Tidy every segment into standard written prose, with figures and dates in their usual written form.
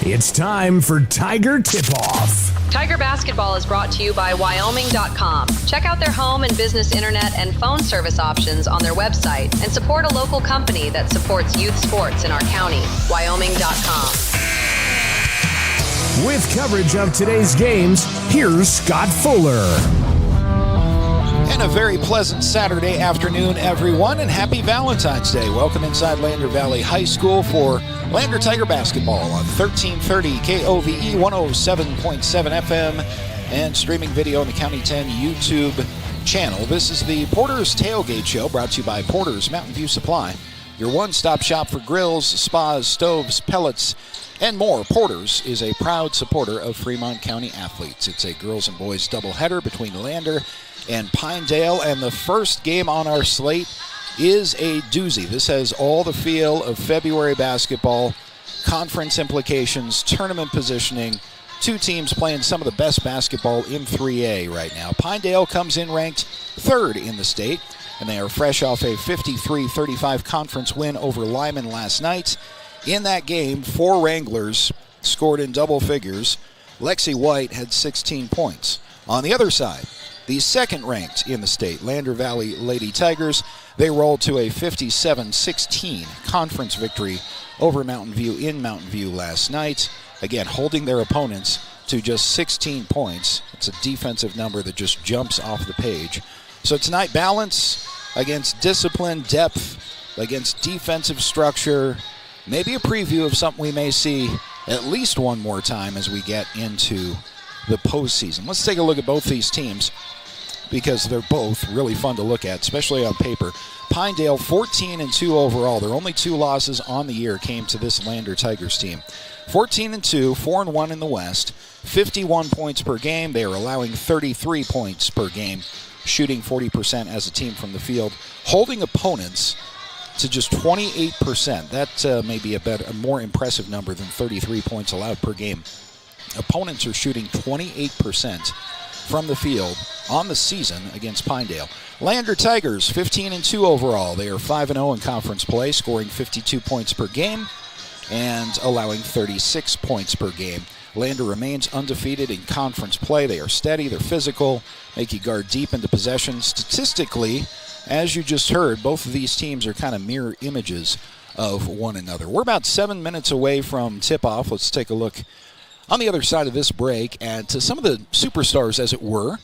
It's time for Tiger Tip-Off. Tiger Basketball is brought to you by Wyoming.com. Check out their home and business internet and phone service options on their website and support a local company that supports youth sports in our county. Wyoming.com. With coverage of today's games, here's Scott Fuller. And a very pleasant Saturday afternoon, everyone, and happy Valentine's Day. Welcome inside Lander Valley High School for Lander Tiger Basketball on 1330 KOVE 107.7 FM and streaming video on the County 10 YouTube channel. This is the Porter's Tailgate Show, brought to you by Porter's Mountain View Supply, your one-stop shop for grills, spas, stoves, pellets, and more. Porter's is a proud supporter of Fremont County athletes. It's a girls and boys doubleheader between Lander and Pinedale, and the first game on our slate is a doozy. This has all the feel of February basketball, conference implications, tournament positioning, two teams playing some of the best basketball in 3A right now. Pinedale comes in ranked third in the state, and they are fresh off a 53-35 conference win over Lyman last night. In that game, 4 Wranglers scored in double figures. Lexi White had 16 points. On the other side, the second-ranked in the state, Lander Valley Lady Tigers, they rolled to a 57-16 conference victory over Mountain View in Mountain View last night. Again, holding their opponents to just 16 points. It's a defensive number that just jumps off the page. So tonight, balance against discipline, depth against defensive structure, maybe a preview of something we may see at least one more time as we get into the postseason. Let's take a look at both these teams because they're both really fun to look at, especially on paper. Pinedale 14-2 overall. Their only 2 losses on the year came to this Lander Tigers team. 14-2, 4-1 in the West, 51 points per game. They are allowing 33 points per game, shooting 40% as a team from the field, holding opponents to just 28%. That may be a more impressive number than 33 points allowed per game. Opponents are shooting 28% from the field on the season against Pinedale. Lander Tigers, 15-2 overall. They are 5-0 in conference play, scoring 52 points per game and allowing 36 points per game. Lander remains undefeated in conference play. They are steady, they're physical, make you guard deep into possession. Statistically, as you just heard, both of these teams are kind of mirror images of one another. We're about 7 minutes away from tip-off. Let's take a look on the other side of this break at some of the superstars, as it were,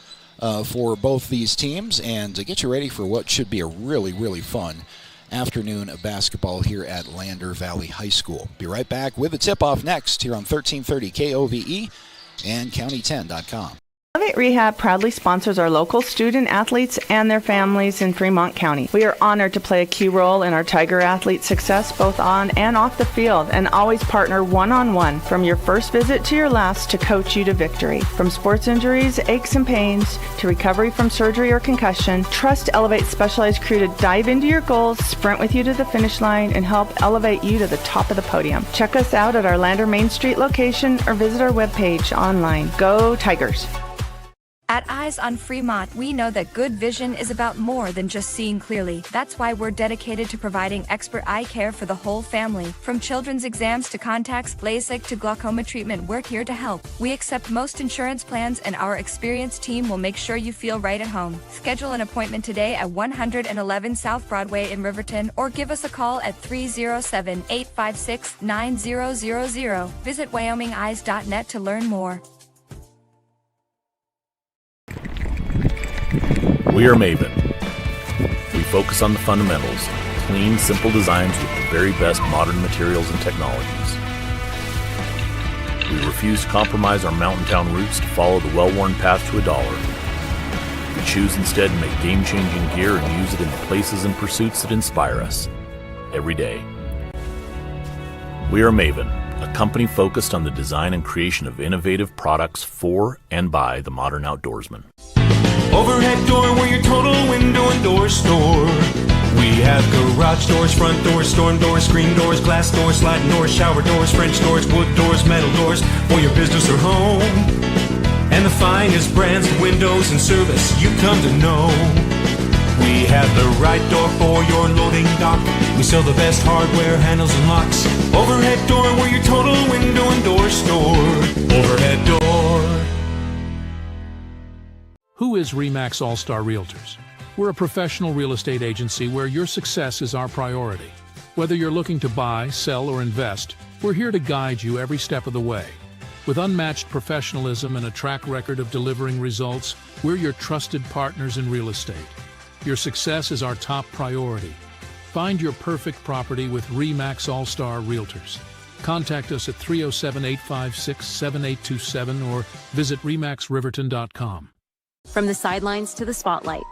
for both these teams, and to get you ready for what should be a really, really fun afternoon of basketball here at Lander Valley High School. Be right back with the tip-off next here on 1330 KOVE and County10.com. Elevate Rehab proudly sponsors our local student athletes and their families in Fremont County. We are honored to play a key role in our Tiger athletes' success both on and off the field, and always partner one-on-one from your first visit to your last to coach you to victory. From sports injuries, aches and pains, to recovery from surgery or concussion, trust Elevate's specialized crew to dive into your goals, sprint with you to the finish line, and help elevate you to the top of the podium. Check us out at our Lander Main Street location or visit our webpage online. Go Tigers! At Eyes on Fremont, we know that good vision is about more than just seeing clearly. That's why we're dedicated to providing expert eye care for the whole family. From children's exams to contacts, LASIK to glaucoma treatment, we're here to help. We accept most insurance plans, and our experienced team will make sure you feel right at home. Schedule an appointment today at 111 South Broadway in Riverton, or give us a call at 307-856-9000. Visit WyomingEyes.net to learn more. We are Maven. We focus on the fundamentals, clean, simple designs with the very best modern materials and technologies. We refuse to compromise our mountain town roots to follow the well-worn path to $1. We choose instead to make game-changing gear and use it in the places and pursuits that inspire us every day. We are Maven, a company focused on the design and creation of innovative products for and by the modern outdoorsman. Overhead door, we're your total window and door store. We have garage doors, front doors, storm doors, screen doors, glass doors, sliding doors, shower doors, French doors, wood doors, metal doors for your business or home. And the finest brands of windows and service you come to know. We have the right door for your loading dock. We sell the best hardware, handles, and locks. Overhead door, we're your total window and door store. Overhead door. Who is RE/MAX All-Star Realtors? We're a professional real estate agency where your success is our priority. Whether you're looking to buy, sell, or invest, we're here to guide you every step of the way. With unmatched professionalism and a track record of delivering results, we're your trusted partners in real estate. Your success is our top priority. Find your perfect property with RE/MAX All-Star Realtors. Contact us at 307-856-7827 or visit remaxriverton.com. From the sidelines to the spotlight,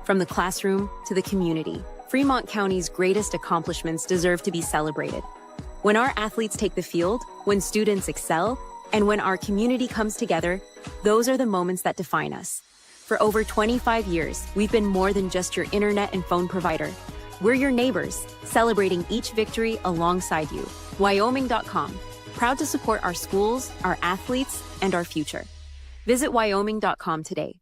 from the classroom to the community, Fremont County's greatest accomplishments deserve to be celebrated. When our athletes take the field, when students excel, and when our community comes together, those are the moments that define us. For over 25 years, we've been more than just your internet and phone provider. We're your neighbors, celebrating each victory alongside you. Wyoming.com, proud to support our schools, our athletes, and our future. Visit Wyoming.com today.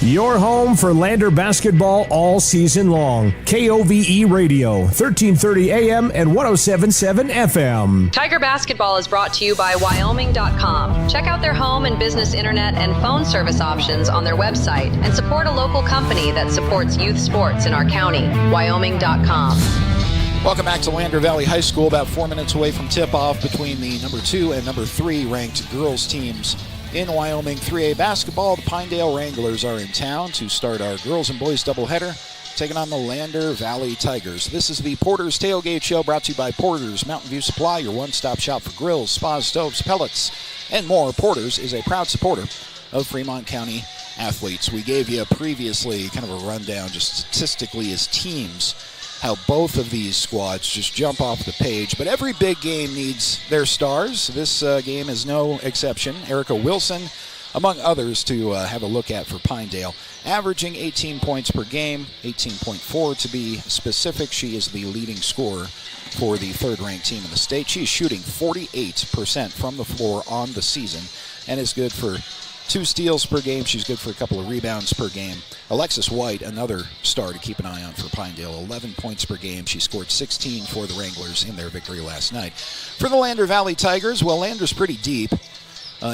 Your home for Lander basketball all season long. KOVE Radio, 1330 AM and 107.7 FM. Tiger Basketball is brought to you by Wyoming.com. Check out their home and business internet and phone service options on their website and support a local company that supports youth sports in our county. Wyoming.com. Welcome back to Lander Valley High School, about 4 minutes away from tip-off between the number 2 and number 3 ranked girls teams in Wyoming 3A basketball. The Pinedale Wranglers are in town to start our girls and boys doubleheader, taking on the Lander Valley Tigers. This is the Porter's Tailgate Show, brought to you by Porter's Mountain View Supply, your one-stop shop for grills, spas, stoves, pellets, and more. Porter's is a proud supporter of Fremont County athletes. We gave you previously kind of a rundown just statistically as teams, how both of these squads just jump off the page. But every big game needs their stars. This game is no exception. Erica Wilson, among others, to have a look at for Pinedale. Averaging 18 points per game, 18.4 to be specific. She is the leading scorer for the third-ranked team in the state. She is shooting 48% from the floor on the season and is good for 2 steals per game. She's good for a couple of rebounds per game. Alexis White, another star to keep an eye on for Pinedale, 11 points per game. She scored 16 for the Wranglers in their victory last night. For the Lander Valley Tigers, well, Lander's pretty deep.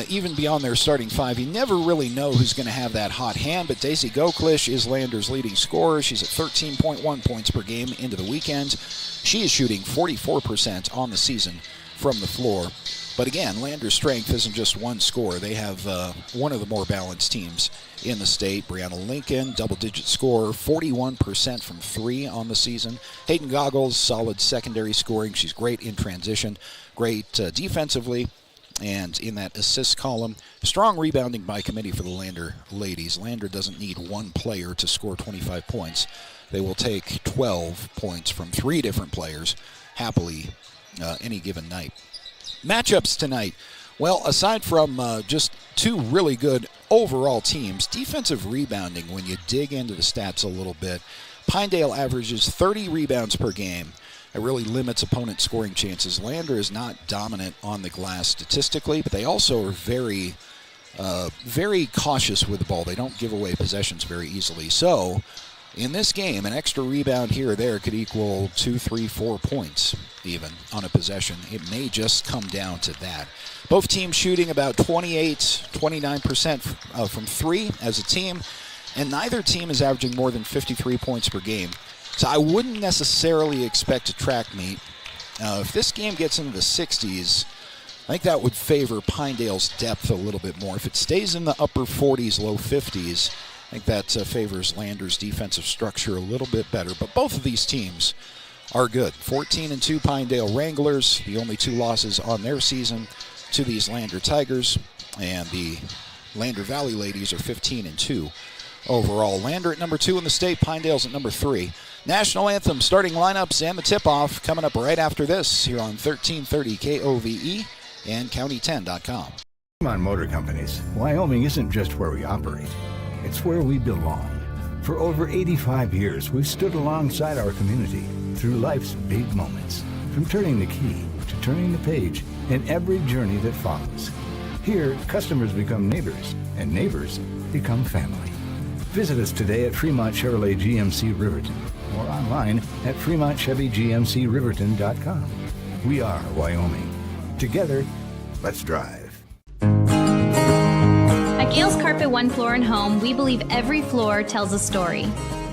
Even beyond their starting 5, you never really know who's going to have that hot hand, but Daisy Goklish is Lander's leading scorer. She's at 13.1 points per game into the weekend. She is shooting 44% on the season from the floor. But again, Lander's strength isn't just one scorer. They have one of the more balanced teams in the state. Brianna Lincoln, double-digit scorer, 41% from 3 on the season. Hayden Goggles, solid secondary scoring. She's great in transition, great defensively, and in that assist column. Strong rebounding by committee for the Lander ladies. Lander doesn't need one player to score 25 points. They will take 12 points from 3 different players happily any given night. Matchups tonight. Well, aside from just 2 really good overall teams, defensive rebounding, when you dig into the stats a little bit, Pinedale averages 30 rebounds per game. It really limits opponent scoring chances. Lander is not dominant on the glass statistically, but they also are very cautious with the ball. They don't give away possessions very easily. So, in this game, an extra rebound here or there could equal 2, 3, 4 points even on a possession. It may just come down to that. Both teams shooting about 29% from 3 as a team, and neither team is averaging more than 53 points per game. So I wouldn't necessarily expect a track meet. If this game gets into the 60s, I think that would favor Pinedale's depth a little bit more. If it stays in the upper 40s, low 50s, I think that favors Lander's defensive structure a little bit better. But both of these teams are good. 14-2 Pinedale Wranglers, the only 2 losses on their season to these Lander Tigers. And the Lander Valley ladies are 15-2 overall. Lander at number 2 in the state, Pinedale's at number 3. National anthem, starting lineups, and the tip-off coming up right after this here on 1330 KOVE and County10.com. Fremont Motor Companies, Wyoming isn't just where we operate. It's where we belong. For over 85 years, we've stood alongside our community through life's big moments. From turning the key to turning the page and every journey that follows. Here, customers become neighbors, and neighbors become family. Visit us today at Fremont Chevrolet GMC Riverton or online at FremontChevyGMCRiverton.com. We are Wyoming. Together, let's drive. At Gales Carpet One Floor and Home, we believe every floor tells a story.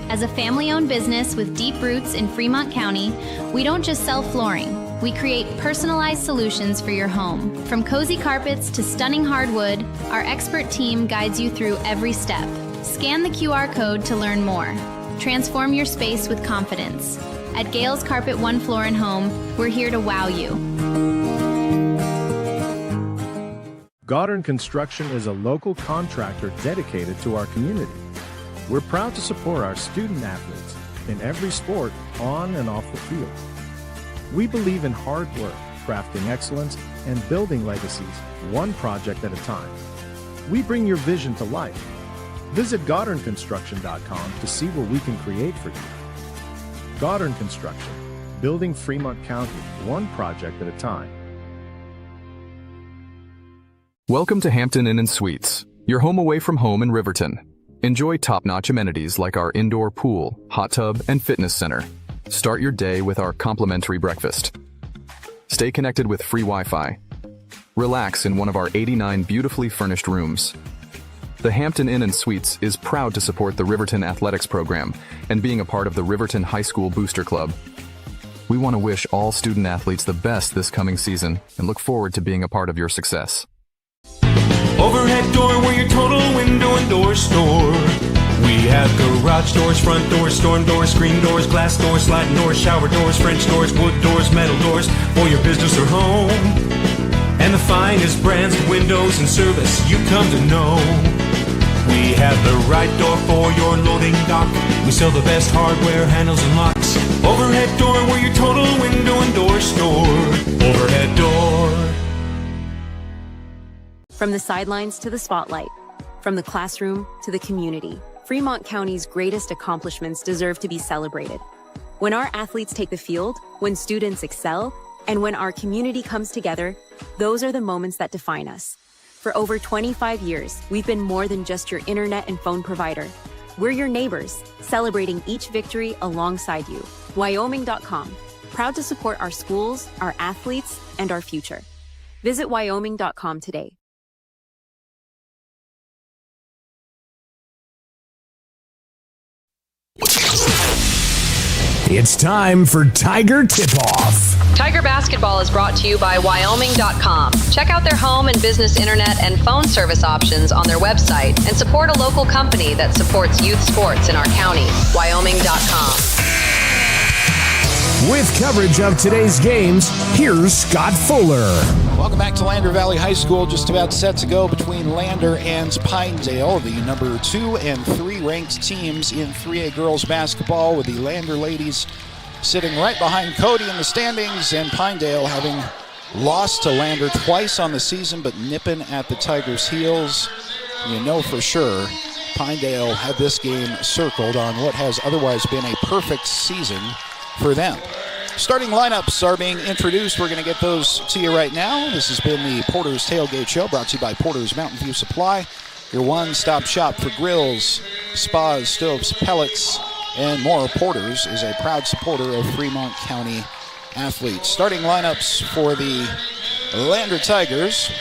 As a family-owned business with deep roots in Fremont County, we don't just sell flooring. We create personalized solutions for your home. From cozy carpets to stunning hardwood, our expert team guides you through every step. Scan the QR code to learn more. Transform your space with confidence. At Gales Carpet One Floor and Home, we're here to wow you. Goddard Construction is a local contractor dedicated to our community. We're proud to support our student athletes in every sport, on and off the field. We believe in hard work, crafting excellence, and building legacies, one project at a time. We bring your vision to life. Visit GoddardConstruction.com to see what we can create for you. Goddard Construction, building Fremont County, one project at a time. Welcome to Hampton Inn & Suites, your home away from home in Riverton. Enjoy top-notch amenities like our indoor pool, hot tub, and fitness center. Start your day with our complimentary breakfast. Stay connected with free Wi-Fi. Relax in one of our 89 beautifully furnished rooms. The Hampton Inn & Suites is proud to support the Riverton Athletics Program and being a part of the Riverton High School Booster Club. We want to wish all student athletes the best this coming season and look forward to being a part of your success. Overhead door, we're your total window and door store. We have garage doors, front doors, storm doors, screen doors, glass doors, sliding doors, shower doors, French doors, wood doors, metal doors for your business or home. And the finest brands of windows and service you come to know. We have the right door for your loading dock. We sell the best hardware, handles, and locks. Overhead door, we're your total window and door store. Overhead door. From the sidelines to the spotlight, from the classroom to the community, Fremont County's greatest accomplishments deserve to be celebrated. When our athletes take the field, when students excel, and when our community comes together, those are the moments that define us. For over 25 years, we've been more than just your internet and phone provider. We're your neighbors, celebrating each victory alongside you. Wyoming.com, proud to support our schools, our athletes, and our future. Visit Wyoming.com today. It's time for Tiger Tip-Off. Tiger Basketball is brought to you by Wyoming.com. Check out their home and business internet and phone service options on their website and support a local company that supports youth sports in our county. Wyoming.com. With coverage of today's games, here's Scott Fuller. Welcome back to Lander Valley High School. Just about set to go between Lander and Pinedale, the number 2 and 3 ranked teams in 3A girls basketball, with the Lander ladies sitting right behind Cody in the standings, and Pinedale having lost to Lander twice on the season, but nipping at the Tigers' heels. You know for sure Pinedale had this game circled on what has otherwise been a perfect season for them. Starting lineups are being introduced. We're going to get those to you right now. This has been the Porter's Tailgate Show, brought to you by Porter's Mountain View Supply, your one-stop shop for grills, spas, stoves, pellets, and more. Porter's is a proud supporter of Fremont County athletes. Starting lineups for the Lander Tigers.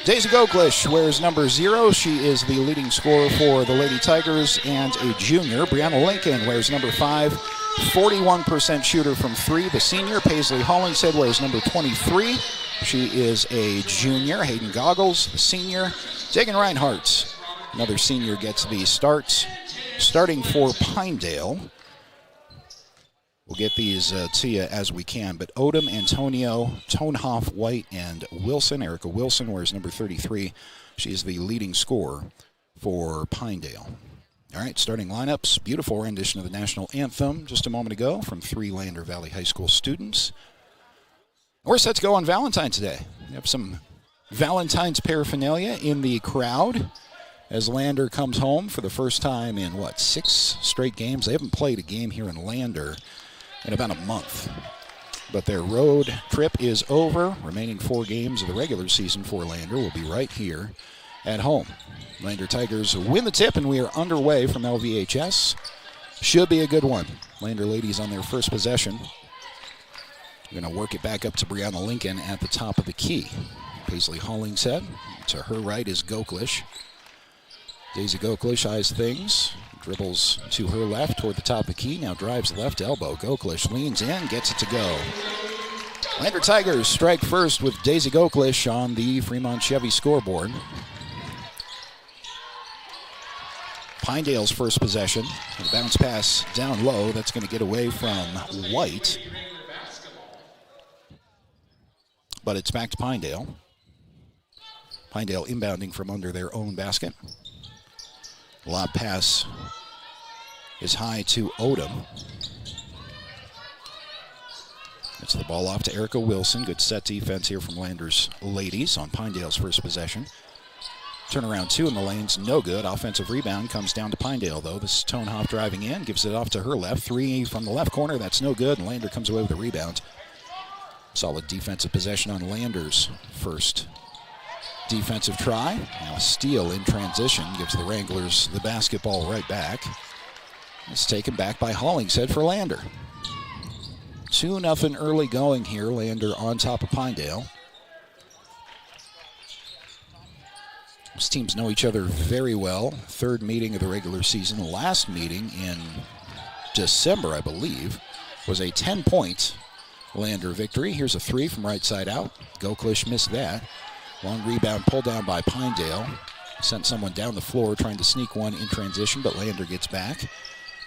Daisy Goglish wears number 0. She is the leading scorer for the Lady Tigers and a junior. Brianna Lincoln wears number 5. 41% shooter from 3. The senior, Paisley Hollingshead, wears number 23. She is a junior. Hayden Goggles, the senior. Tegan Reinhardt, another senior, gets the starts. Starting for Pinedale. We'll get these to you as we can, but Odom, Antonio, Tonehoff, White, and Wilson. Erica Wilson wears number 33. She is the leading scorer for Pinedale. All right, starting lineups. Beautiful rendition of the national anthem just a moment ago from 3 Lander Valley High School students. We're set to go on Valentine today. We have some Valentine's paraphernalia in the crowd as Lander comes home for the first time in, 6 straight games? They haven't played a game here in Lander in about a month. but their road trip is over. Remaining 4 games of the regular season for Lander will be right here at home. Lander Tigers win the tip, and we are underway from LVHS. Should be a good one. Lander ladies on their first possession. We're going to work it back up to Brianna Lincoln at the top of the key. Paisley Hollingshead. To her right is Goklish. Daisy Goklish eyes things. Dribbles to her left toward the top of the key. Now drives left elbow. Goklish leans in, gets it to go. Lander Tigers strike first with Daisy Goklish on the Fremont Chevy scoreboard. Pinedale's first possession. A bounce pass down low. That's going to get away from White. But it's back to Pinedale. Pinedale inbounding from under their own basket. Lob pass is high to Odom. It's the ball off to Erica Wilson. Good set defense here from Lander's ladies on Pinedale's first possession. Turnaround 2 in the lanes, no good. Offensive rebound comes down to Pinedale, though. This is Tonehoff driving in, gives it off to her left. 3 from the left corner, that's no good, and Lander comes away with a rebound. Solid defensive possession on Lander's first defensive try. Now a steal in transition gives the Wranglers the basketball right back. It's taken back by Hollingshead for Lander. 2-0 early going here. Lander on top of Pinedale. These teams know each other very well. Third meeting of the regular season. Last meeting in December, I believe, was a 10-point Lander victory. Here's a 3 from right side out. Goklish missed that. Long rebound pulled down by Pinedale. Sent someone down the floor trying to sneak one in transition, but Lander gets back.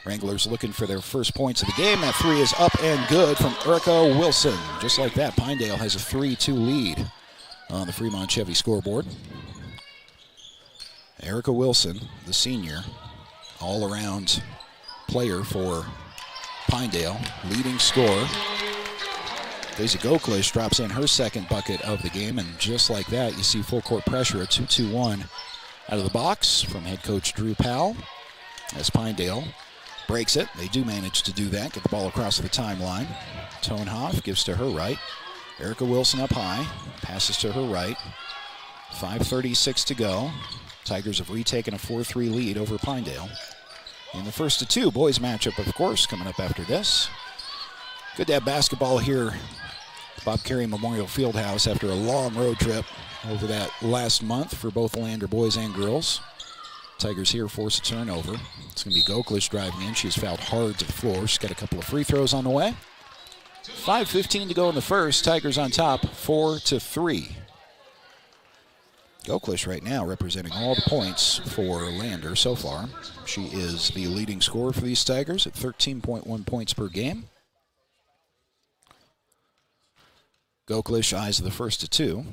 Wranglers looking for their first points of the game. That 3 is up and good from Erica Wilson. Just like that, Pinedale has a 3-2 lead on the Fremont Chevy scoreboard. Erica Wilson, the senior, all-around player for Pinedale, leading scorer. Daisy Goklish drops in her second bucket of the game, and just like that, you see full court pressure, a 2-2-1 out of the box from head coach Drew Powell as Pinedale breaks it. They do manage to do that, get the ball across the timeline. Tonehoff gives to her right. Erica Wilson up high, passes to her right. 5:36 to go. Tigers have retaken a 4-3 lead over Pinedale. In the first of 2, boys matchup, of course, coming up after this. Good to have basketball here at Bob Carey Memorial Fieldhouse after a long road trip over that last month for both Lander boys and girls. Tigers here force a turnover. It's going to be Goklish driving in. She's fouled hard to the floor. She's got a couple of free throws on the way. 5:15 to go in the first. Tigers on top, 4-3. Goklish right now representing all the points for Lander so far. She is the leading scorer for these Tigers at 13.1 points per game. Goklish eyes the first of 2.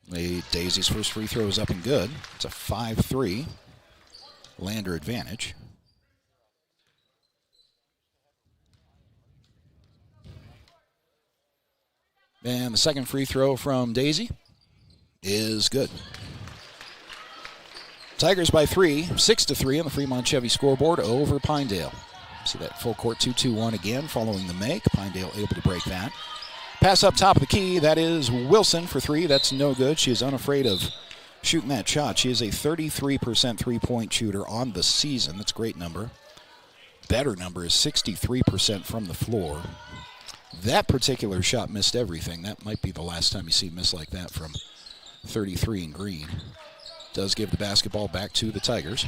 Daisy's first free throw is up and good. It's a 5-3 Lander advantage. And the second free throw from Daisy is good. Tigers by 3, 6-3 on the Fremont Chevy scoreboard over Pinedale. See that full court 2-2-1 again following the make. Pinedale able to break that. Pass up top of the key. That is Wilson for 3. That's no good. She is unafraid of shooting that shot. She is a 33% three-point shooter on the season. That's a great number. Better number is 63% from the floor. That particular shot missed everything. That might be the last time you see a miss like that from 33 in green. Does give the basketball back to the Tigers.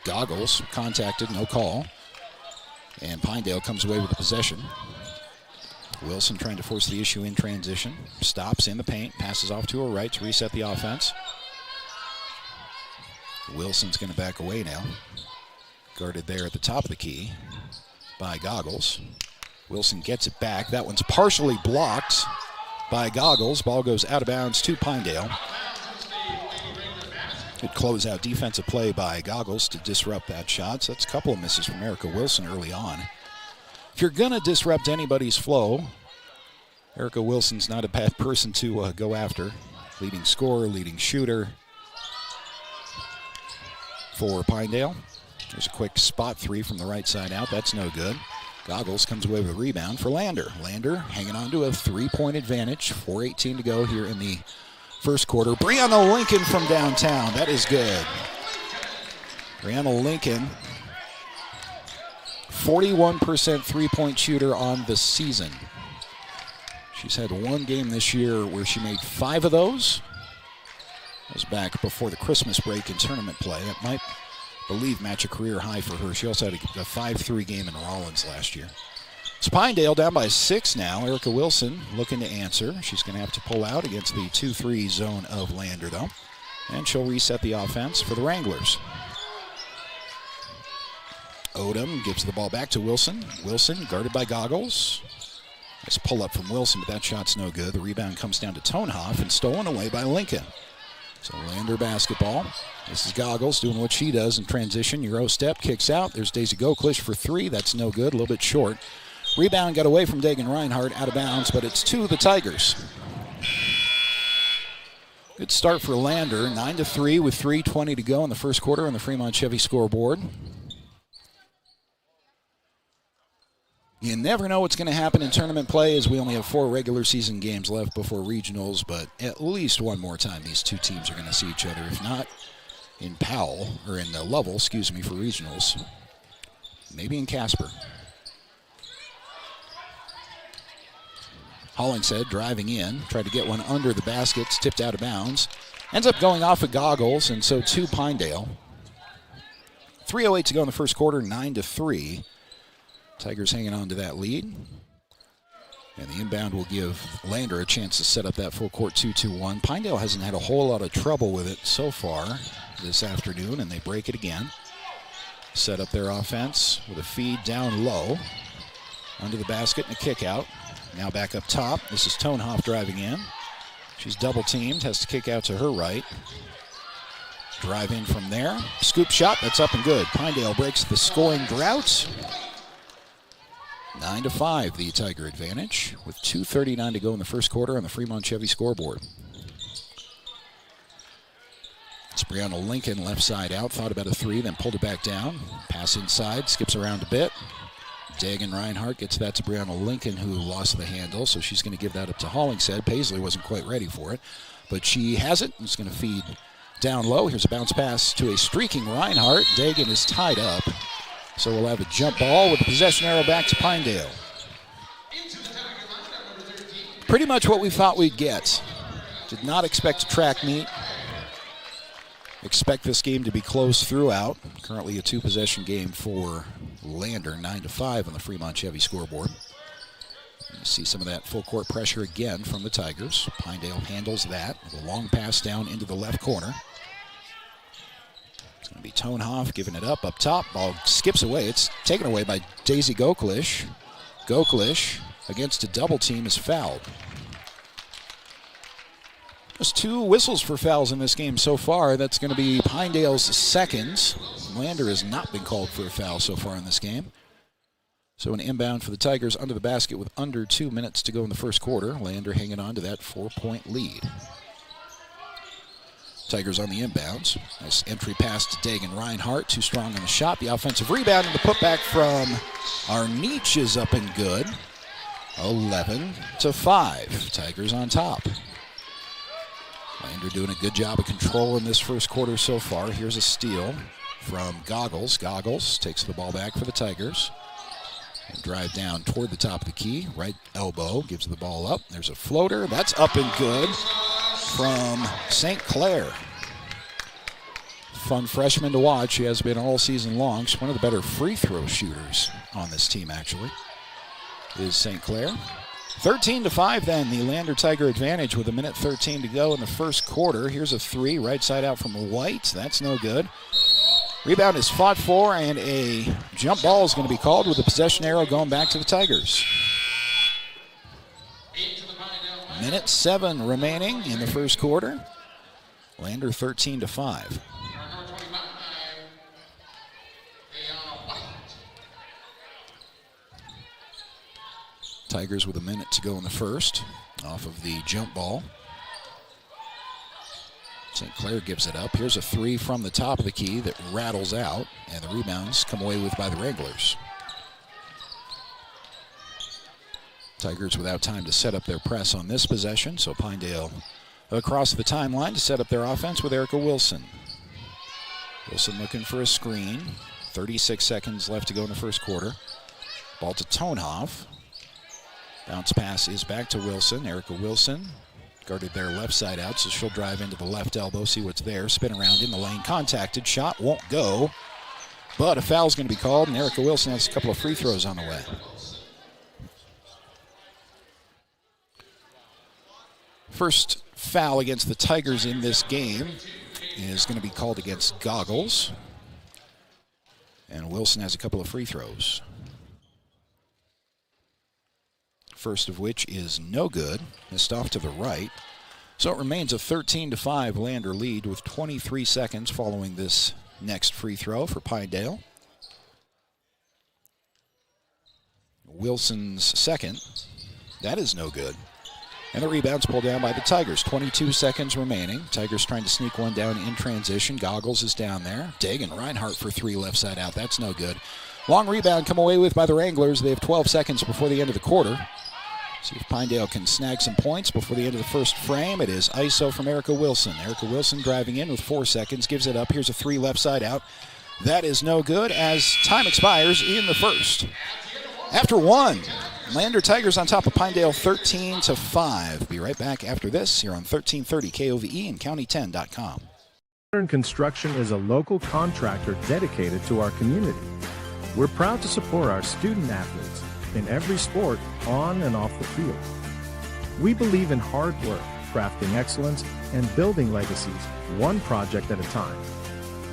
Goggles contacted, no call. And Pinedale comes away with the possession. Wilson trying to force the issue in transition. Stops in the paint, passes off to her right to reset the offense. Wilson's going to back away now. Guarded there at the top of the key by Goggles. Wilson gets it back. That one's partially blocked by Goggles. Ball goes out of bounds to Pinedale. Good closeout defensive play by Goggles to disrupt that shot. So that's a couple of misses from Erica Wilson early on. If you're going to disrupt anybody's flow, Erica Wilson's not a bad person to go after. Leading scorer, leading shooter for Pinedale. There's a quick spot three from the right side out. That's no good. Goggles comes away with a rebound for Lander. Lander hanging on to a 3-point advantage. 4:18 to go here in the first quarter. Brianna Lincoln from downtown. That is good. Brianna Lincoln, 41% three-point shooter on the season. She's had one game this year where she made 5 of those. That was back before the Christmas break in tournament play. That might, match a career high for her. She also had a 5-3 game in Rollins last year. It's Pinedale down by 6 now. Erica Wilson looking to answer. She's going to have to pull out against the 2-3 zone of Lander, though. And she'll reset the offense for the Wranglers. Odom gives the ball back to Wilson. Wilson guarded by Goggles. Nice pull up from Wilson, but that shot's no good. The rebound comes down to Tonehoff and stolen away by Lincoln. So Lander basketball. This is Goggles doing what she does in transition. Euro step, kicks out. There's Daisy Goklish for 3. That's no good, a little bit short. Rebound got away from Dagan Reinhardt, out of bounds, but it's to the Tigers. Good start for Lander, 9-3 with 3:20 to go in the first quarter on the Fremont Chevy scoreboard. You never know what's going to happen in tournament play, as we only have 4 regular season games left before regionals, but at least one more time these two teams are going to see each other. If not in Powell, or in Lovell, for regionals, maybe in Casper. Hollingshead driving in, tried to get one under the basket, tipped out of bounds. Ends up going off of Goggles, and so to Pinedale. 3:08 to go in the first quarter, 9-3. Tigers hanging on to that lead. And the inbound will give Lander a chance to set up that full court 2-2-1. Pinedale hasn't had a whole lot of trouble with it so far this afternoon, and they break it again. Set up their offense with a feed down low. Under the basket and a kick out. Now back up top. This is Tonehoff driving in. She's double teamed, has to kick out to her right. Drive in from there. Scoop shot, that's up and good. Pinedale breaks the scoring drought. 9-5, the Tiger advantage, with 2:39 to go in the first quarter on the Fremont Chevy scoreboard. It's Brianna Lincoln, left side out, thought about a 3, then pulled it back down. Pass inside, skips around a bit. Dagan Reinhardt gets that to Brianna Lincoln, who lost the handle, so she's going to give that up to Hollingshead. Paisley wasn't quite ready for it, but she has it. It's going to feed down low. Here's a bounce pass to a streaking Reinhardt. Dagan is tied up. So we'll have a jump ball with the possession arrow back to Pinedale. Pretty much what we thought we'd get. Did not expect a track meet. Expect this game to be close throughout. Currently a 2-possession game for Lander, 9-5 on the Fremont Chevy scoreboard. You see some of that full court pressure again from the Tigers. Pinedale handles that with a long pass down into the left corner. It's going to be Tonehoff giving it up top. Ball skips away. It's taken away by Daisy Goklish. Goklish against a double team is fouled. There's 2 whistles for fouls in this game so far. That's going to be Pinedale's second. Lander has not been called for a foul so far in this game. So an inbound for the Tigers under the basket with under 2 minutes to go in the first quarter. Lander hanging on to that 4-point lead. Tigers on the inbounds. Nice entry pass to Dagan Reinhardt. Too strong on the shot. The offensive rebound and the putback from Arnich is up and good. 11-5. Tigers on top. Lander doing a good job of controlling this first quarter so far. Here's a steal from Goggles. Goggles takes the ball back for the Tigers. And drive down toward the top of the key. Right elbow gives the ball up. There's a floater. That's up and good from St. Clair. Fun freshman to watch. She has been all season long. She's one of the better free throw shooters on this team, actually, is St. Clair. 13-5 then, the Lander Tiger advantage with 1:13 to go in the first quarter. Here's a 3, right side out from White. That's no good. Rebound is fought for, and a jump ball is going to be called with the possession arrow going back to the Tigers. 1:07 remaining in the first quarter. Lander 13-5. Tigers with 1 minute to go in the first, off of the jump ball. St. Clair gives it up. Here's a three from the top of the key that rattles out, and the rebounds come away with by the Wranglers. Tigers without time to set up their press on this possession, so Pinedale across the timeline to set up their offense with Erica Wilson. Wilson looking for a screen. 36 seconds left to go in the first quarter. Ball to Tonhoff. Bounce pass is back to Wilson. Erica Wilson guarded their left side out, so she'll drive into the left elbow, see what's there. Spin around in the lane, contacted. Shot won't go, but a foul's going to be called, and Erica Wilson has a couple of free throws on the way. First foul against the Tigers in this game is going to be called against Goggles. And Wilson has a couple of free throws. First of which is no good. Missed off to the right. So it remains a 13-5 Lander lead with 23 seconds following this next free throw for Pinedale. Wilson's second. That is no good. And the rebound's pulled down by the Tigers. 22 seconds remaining. Tigers trying to sneak one down in transition. Goggles is down there. Dagan Reinhardt for three left side out. That's no good. Long rebound come away with by the Wranglers. They have 12 seconds before the end of the quarter. See if Pinedale can snag some points before the end of the first frame. It is ISO from Erica Wilson. Erica Wilson driving in with 4 seconds. Gives it up. Here's a three left side out. That is no good as time expires in the first. After one, Lander Tigers on top of Pinedale 13-5. Be right back after this here on 1330 KOVE and County10.com. Modern Construction is a local contractor dedicated to our community. We're proud to support our student athletes in every sport on and off the field. We believe in hard work, crafting excellence, and building legacies one project at a time.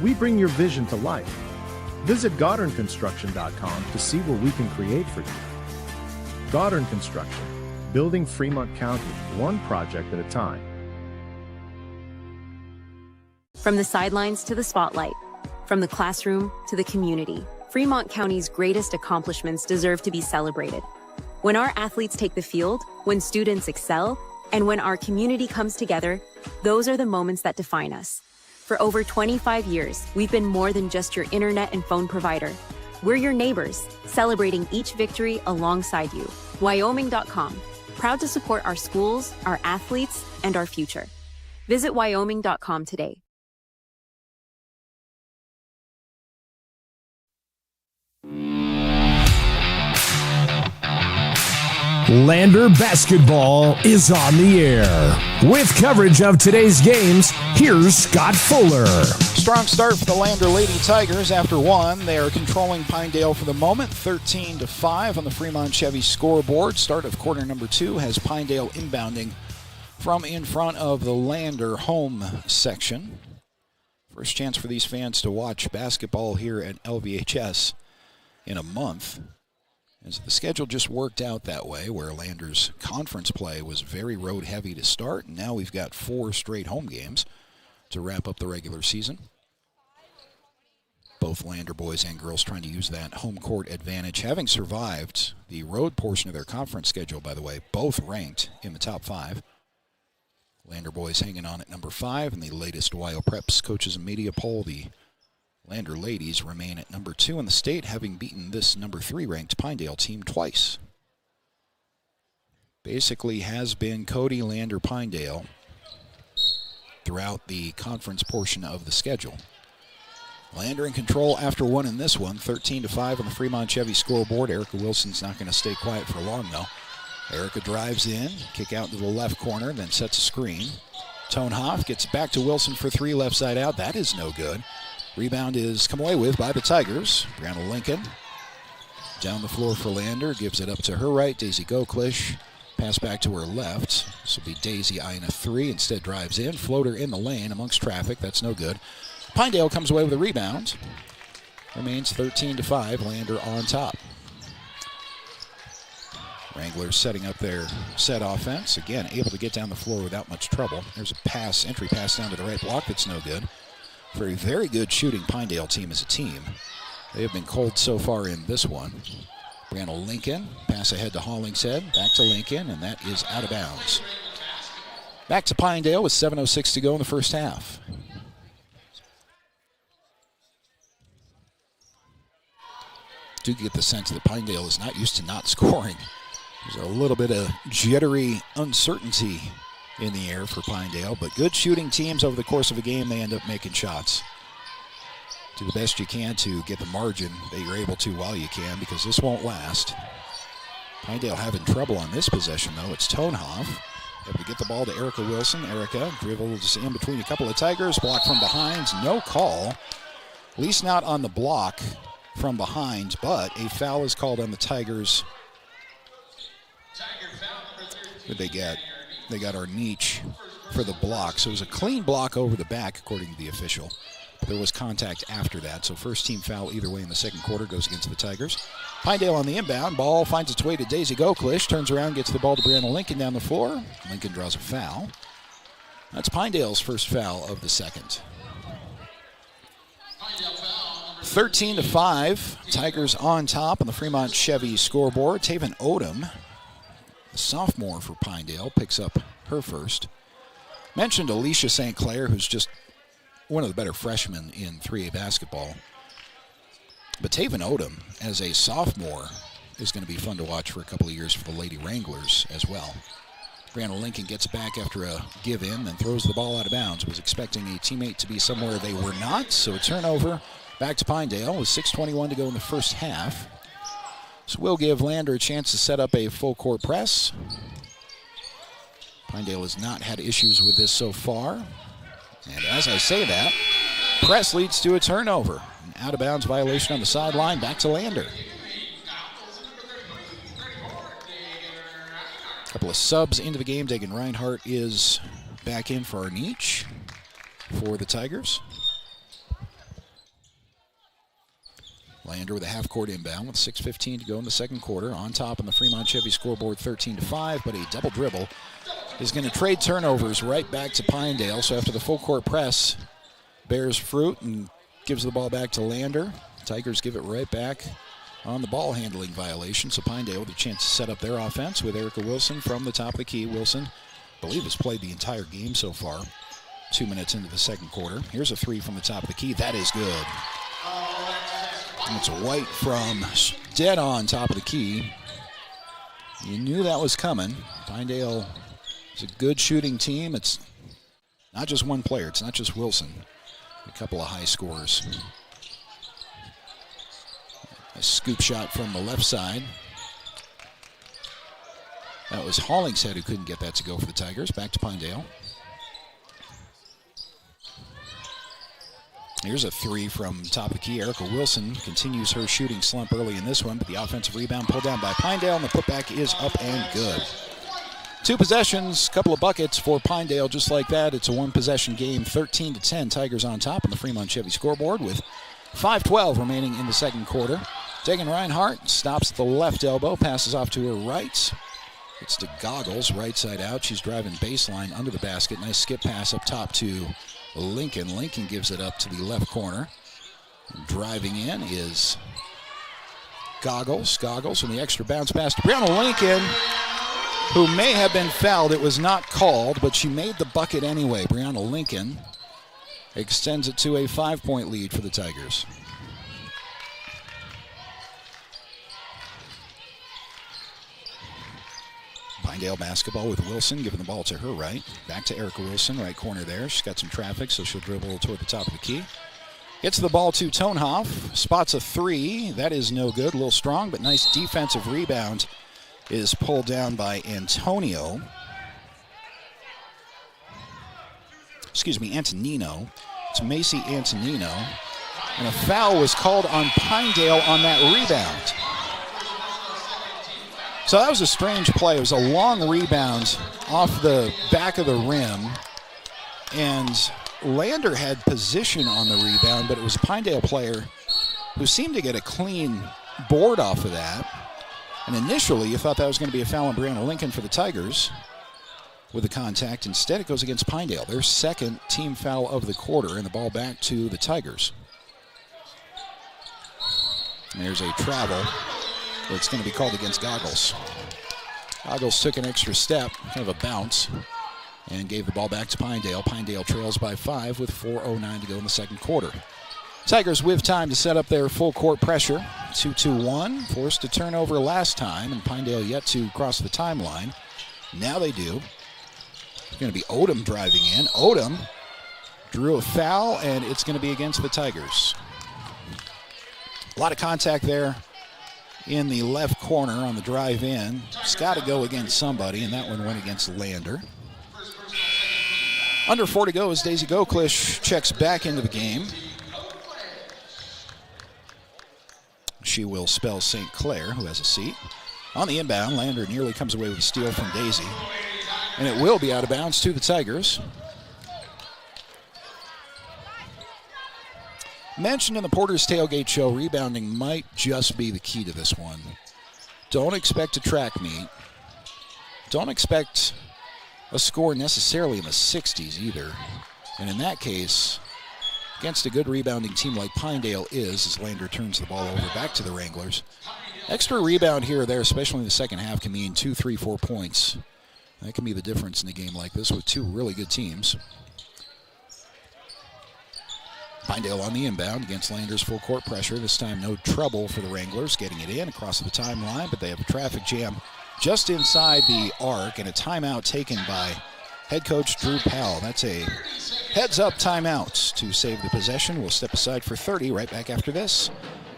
We bring your vision to life. Visit GoddardConstruction.com to see what we can create for you. Goddard Construction, building Fremont County one project at a time. From the sidelines to the spotlight, from the classroom to the community, Fremont County's greatest accomplishments deserve to be celebrated. When our athletes take the field, when students excel, and when our community comes together, those are the moments that define us. For over 25 years, we've been more than just your internet and phone provider. We're your neighbors, celebrating each victory alongside you. Wyoming.com, proud to support our schools, our athletes, and our future. Visit Wyoming.com today. Lander basketball is on the air. With coverage of today's games, here's Scott Fuller. Strong start for the Lander Lady Tigers. After one, they are controlling Pinedale for the moment, 13-5 on the Fremont Chevy scoreboard. Start of quarter number 2 has Pinedale inbounding from in front of the Lander home section. First chance for these fans to watch basketball here at LVHS in a month. As the schedule just worked out that way, where Lander's conference play was very road heavy to start, and now we've got 4 straight home games to wrap up the regular season. Both Lander boys and girls trying to use that home court advantage, having survived the road portion of their conference schedule, by the way, both ranked in the top 5. Lander boys hanging on at number 5 in the latest WyoPreps Coaches and Media poll. The Lander ladies remain at number 2 in the state, having beaten this number 3 ranked Pinedale team twice. Basically has been Cody Lander Pinedale throughout the conference portion of the schedule. Lander in control after one in this one, 13-5 on the Fremont Chevy scoreboard. Erica Wilson's not going to stay quiet for long though. Erica drives in, kick out to the left corner, then sets a screen. Tonhoff gets back to Wilson for 3 left side out. That is no good. Rebound is come away with by the Tigers. Brianna Lincoln down the floor for Lander. Gives it up to her right. Daisy Goklish. Pass back to her left. This will be Daisy eyeing a 3. Instead drives in. Floater in the lane amongst traffic. That's no good. Pinedale comes away with a rebound. Remains 13-5. Lander on top. Wranglers setting up their set offense. Again, able to get down the floor without much trouble. There's a pass, entry pass down to the right block. That's no good. For a very good shooting Pinedale team as a team. They have been cold so far in this one. Brianna Lincoln, pass ahead to Hollingshead, back to Lincoln, and that is out of bounds. Back to Pinedale with 7:06 to go in the first half. Do get the sense that Pinedale is not used to not scoring. There's a little bit of jittery uncertainty in the air for Pinedale, but good shooting teams over the course of a game, they end up making shots. Do the best you can to get the margin that you're able to while you can, because this won't last. Pinedale having trouble on this possession, though. It's Tonehoff. Able to get the ball to Erica Wilson. Erica dribbles in between a couple of Tigers. Block from behind. No call. At least not on the block from behind, but a foul is called on the Tigers. What did they get? They got Arniche for the block. So it was a clean block over the back, according to the official. There was contact after that, so first team foul either way in the second quarter goes against the Tigers. Pinedale on the inbound. Ball finds its way to Daisy Goklish. Turns around, gets the ball to Brianna Lincoln down the floor. Lincoln draws a foul. That's Pinedale's first foul of the second. 13-5. Tigers on top on the Fremont Chevy scoreboard. Taven Odom, the sophomore for Pinedale, picks up her first. Mentioned Alicia St. Clair, who's just one of the better freshmen in 3A basketball. But Taven Odom, as a sophomore, is going to be fun to watch for a couple of years for the Lady Wranglers as well. Brianna Lincoln gets back after a give-in, then throws the ball out of bounds. Was expecting a teammate to be somewhere they were not, so a turnover back to Pinedale with 6:21 to go in the first half. So we'll give Lander a chance to set up a full-court press. Pinedale has not had issues with this so far. And as I say that, press leads to a turnover. An out-of-bounds violation on the sideline, back to Lander. A couple of subs into the game. Dagan Reinhardt is back in for Arniche for the Tigers. Lander with a half-court inbound with 6:15 to go in the second quarter. On top on the Fremont Chevy scoreboard, 13-5, but a double dribble is going to trade turnovers right back to Pinedale. So after the full-court press bears fruit and gives the ball back to Lander, Tigers give it right back on the ball handling violation. So Pinedale with a chance to set up their offense with Erica Wilson from the top of the key. Wilson, I believe, has played the entire game so far. 2 minutes into the second quarter. Here's a three from the top of the key. That is good. And it's White from dead on top of the key. You knew that was coming. Pinedale is a good shooting team. It's not just one player. It's not just Wilson. A couple of high scorers. A scoop shot from the left side. That was Hollingshead who couldn't get that to go for the Tigers. Back to Pinedale. Here's a three from top of the key. Erica Wilson continues her shooting slump early in this one, but the offensive rebound pulled down by Pinedale, and the putback is up and good. 2 possessions, couple of buckets for Pinedale. Just like that, it's a one-possession game, 13-10. Tigers on top on the Fremont Chevy scoreboard with 5:12 remaining in the second quarter. Dagan Reinhardt stops at the left elbow, passes off to her right. It's to Goggles, right side out. She's driving baseline under the basket. Nice skip pass up top to Lincoln. Lincoln gives it up to the left corner. Driving in is Goggles. Goggles from the extra bounce pass to Brianna Lincoln, who may have been fouled. It was not called, but she made the bucket anyway. Brianna Lincoln extends it to a 5-point lead for the Tigers. Pinedale basketball with Wilson giving the ball to her right. Back to Erica Wilson, right corner there. She's got some traffic, so she'll dribble toward the top of the key. Gets the ball to Tonehoff. Spots a three. That is no good. A little strong, but nice defensive rebound is pulled down by Antonino. It's Macy Antonino. And a foul was called on Pinedale on that rebound. So that was a strange play. It was a long rebound off the back of the rim. And Lander had position on the rebound, but it was a Pinedale player who seemed to get a clean board off of that. And initially, you thought that was going to be a foul on Brianna Lincoln for the Tigers with the contact. Instead, it goes against Pinedale. Their second team foul of the quarter, and the ball back to the Tigers. And there's a travel. It's going to be called against Goggles. Goggles took an extra step, kind of a bounce. and gave the ball back to Pinedale. Pinedale trails by 5 with 4:09 to go in the second quarter. Tigers with time to set up their full court pressure. 2-2-1, forced a turnover last time, and Pinedale yet to cross the timeline. Now they do. It's going to be Odom driving in. Odom drew a foul, and it's going to be against the Tigers. A lot of contact there in the left corner on the drive in. It's got to go against somebody, and that one went against Lander. Under 4 to go as Daisy Goklish checks back into the game. She will spell St. Clair, who has a seat. On the inbound, Lander nearly comes away with a steal from Daisy. And it will be out of bounds to the Tigers. Mentioned in the Porter's Tailgate Show, rebounding might just be the key to this one. Don't expect a track meet. Don't expect a score necessarily in the 60s either. And in that case, against a good rebounding team like Pinedale is, as Lander turns the ball over back to the Wranglers. Extra rebound here or there, especially in the second half, can mean 2, 3, 4 points. That can be the difference in a game like this with two really good teams. Pinedale on the inbound against Lander's full court pressure. This time no trouble for the Wranglers getting it in across the timeline, but they have a traffic jam just inside the arc and a timeout taken by head coach Drew Powell. That's a heads-up timeout to save the possession. We'll step aside for 30 right back after this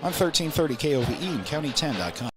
on 1330 KOVE and County10.com.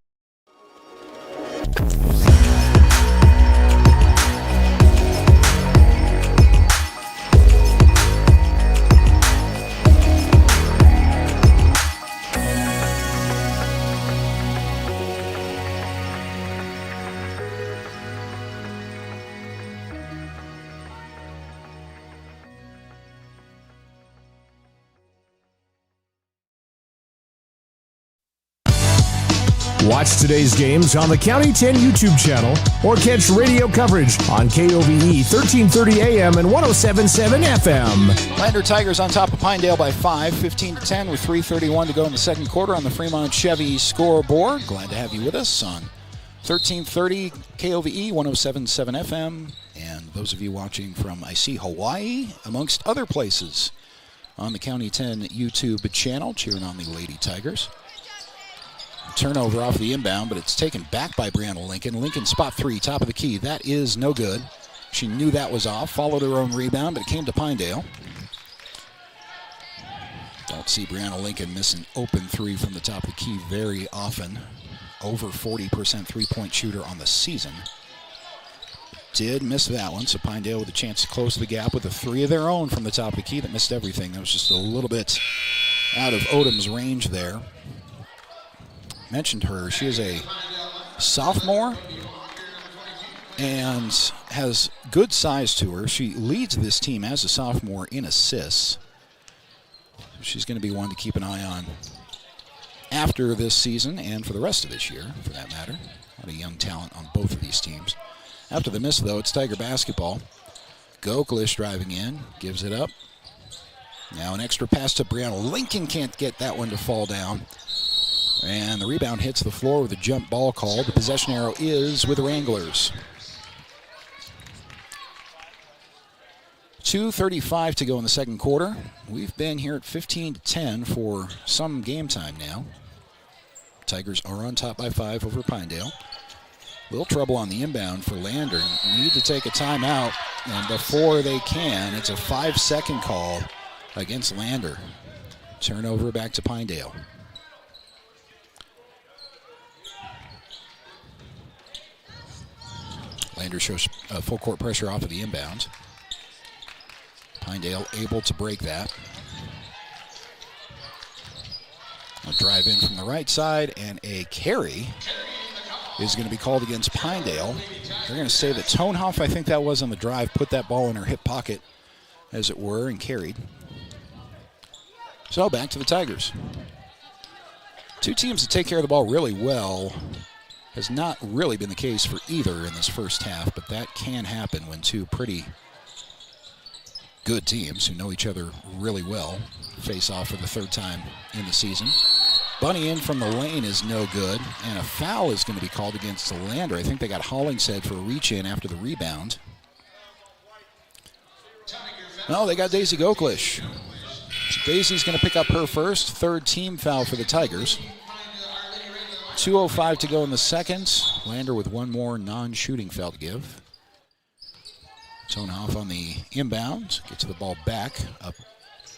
Watch today's games on the County 10 YouTube channel or catch radio coverage on KOVE 1330 AM and 107.7 FM. Lander Tigers on top of Pinedale by 5, 15-10 with 3:31 to go in the second quarter on the Fremont Chevy scoreboard. Glad to have you with us on 1330 KOVE 107.7 FM. And those of you watching from, I see, Hawaii, amongst other places, on the County 10 YouTube channel, cheering on the Lady Tigers. Turnover off the inbound, but it's taken back by Brianna Lincoln. Lincoln spot 3, top of the key. That is no good. She knew that was off, followed her own rebound, but it came to Pinedale. Don't see Brianna Lincoln miss an open 3 from the top of the key very often. Over 40% three-point shooter on the season. Did miss that one, so Pinedale with a chance to close the gap with a 3 of their own from the top of the key that missed everything. That was just a little bit out of Odom's range there. Mentioned her. She is a sophomore and has good size to her. She leads this team as a sophomore in assists. She's going to be one to keep an eye on after this season and for the rest of this year, for that matter. A lot of young talent on both of these teams. After the miss, though, it's Tiger basketball. Goklish driving in, gives it up. Now an extra pass to Brianna Lincoln, can't get that one to fall down. And the rebound hits the floor with a jump ball called. The possession arrow is with the Wranglers. 2:35 to go in the second quarter. We've been here at 15-10 for some game time now. Tigers are on top by 5 over Pinedale. Little trouble on the inbound for Lander. Need to take a timeout, and before they can, it's a 5-second call against Lander. Turnover back to Pinedale. Lander shows full court pressure off of the inbound. Pinedale able to break that. A drive in from the right side, and a carry is going to be called against Pinedale. They're going to say that Tonehoff, I think that was on the drive, put that ball in her hip pocket, as it were, and carried. So back to the Tigers. Two teams that take care of the ball really well. Has not really been the case for either in this first half, but that can happen when two pretty good teams who know each other really well face off for the third time in the season. Bunny in from the lane is no good, and a foul is going to be called against the Lander. I think they got Hollingshead for a reach in after the rebound. No, they got Daisy Goklish. So Daisy's going to pick up her first, third team foul for the Tigers. 2:05 to go in the second. Lander with one more non-shooting foul to give. Tonehoff on the inbound, gets the ball back up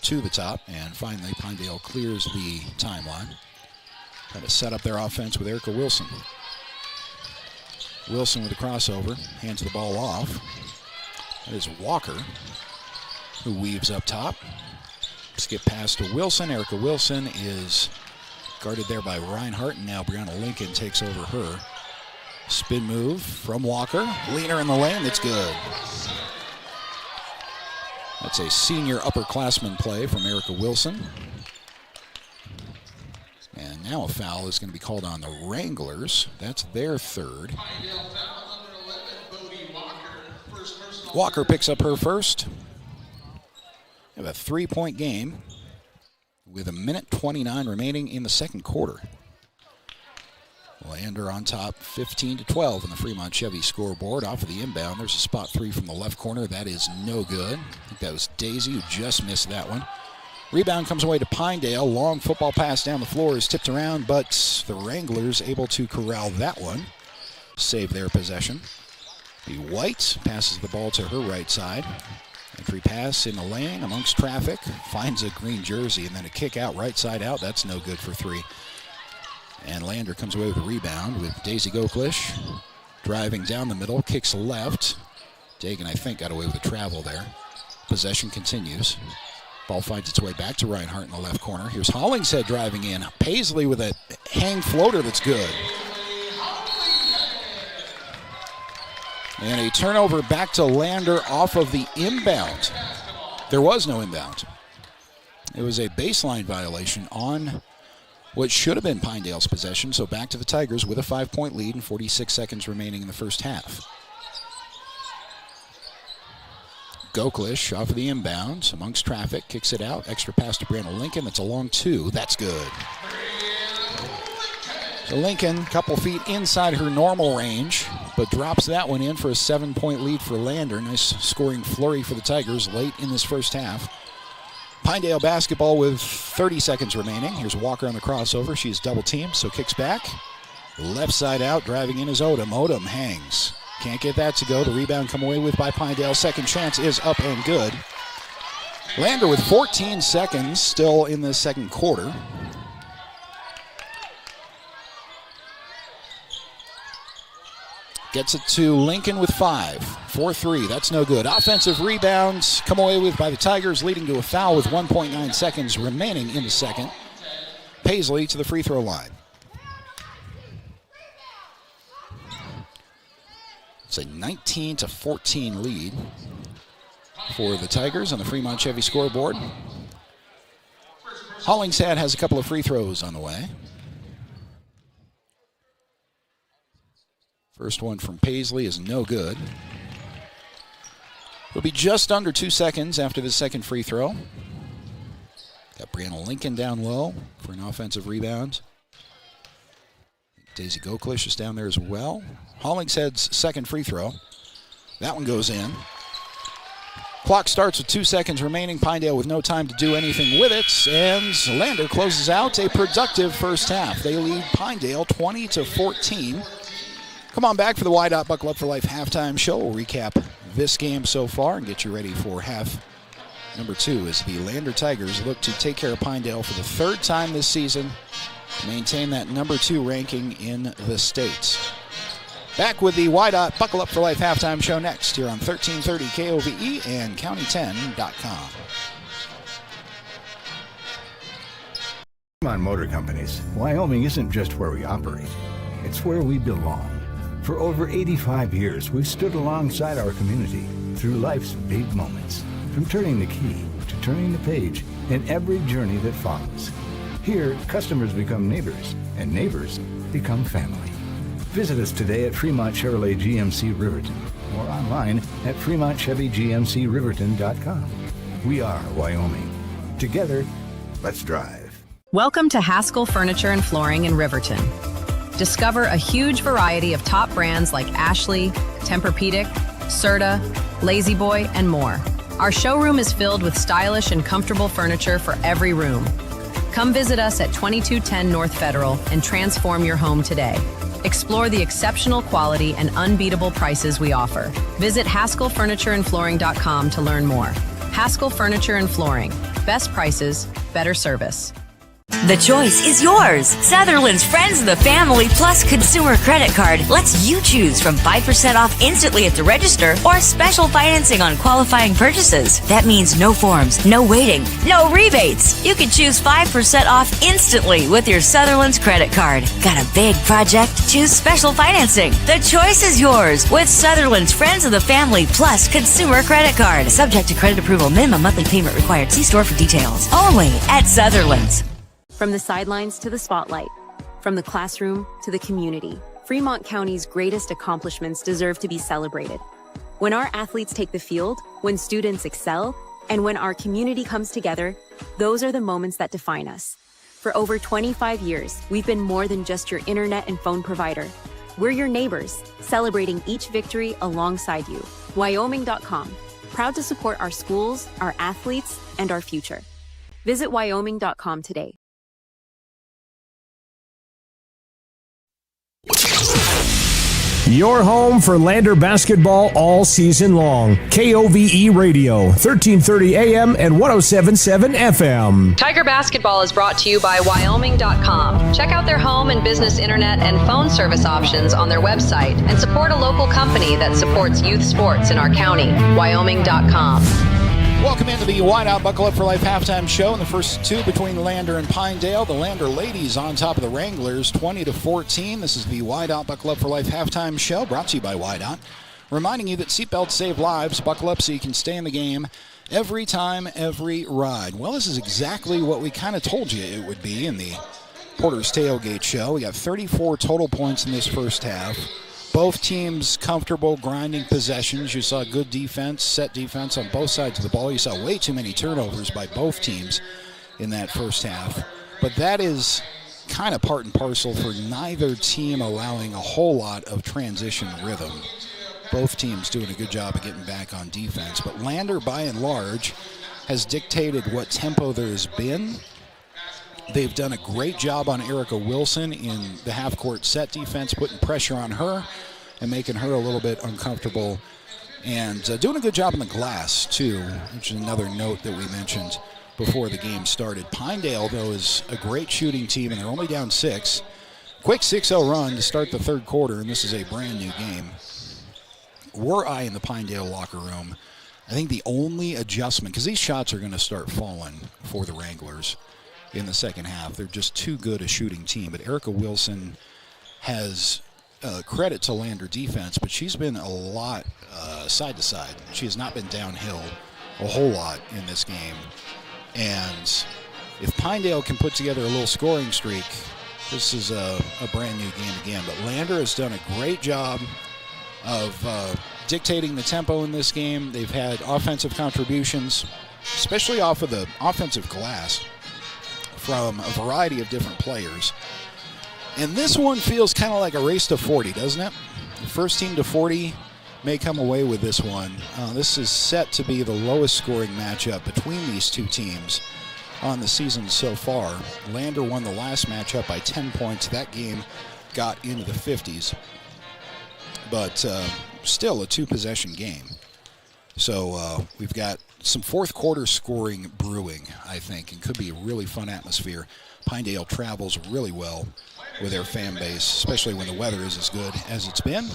to the top, and finally Pinedale clears the timeline. Trying to set up their offense with Erica Wilson. Wilson with a crossover, hands the ball off. That is Walker, who weaves up top. Skip pass to Wilson. Erica Wilson is guarded there by Reinhart, and now Brianna Lincoln takes over her. Spin move from Walker. Leaner in the lane, that's good. That's a senior upperclassman play from Erica Wilson. And now a foul is going to be called on the Wranglers. That's their third. Walker picks up her first. We have a 3-point game with 1:29 remaining in the second quarter. Lander on top, 15-12 in the Fremont Chevy scoreboard. Off of the inbound, there's a spot three from the left corner. That is no good. I think that was Daisy who just missed that one. Rebound comes away to Pinedale. Long football pass down the floor is tipped around, but the Wranglers able to corral that one. Save their possession. The White passes the ball to her right side. Entry pass in the lane amongst traffic. Finds a green jersey, and then a kick out right side out. That's no good for three. And Lander comes away with a rebound with Daisy Goklish driving down the middle, kicks left. Dagan, I think, got away with a travel there. Possession continues. Ball finds its way back to Reinhart in the left corner. Here's Hollingshead driving in. Paisley with a hang floater that's good. And a turnover back to Lander off of the inbound. There was no inbound. It was a baseline violation on what should have been Pinedale's possession, so back to the Tigers with a 5-point lead and 46 seconds remaining in the first half. Goklish off of the inbound, amongst traffic, kicks it out. Extra pass to Brianna Lincoln. That's a long two. That's good. So Lincoln, couple feet inside her normal range, but drops that one in for a 7-point lead for Lander. Nice scoring flurry for the Tigers late in this first half. Pinedale basketball with 30 seconds remaining. Here's Walker on the crossover. She's double teamed, so kicks back. Left side out, driving in is Odom. Odom hangs. Can't get that to go. The rebound come away with by Pinedale. Second chance is up and good. Lander with 14 seconds still in the second quarter. Gets it to Lincoln with 5. 4-3, that's no good. Offensive rebounds come away with by the Tigers, leading to a foul with 1.9 seconds remaining in the second. Paisley to the free throw line. It's a 19-14 lead for the Tigers on the Fremont Chevy scoreboard. Hollingshead has a couple of free throws on the way. First one from Paisley is no good. It'll be just under 2 seconds after the second free throw. Got Brianna Lincoln down low for an offensive rebound. Daisy Goklish is down there as well. Hollingshead's second free throw. That one goes in. Clock starts with 2 seconds remaining. Pinedale with no time to do anything with it. And Lander closes out a productive first half. They lead Pinedale 20-14. Come on back for the Wide Out Buckle Up for Life halftime show. We'll recap this game so far and get you ready for half number 2 as the Lander Tigers look to take care of Pinedale for the third time this season, maintain that number 2 ranking in the state. Back with the Wide Out Buckle Up for Life halftime show next here on 1330 KOVE and County10.com. Fremont Motor Companies, Wyoming isn't just where we operate. It's where we belong. For over 85 years, we've stood alongside our community through life's big moments. From turning the key to turning the page in every journey that follows. Here, customers become neighbors, and neighbors become family. Visit us today at Fremont Chevrolet GMC Riverton or online at FremontChevyGMCRiverton.com. We are Wyoming. Together, let's drive. Welcome to Haskell Furniture and Flooring in Riverton. Discover a huge variety of top brands like Ashley, Tempur-Pedic, Serta, Lazy Boy, and more. Our showroom is filled with stylish and comfortable furniture for every room. Come visit us at 2210 North Federal and transform your home today. Explore the exceptional quality and unbeatable prices we offer. Visit HaskellFurnitureandFlooring.com to learn more. Haskell Furniture and Flooring. Best prices, better service. The choice is yours. Sutherland's Friends of the Family Plus Consumer Credit Card lets you choose from 5% off instantly at the register or special financing on qualifying purchases. That means no forms, no waiting, no rebates. You can choose 5% off instantly with your Sutherland's credit card. Got a big project? Choose special financing. The choice is yours with Sutherland's Friends of the Family Plus Consumer Credit Card. Subject to credit approval. Minimum monthly payment required. See store for details. Only at Sutherland's. From the sidelines to the spotlight, from the classroom to the community, Fremont County's greatest accomplishments deserve to be celebrated. When our athletes take the field, when students excel, and when our community comes together, those are the moments that define us. For over 25 years, we've been more than just your internet and phone provider. We're your neighbors, celebrating each victory alongside you. Wyoming.com, proud to support our schools, our athletes, and our future. Visit Wyoming.com today. Your home for Lander basketball all season long. KOVE Radio, 1330 AM and 1077 FM. Tiger Basketball is brought to you by Wyoming.com. Check out their home and business internet and phone service options on their website and support a local company that supports youth sports in our county. Wyoming.com. Welcome into the Whiteout Buckle Up for Life halftime show in the first two between Lander and Pinedale. The Lander ladies on top of the Wranglers, 20-14. This is the Whiteout Buckle Up for Life halftime show brought to you by Whiteout. Reminding you that seatbelts save lives. Buckle up so you can stay in the game every time, every ride. Well, this is exactly what we kind of told you it would be in the Porter's Tailgate show. We got 34 total points in this first half. Both teams comfortable, grinding possessions. You saw good defense, set defense on both sides of the ball. You saw way too many turnovers by both teams in that first half. But that is kind of part and parcel for neither team allowing a whole lot of transition rhythm. Both teams doing a good job of getting back on defense. But Lander, by and large, has dictated what tempo there has been. They've done a great job on Erica Wilson in the half-court set defense, putting pressure on her and making her a little bit uncomfortable. And doing a good job on the glass, too, which is another note that we mentioned before the game started. Pinedale, though, is a great shooting team, and they're only down 6. Quick 6-0 run to start the third quarter, and this is a brand-new game. Were I in the Pinedale locker room, I think the only adjustment, because these shots are going to start falling for the Wranglers in the second half. They're just too good a shooting team. But Erica Wilson has credit to Lander defense, but she's been a lot side to side. She has not been downhill a whole lot in this game. And if Pinedale can put together a little scoring streak, this is a brand new game again. But Lander has done a great job of dictating the tempo in this game. They've had offensive contributions, especially off of the offensive glass, from a variety of different players. And this one feels kind of like a race to 40, doesn't it? The first team to 40 may come away with this one. This is set to be the lowest scoring matchup between these two teams on the season so far. Lander won the last matchup by 10 points. That game got into the 50s. But still a two-possession game. So we've got some fourth quarter scoring brewing, I think, and could be a really fun atmosphere. Pinedale travels really well with their fan base, especially when the weather is as good as it's been.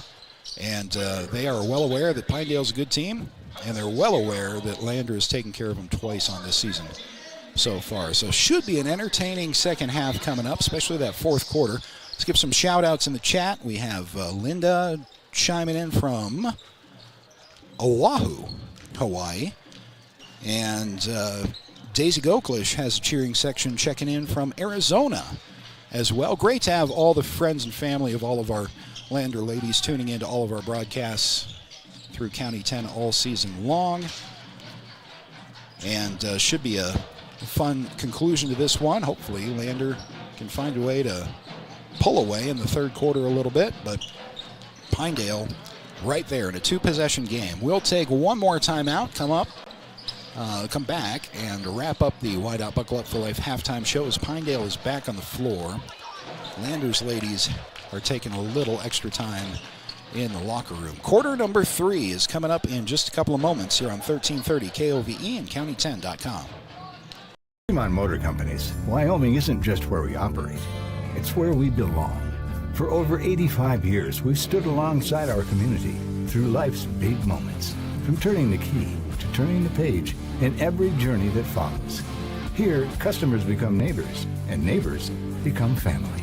And they are well aware that Pinedale's a good team, and they're well aware that Lander has taken care of them twice on this season so far. So should be an entertaining second half coming up, especially that fourth quarter. Let's give some shout-outs in the chat. We have Linda chiming in from Oahu, Hawaii. And Daisy Goklish has a cheering section checking in from Arizona as well. Great to have all the friends and family of all of our Lander ladies tuning into all of our broadcasts through County 10 all season long. And should be a fun conclusion to this one. Hopefully Lander can find a way to pull away in the third quarter a little bit. But Pinedale right there in a two-possession game. We'll take one more timeout, come up, come back and wrap up the Wide Out Buckle Up for Life halftime show as Pinedale is back on the floor. Landers ladies are taking a little extra time in the locker room. Quarter number 3 is coming up in just a couple of moments here on 1330 KOVE and County10.com. Fremont Motor Companies, Wyoming isn't just where we operate, it's where we belong. For over 85 years, we've stood alongside our community through life's big moments, from turning the key to turning the page in every journey that follows. Here, customers become neighbors, and neighbors become family.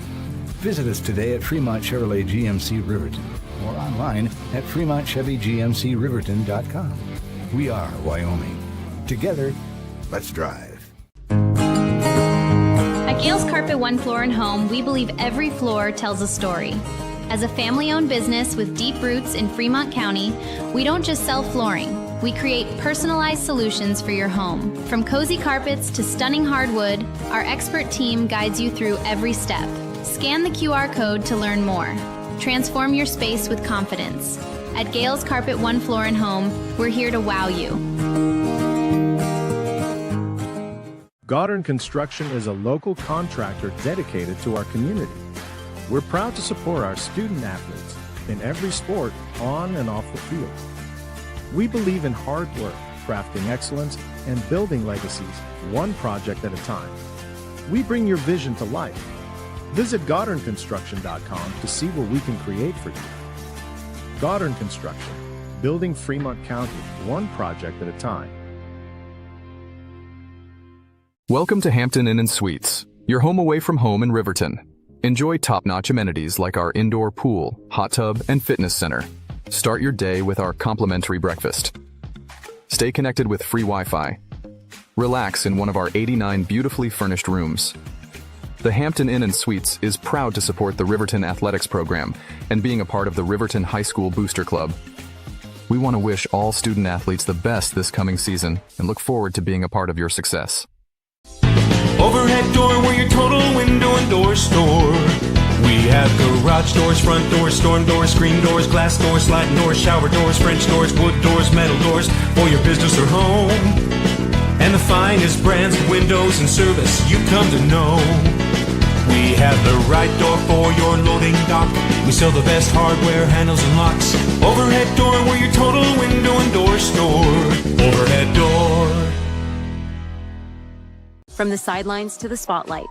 Visit us today at Fremont Chevrolet GMC Riverton or online at FremontChevyGMCRiverton.com. We are Wyoming. Together, let's drive. At Gales Carpet One Floor and Home, we believe every floor tells a story. As a family-owned business with deep roots in Fremont County, we don't just sell flooring. We create personalized solutions for your home. From cozy carpets to stunning hardwood, our expert team guides you through every step. Scan the QR code to learn more. Transform your space with confidence. At Gales Carpet One Floor and Home, we're here to wow you. Goddard Construction is a local contractor dedicated to our community. We're proud to support our student athletes in every sport on and off the field. We believe in hard work, crafting excellence, and building legacies, one project at a time. We bring your vision to life. Visit GoddardConstruction.com to see what we can create for you. Goddard Construction, building Fremont County, one project at a time. Welcome to Hampton Inn & Suites, your home away from home in Riverton. Enjoy top-notch amenities like our indoor pool, hot tub, and fitness center. Start your day with our complimentary breakfast. Stay connected with free Wi-Fi. Relax in one of our 89 beautifully furnished rooms. The Hampton Inn & Suites is proud to support the Riverton Athletics Program and being a part of the Riverton High School Booster Club. We want to wish all student athletes the best this coming season and look forward to being a part of your success. Overhead door, we're your total window and door store. We have garage doors, front doors, storm doors, screen doors, glass doors, sliding doors, shower doors, French doors, wood doors, metal doors for your business or home. And the finest brands of windows and service you come to know. We have the right door for your loading dock. We sell the best hardware, handles, and locks. Overhead door, we're your total window and door store. Overhead door. From the sidelines to the spotlight,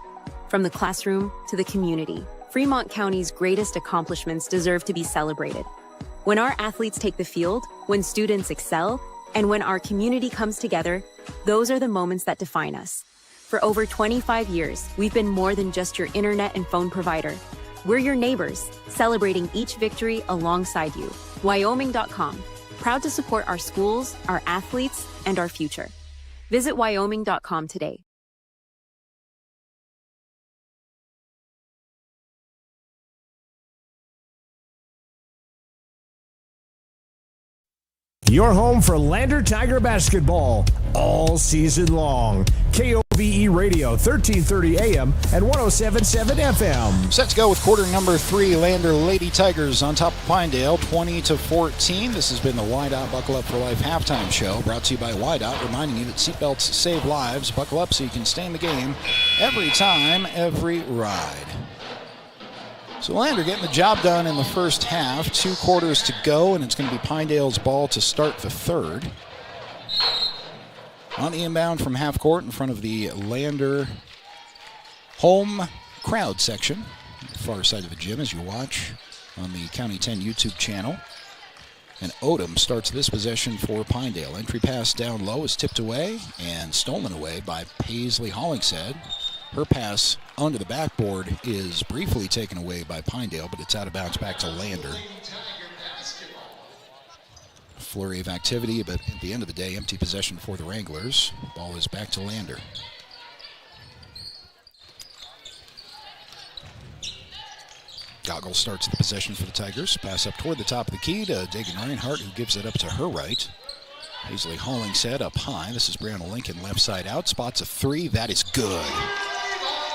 from the classroom to the community, Fremont County's greatest accomplishments deserve to be celebrated. When our athletes take the field, when students excel, and when our community comes together, those are the moments that define us. For over 25 years, we've been more than just your internet and phone provider. We're your neighbors, celebrating each victory alongside you. Wyoming.com, proud to support our schools, our athletes, and our future. Visit Wyoming.com today. Your home for Lander Tiger basketball all season long. KOVE Radio, 1330 AM and 107.7 FM. Set to go with quarter number 3. Lander Lady Tigers on top of Pinedale, 20-14. This has been the Wide Out Buckle Up for Life halftime show, brought to you by Wide Out, reminding you that seatbelts save lives. Buckle up so you can stay in the game every time, every ride. So Lander getting the job done in the first half. 2 quarters to go, and it's going to be Pinedale's ball to start the third. On the inbound from half court in front of the Lander home crowd section, the far side of the gym as you watch on the County 10 YouTube channel. And Odom starts this possession for Pinedale. Entry pass down low is tipped away and stolen away by Paisley Hollingshead. Her pass onto the backboard is briefly taken away by Pinedale, but it's out of bounds back to Lander. Flurry of activity, but at the end of the day, empty possession for the Wranglers. Ball is back to Lander. Goggle starts the possession for the Tigers. Pass up toward the top of the key to Dagan Reinhardt, who gives it up to her right. Paisley Hollingshead up high. This is Brianna Lincoln left side out. Spots a 3. That is good.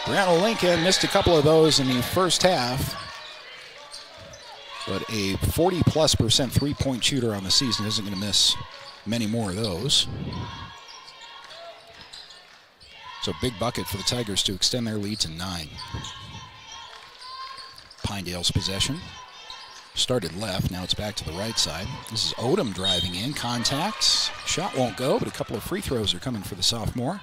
Brianna Lincoln missed a couple of those in the first half, but a 40+% three-point shooter on the season isn't going to miss many more of those. So big bucket for the Tigers to extend their lead to 9. Pinedale's possession. Started left, now it's back to the right side. This is Odom driving in, contact. Shot won't go, but a couple of free throws are coming for the sophomore.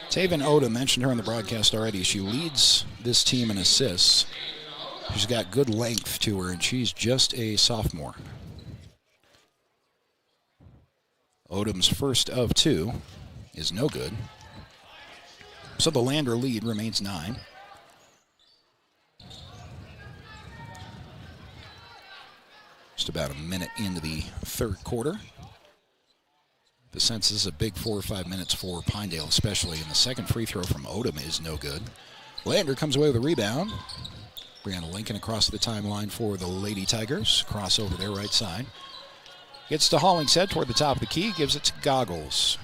Taven Odom, mentioned her in the broadcast already. She leads this team in assists. She's got good length to her, and she's just a sophomore. Odom's first of 2 is no good. So the Lander lead remains 9. Just about a minute into the third quarter. The sense is a big 4 or 5 minutes for Pinedale especially, and the second free throw from Odom is no good. Lander comes away with a rebound. Brianna Lincoln across the timeline for the Lady Tigers. Crossover their right side. Gets to Hollingshead toward the top of the key, gives it to Goggles.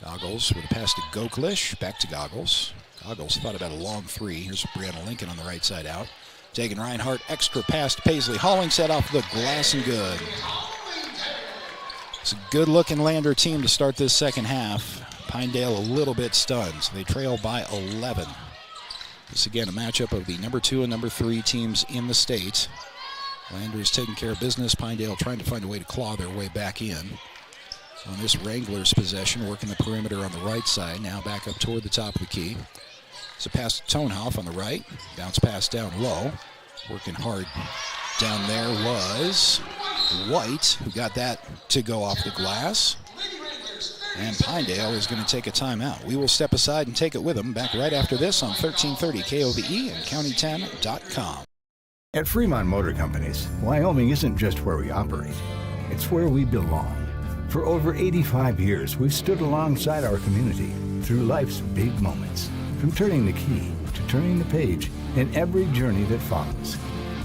Goggles with a pass to Goklish, back to Goggles. Goggles thought about a long 3. Here's Brianna Lincoln on the right side out. Tegan Reinhardt, extra pass to Paisley. Hollingshead off the glass and good. It's a good-looking Lander team to start this second half. Pinedale a little bit stunned. So they trail by 11. This again a matchup of the number 2 and number 3 teams in the state. Lander's taking care of business. Pinedale trying to find a way to claw their way back in. On this Wranglers possession, working the perimeter on the right side. Now back up toward the top of the key. It's a pass to Tonehoff on the right. Bounce pass down low. Working hard down there was White, who got that to go off the glass. And Pinedale is going to take a timeout. We will step aside and take it with them. Back right after this on 1330 KOVE and County10.com. At Fremont Motor Companies, Wyoming isn't just where we operate. It's where we belong. For over 85 years, we've stood alongside our community through life's big moments, from turning the key to turning the page in every journey that follows.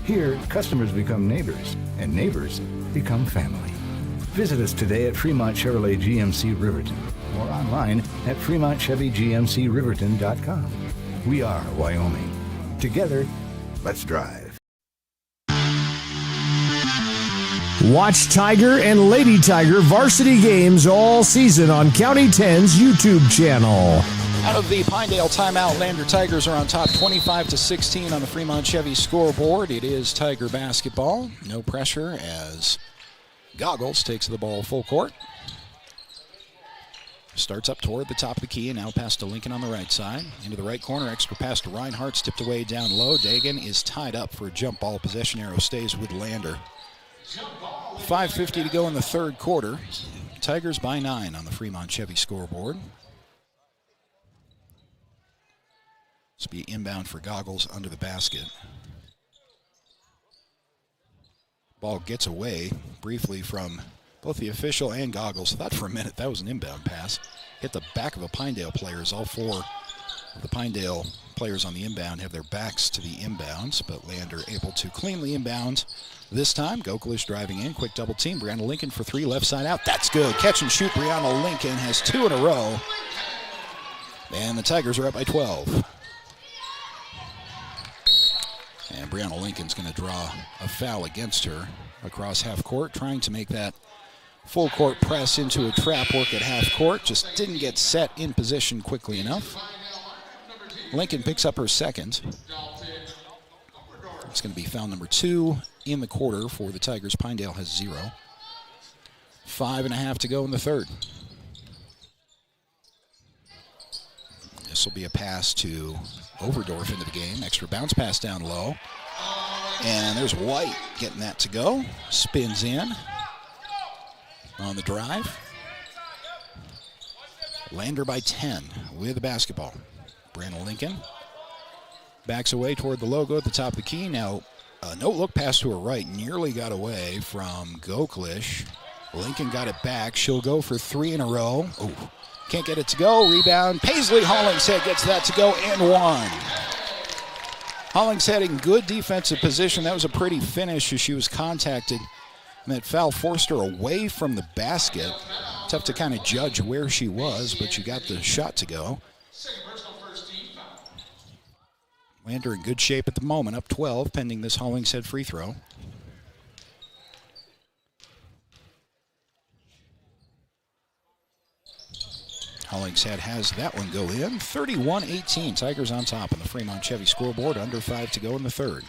Here, customers become neighbors, and neighbors become family. Visit us today at Fremont Chevrolet GMC Riverton or online at FremontChevyGMCRiverton.com. We are Wyoming. Together, let's drive. Watch Tiger and Lady Tiger varsity games all season on County 10's YouTube channel. Out of the Pinedale timeout, Lander Tigers are on top 25-16 on the Fremont Chevy scoreboard. It is Tiger basketball. No pressure as Goggles takes the ball full court. Starts up toward the top of the key and now pass to Lincoln on the right side. Into the right corner, extra pass to Reinhardt, tipped away down low. Dagan is tied up for a jump ball. Possession arrow stays with Lander. 5:50 to go in the third quarter. Tigers by 9 on the Fremont Chevy scoreboard. This will be inbound for Goggles under the basket. Ball gets away briefly from both the official and Goggles. Thought for a minute that was an inbound pass. Hit the back of a Pinedale player as all 4 of the Pinedale players on the inbound have their backs to the inbounds, but Lander able to cleanly inbound this time. Goklish driving in, quick double team. Brianna Lincoln for 3, left side out. That's good. Catch and shoot. Brianna Lincoln has 2 in a row. And the Tigers are up by 12. And Brianna Lincoln's going to draw a foul against her across half court, trying to make that full court press into a trap work at half court. Just didn't get set in position quickly enough. Lincoln picks up her second. It's going to be foul number 2 in the quarter for the Tigers. Pinedale has 0. 5.5 to go in the third. This will be a pass to Overdorf into the game. Extra bounce pass down low. And there's White getting that to go. Spins in on the drive. Lander by 10 with the basketball. Brianna Lincoln backs away toward the logo at the top of the key. Now, no look pass to her right. Nearly got away from Goklish. Lincoln got it back. She'll go for 3 in a row. Oh, can't get it to go. Rebound. Paisley Hollingshead gets that to go and 1. Hollingshead in good defensive position. That was a pretty finish as she was contacted. And that foul forced her away from the basket. Tough to kind of judge where she was, but she got the shot to go. Lander in good shape at the moment, up 12, pending this Hollingshead free throw. Hollingshead has that one go in. 31-18. Tigers on top on the Fremont Chevy scoreboard. Under 5 to go in the third.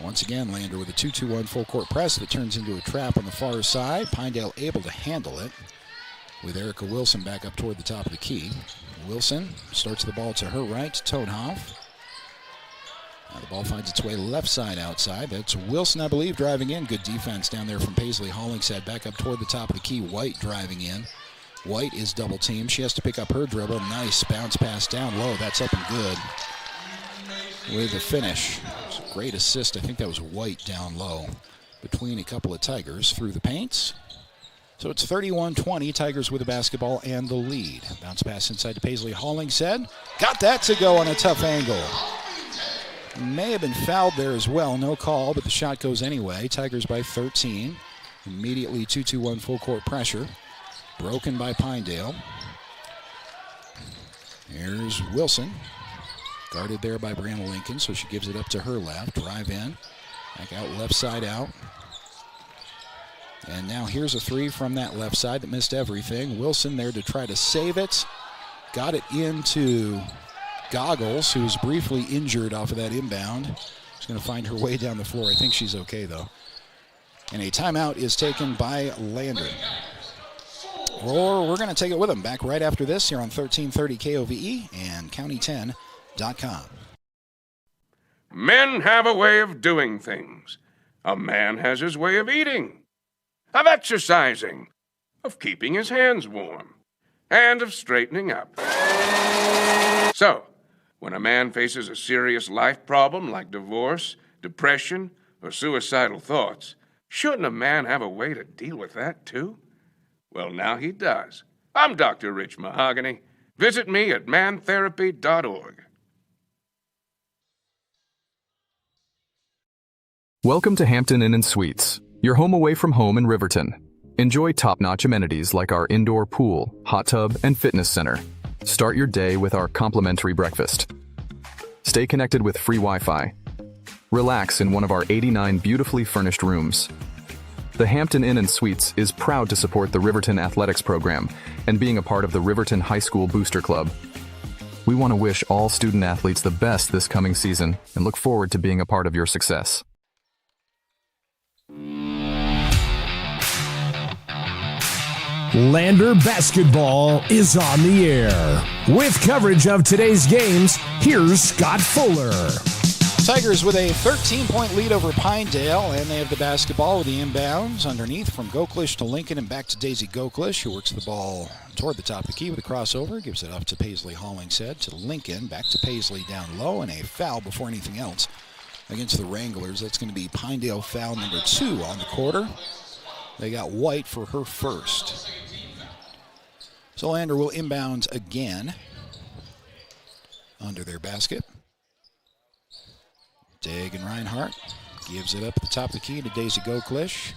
Once again, Lander with a 2-2-1 full court press that turns into a trap on the far side. Pinedale able to handle it with Erica Wilson back up toward the top of the key. Wilson starts the ball to her right, to Todenhoff. Now the ball finds its way left side outside. That's Wilson, I believe, driving in. Good defense down there from Paisley Hollingshead. Back up toward the top of the key. White driving in. White is double teamed. She has to pick up her dribble. Nice bounce pass down low. That's up and good with the finish. It's a great assist. I think that was White down low between a couple of Tigers through the paints. So it's 31-20. Tigers with the basketball and the lead. Bounce pass inside to Paisley Hollingshead. Got that to go on a tough angle. May have been fouled there as well. No call, but the shot goes anyway. Tigers by 13. Immediately 2-2-1 full court pressure. Broken by Pinedale. Here's Wilson. Guarded there by Brianna Lincoln, so she gives it up to her left. Drive in. Back out left side out. And now here's a three from that left side that missed everything. Wilson there to try to save it. Got it into Goggles, who was briefly injured off of that inbound. She's going to find her way down the floor. I think she's okay, though. And a timeout is taken by Lander. Or we're going to take it with them. Back right after this here on 1330 KOVE and County10.com. Men have a way of doing things. A man has his way of eating, of exercising, of keeping his hands warm, and of straightening up. So, when a man faces a serious life problem like divorce, depression, or suicidal thoughts, shouldn't a man have a way to deal with that too? Well, now he does. I'm Dr. Rich Mahogany. Visit me at mantherapy.org. Welcome to Hampton Inn & Suites, your home away from home in Riverton. Enjoy top-notch amenities like our indoor pool, hot tub, and fitness center. Start your day with our complimentary breakfast. Stay connected with free Wi-Fi. Relax in one of our 89 beautifully furnished rooms. The Hampton Inn & Suites is proud to support the Riverton Athletics program and being a part of the Riverton High School Booster Club. We want to wish all student athletes the best this coming season and look forward to being a part of your success. Lander basketball is on the air. With coverage of today's games, here's Scott Fuller. Tigers with a 13-point lead over Pinedale, and they have the basketball with the inbounds underneath from Goklish to Lincoln and back to Daisy Goklish, who works the ball toward the top of the key with a crossover, gives it up to Paisley Hollingshead, to Lincoln, back to Paisley down low, and a foul before anything else against the Wranglers. That's going to be Pinedale foul number 2 on the quarter. They got White for her first. So Lander will inbound again under their basket. Dagan Reinhardt gives it up at the top of the key to Daisy Goklish.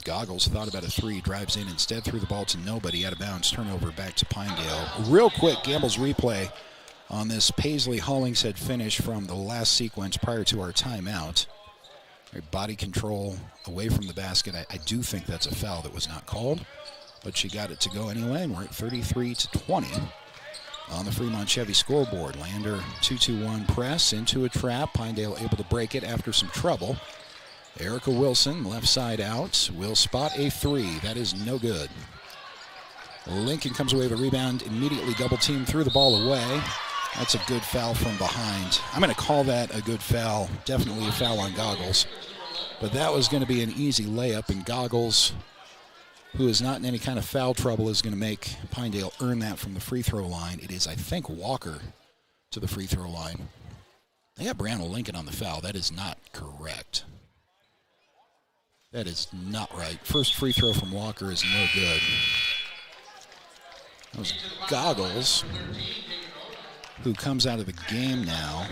Goggles thought about a three, drives in instead, threw the ball to nobody, out of bounds, turnover back to Pinedale. Real quick, Gamble's replay on this Paisley Hollingshead finish from the last sequence prior to our timeout. Body control away from the basket. I do think that's a foul that was not called, but she got it to go anyway, and we're at 33-20 on the Fremont Chevy scoreboard. Lander 2-2-1 press into a trap. Pinedale able to break it after some trouble. Erica Wilson, left side out, will spot a three. That is no good. Lincoln comes away with a rebound, immediately double team, threw the ball away. That's a good foul from behind. I'm going to call that a good foul. Definitely a foul on Goggles. But that was going to be an easy layup, and Goggles, who is not in any kind of foul trouble, is going to make Pinedale earn that from the free throw line. It is, I think, Walker to the free throw line. They got Brianna Lincoln on the foul. That is not correct. That is not right. First free throw from Walker is no good. That was Goggles, who comes out of the game now,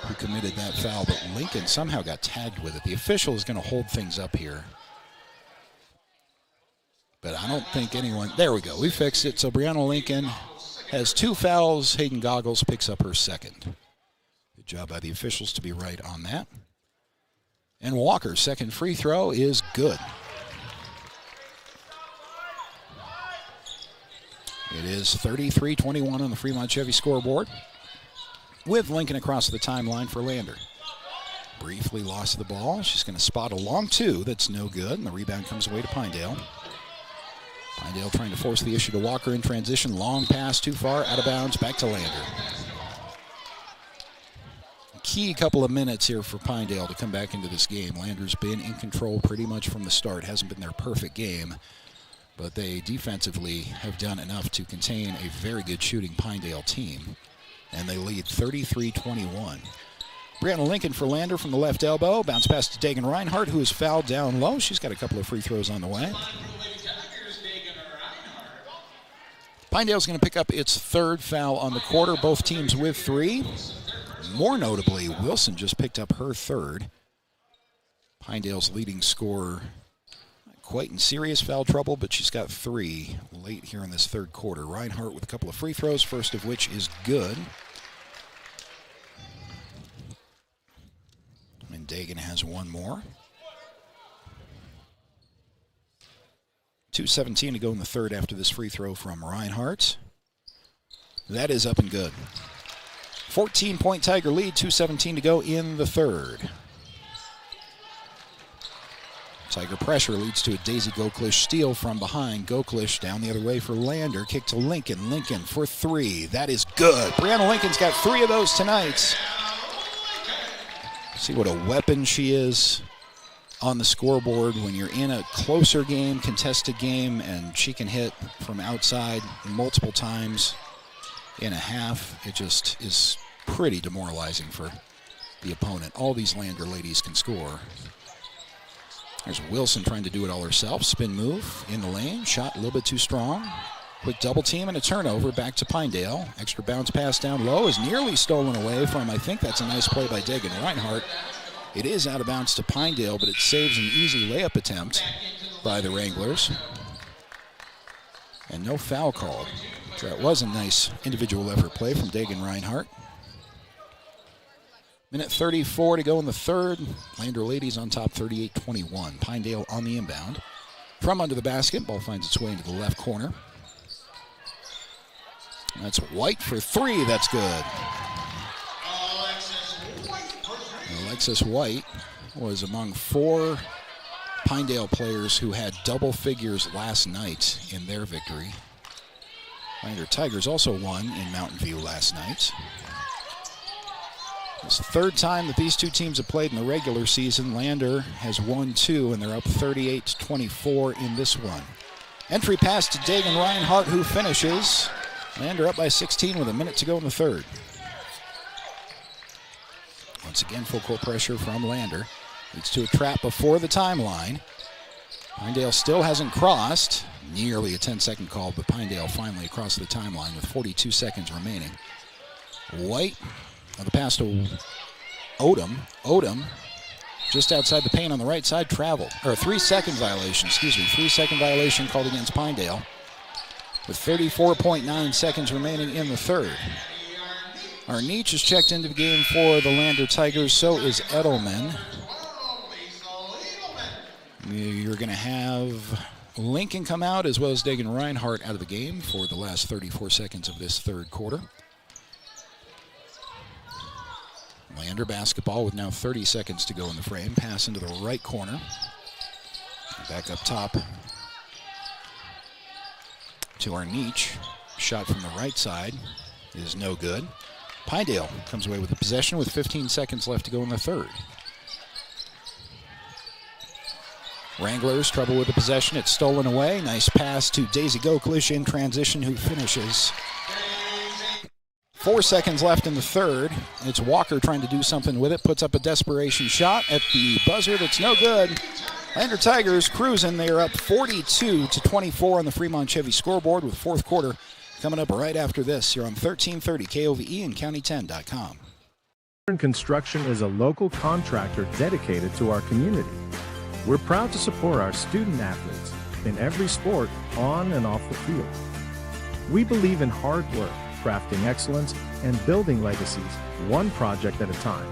who committed that foul, but Lincoln somehow got tagged with it. The official is going to hold things up here. But I don't think anyone... There we go. We fixed it. So Brianna Lincoln has 2 fouls. Hayden Goggles picks up her second. Good job by the officials to be right on that. And Walker's second free throw is good. It is 33-21 on the Fremont Chevy scoreboard, with Lincoln across the timeline for Lander. Briefly lost the ball. She's going to spot a long two that's no good, and the rebound comes away to Pinedale. Pinedale trying to force the issue to Walker in transition. Long pass, too far, out of bounds, back to Lander. Key couple of minutes here for Pinedale to come back into this game. Lander's been in control pretty much from the start. Hasn't been their perfect game, but they defensively have done enough to contain a very good shooting Pinedale team, and they lead 33-21. Brianna Lincoln for Lander from the left elbow. Bounce pass to Dagan Reinhardt, who is fouled down low. She's got a couple of free throws on the way. Pinedale's going to pick up its third foul on the quarter, both teams with three. More notably, Wilson just picked up her third. Pinedale's leading scorer, quite in serious foul trouble, but she's got three late here in this third quarter. Reinhardt with a couple of free throws, first of which is good. And Dagan has one more. 2:17 to go in the third after this free throw from Reinhardt. That is up and good. 14-point Tiger lead, 2:17 to go in the third. Tiger pressure leads to a Daisy Goklish steal from behind. Goklish down the other way for Lander. Kick to Lincoln. Lincoln for three. That is good. Brianna Lincoln's got three of those tonight. See what a weapon she is on the scoreboard when you're in a closer game, contested game, and she can hit from outside multiple times in a half. It just is pretty demoralizing for the opponent. All these Lander ladies can score. There's Wilson trying to do it all herself. Spin move in the lane. Shot a little bit too strong. Quick double team and a turnover back to Pinedale. Extra bounce pass down low is nearly stolen away from, I think that's a nice play by Dagan Reinhardt. It is out of bounds to Pinedale, but it saves an easy layup attempt by the Wranglers. And no foul called. So that was a nice individual effort play from Dagan Reinhardt. Minute 34 to go in the third. Lander ladies on top 38-21. Pinedale on the inbound. From under the basket, ball finds its way into the left corner. That's White for three, that's good. Alexis White was among four Pinedale players who had double figures last night in their victory. Lander Tigers also won in Mountain View last night. It's the third time that these two teams have played in the regular season. Lander has won two, and they're up 38-24 in this one. Entry pass to Dagan Reinhardt, who finishes. Lander up by 16 with a minute to go in the third. Once again, full court pressure from Lander. Leads to a trap before the timeline. Pinedale still hasn't crossed. Nearly a 10-second call, but Pinedale finally across the timeline with 42 seconds remaining. White on the pass to Odom. Odom just outside the paint on the right side, travel. Or a 3-second violation, 3-second violation called against Pinedale. With 34.9 seconds remaining in the third. Arnich is checked into the game for the Lander Tigers, so is Edelman. You're going to have Lincoln come out as well as Dagan Reinhardt out of the game for the last 34 seconds of this third quarter. Lander basketball with now 30 seconds to go in the frame. Pass into the right corner. Back up top to Arnich. Shot from the right side is no good. Pinedale comes away with the possession with 15 seconds left to go in the third. Wranglers trouble with the possession. It's stolen away. Nice pass to Daisy Goklish in transition, who finishes. 4 seconds left in the third. It's Walker trying to do something with it. Puts up a desperation shot at the buzzer. That's no good. Lander Tigers cruising. They are up 42-24 on the Fremont Chevy scoreboard with fourth quarter coming up right after this. You're on 1330 KOVE and County10.com. Modern Construction is a local contractor dedicated to our community. We're proud to support our student athletes in every sport on and off the field. We believe in hard work, crafting excellence, and building legacies one project at a time.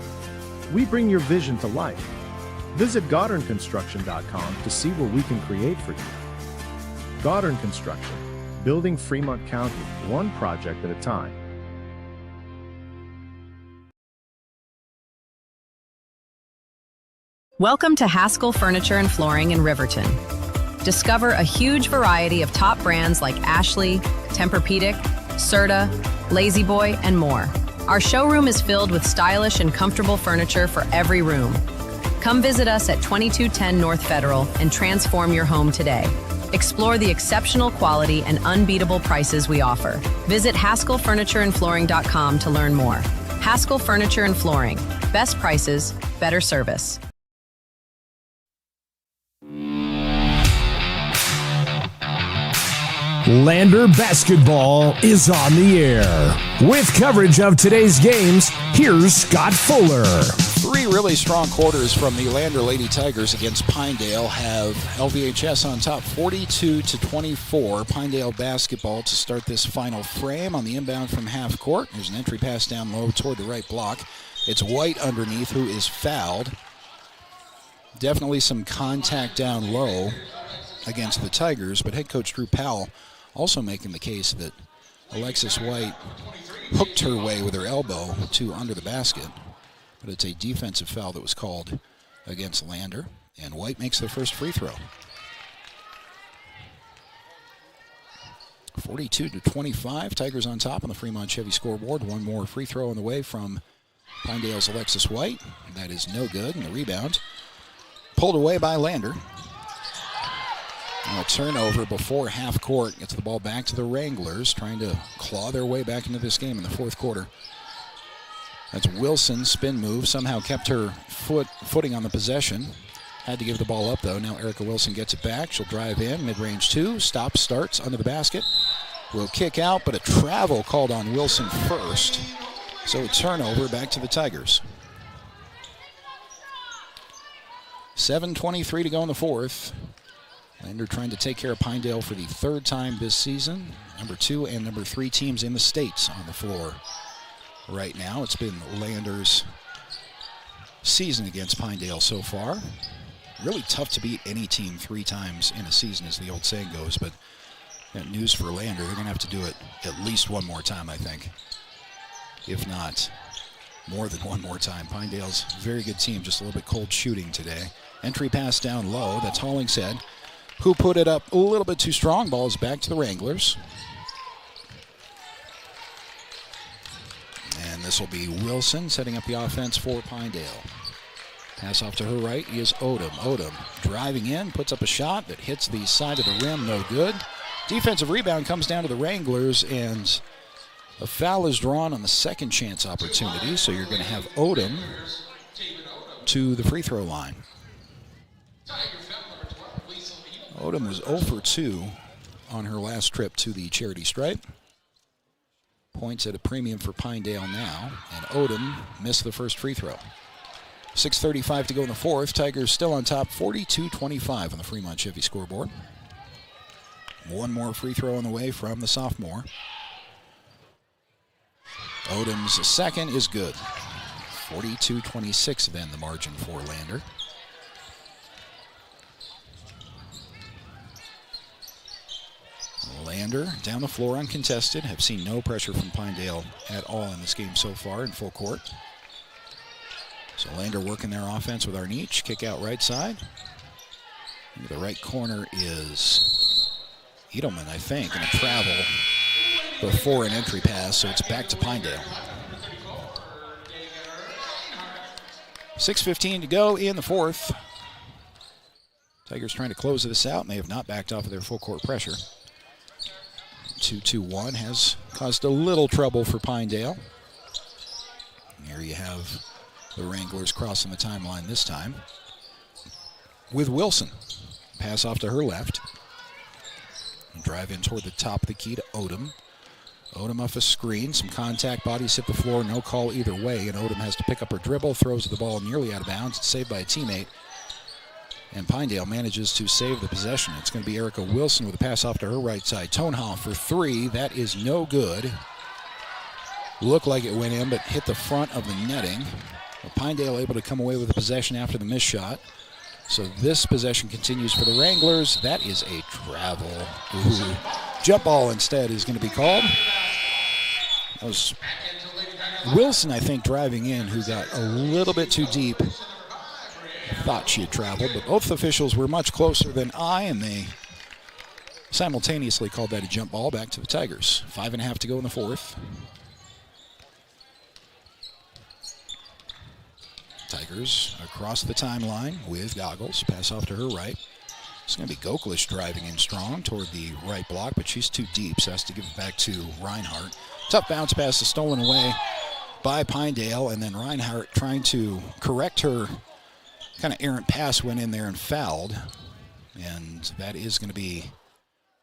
We bring your vision to life. Visit GoddardConstruction.com to see what we can create for you. Goddard Construction, building Fremont County one project at a time. Welcome to Haskell Furniture and Flooring in Riverton. Discover a huge variety of top brands like Ashley, Tempur-Pedic, Serta, Lazy Boy, and more. Our showroom is filled with stylish and comfortable furniture for every room. Come visit us at 2210 North Federal and transform your home today. Explore the exceptional quality and unbeatable prices we offer. Visit HaskellFurnitureandFlooring.com to learn more. Haskell Furniture and Flooring. Best prices, better service. Lander Basketball is on the air. With coverage of today's games, here's Scott Fuller. 3 really strong quarters from the Lander Lady Tigers against Pinedale have LVHS on top 42-24. Pinedale basketball to start this final frame on the inbound from half court. There's an entry pass down low toward the right block. It's White underneath who is fouled. Definitely some contact down low against the Tigers, but head coach Drew Powell also making the case that Alexis White hooked her way with her elbow to under the basket. But it's a defensive foul that was called against Lander, and White makes the first free throw. 42-25, Tigers on top on the Fremont Chevy scoreboard. One more free throw on the way from Pinedale's Alexis White. That is no good, and the rebound pulled away by Lander. Now a turnover before half court. Gets the ball back to the Wranglers, trying to claw their way back into this game in the fourth quarter. That's Wilson, spin move, somehow kept her footing on the possession. Had to give the ball up though. Now Erica Wilson gets it back. She'll drive in, mid-range 2, stop, starts under the basket. Will kick out, but a travel called on Wilson first. So a turnover back to the Tigers. 7:23 to go in the fourth. Lander trying to take care of Pinedale for the third time this season. Number 2 and number 3 teams in the states on the floor right now. It's been Lander's season against Pinedale so far. Really tough to beat any team 3 times in a season, as the old saying goes, but that news for Lander, they're going to have to do it at least one more time, I think. If not more than one more time. Pinedale's a very good team, just a little bit cold shooting today. Entry pass down low, that's Hollingshead, who put it up a little bit too strong. Ball is back to the Wranglers. And this will be Wilson setting up the offense for Pinedale. Pass off to her right is Odom. Odom driving in, puts up a shot that hits the side of the rim, no good. Defensive rebound comes down to the Wranglers, and a foul is drawn on the second chance opportunity, so you're going to have Odom to the free throw line. Odom was 0 for 2 on her last trip to the charity stripe. Points at a premium for Pinedale now, and Odom missed the first free throw. 6:35 to go in the fourth. Tigers still on top, 42-25 on the Fremont Chevy scoreboard. One more free throw on the way from the sophomore. Odom's second is good. 42-26 then the margin for Lander. Lander down the floor uncontested. Have seen no pressure from Pinedale at all in this game so far in full court. So Lander working their offense with Arnich. Kick out right side. Into the right corner is Edelman, I think, and a travel before an entry pass, so it's back to Pinedale. 6:15 to go in the fourth. Tigers trying to close this out, and they have not backed off of their full court pressure. 2-2-1 has caused a little trouble for Pinedale. Here you have the Wranglers crossing the timeline this time with Wilson. Pass off to her left. Drive in toward the top of the key to Odom. Odom off a screen, some contact, bodies hit the floor, no call either way, and Odom has to pick up her dribble, throws the ball nearly out of bounds. It's saved by a teammate, and Pinedale manages to save the possession. It's going to be Erica Wilson with a pass off to her right side. Tonehall for 3, that is no good. Looked like it went in, but hit the front of the netting. But Pinedale able to come away with the possession after the missed shot. So this possession continues for the Wranglers. That is a travel. Ooh. Jump ball instead is going to be called. That was Wilson, I think, driving in, who got a little bit too deep. Thought she had traveled, but both officials were much closer than I, and they simultaneously called that a jump ball back to the Tigers. 5.5 to go in the fourth. Tigers across the timeline with Goggles. Pass off to her right. It's going to be Goklish driving in strong toward the right block, but she's too deep, so has to give it back to Reinhardt. Tough bounce pass is stolen away by Pinedale, and then Reinhardt trying to correct her kind of errant pass went in there and fouled. And that is going to be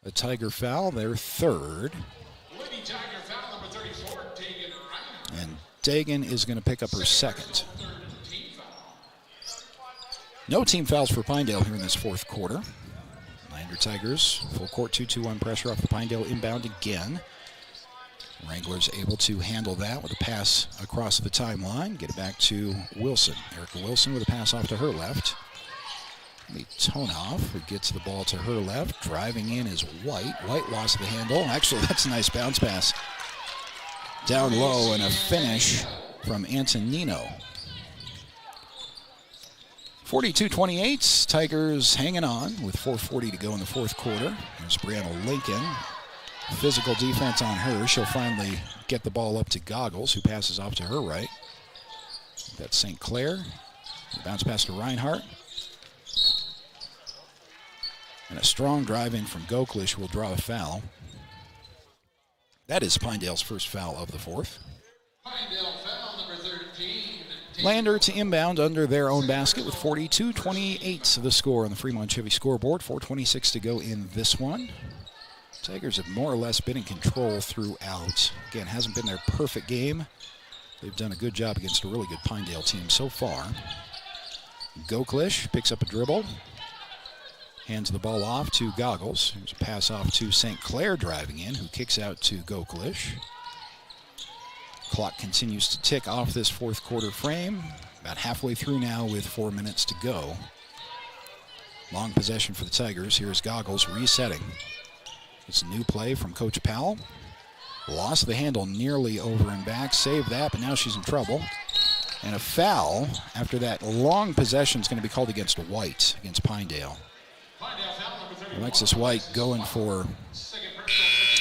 a Tiger foul, their third. And Dagan is going to pick up her second. No team fouls for Pinedale here in this fourth quarter. Lander Tigers, full court 2-2-1 pressure off the Pinedale inbound again. Wranglers able to handle that with a pass across the timeline. Get it back to Wilson. Erica Wilson with a pass off to her left. Tonoff, who gets the ball to her left. Driving in is White. White lost the handle. Actually, that's a nice bounce pass. Down low and a finish from Antonino. 42-28, Tigers hanging on with 4:40 to go in the fourth quarter. There's Brianna Lincoln. Physical defense on her. She'll finally get the ball up to Goggles, who passes off to her right. That's St. Clair. Bounce pass to Reinhardt. And a strong drive in from Goklish will draw a foul. That is Pinedale's first foul of the fourth. Lander to inbound under their own basket with 42-28 the score on the Fremont Chevy scoreboard. 4:26 to go in this one. Tigers have more or less been in control throughout. Again, hasn't been their perfect game. They've done a good job against a really good Pinedale team so far. Goklish picks up a dribble. Hands the ball off to Goggles. Here's a pass off to St. Clair driving in, who kicks out to Goklish. Clock continues to tick off this fourth quarter frame. About halfway through now with 4 minutes to go. Long possession for the Tigers. Here's Goggles resetting. It's a new play from Coach Powell. Lost the handle nearly over and back. Saved that, but now she's in trouble. And a foul after that long possession is going to be called against White, against Pinedale. Alexis White going for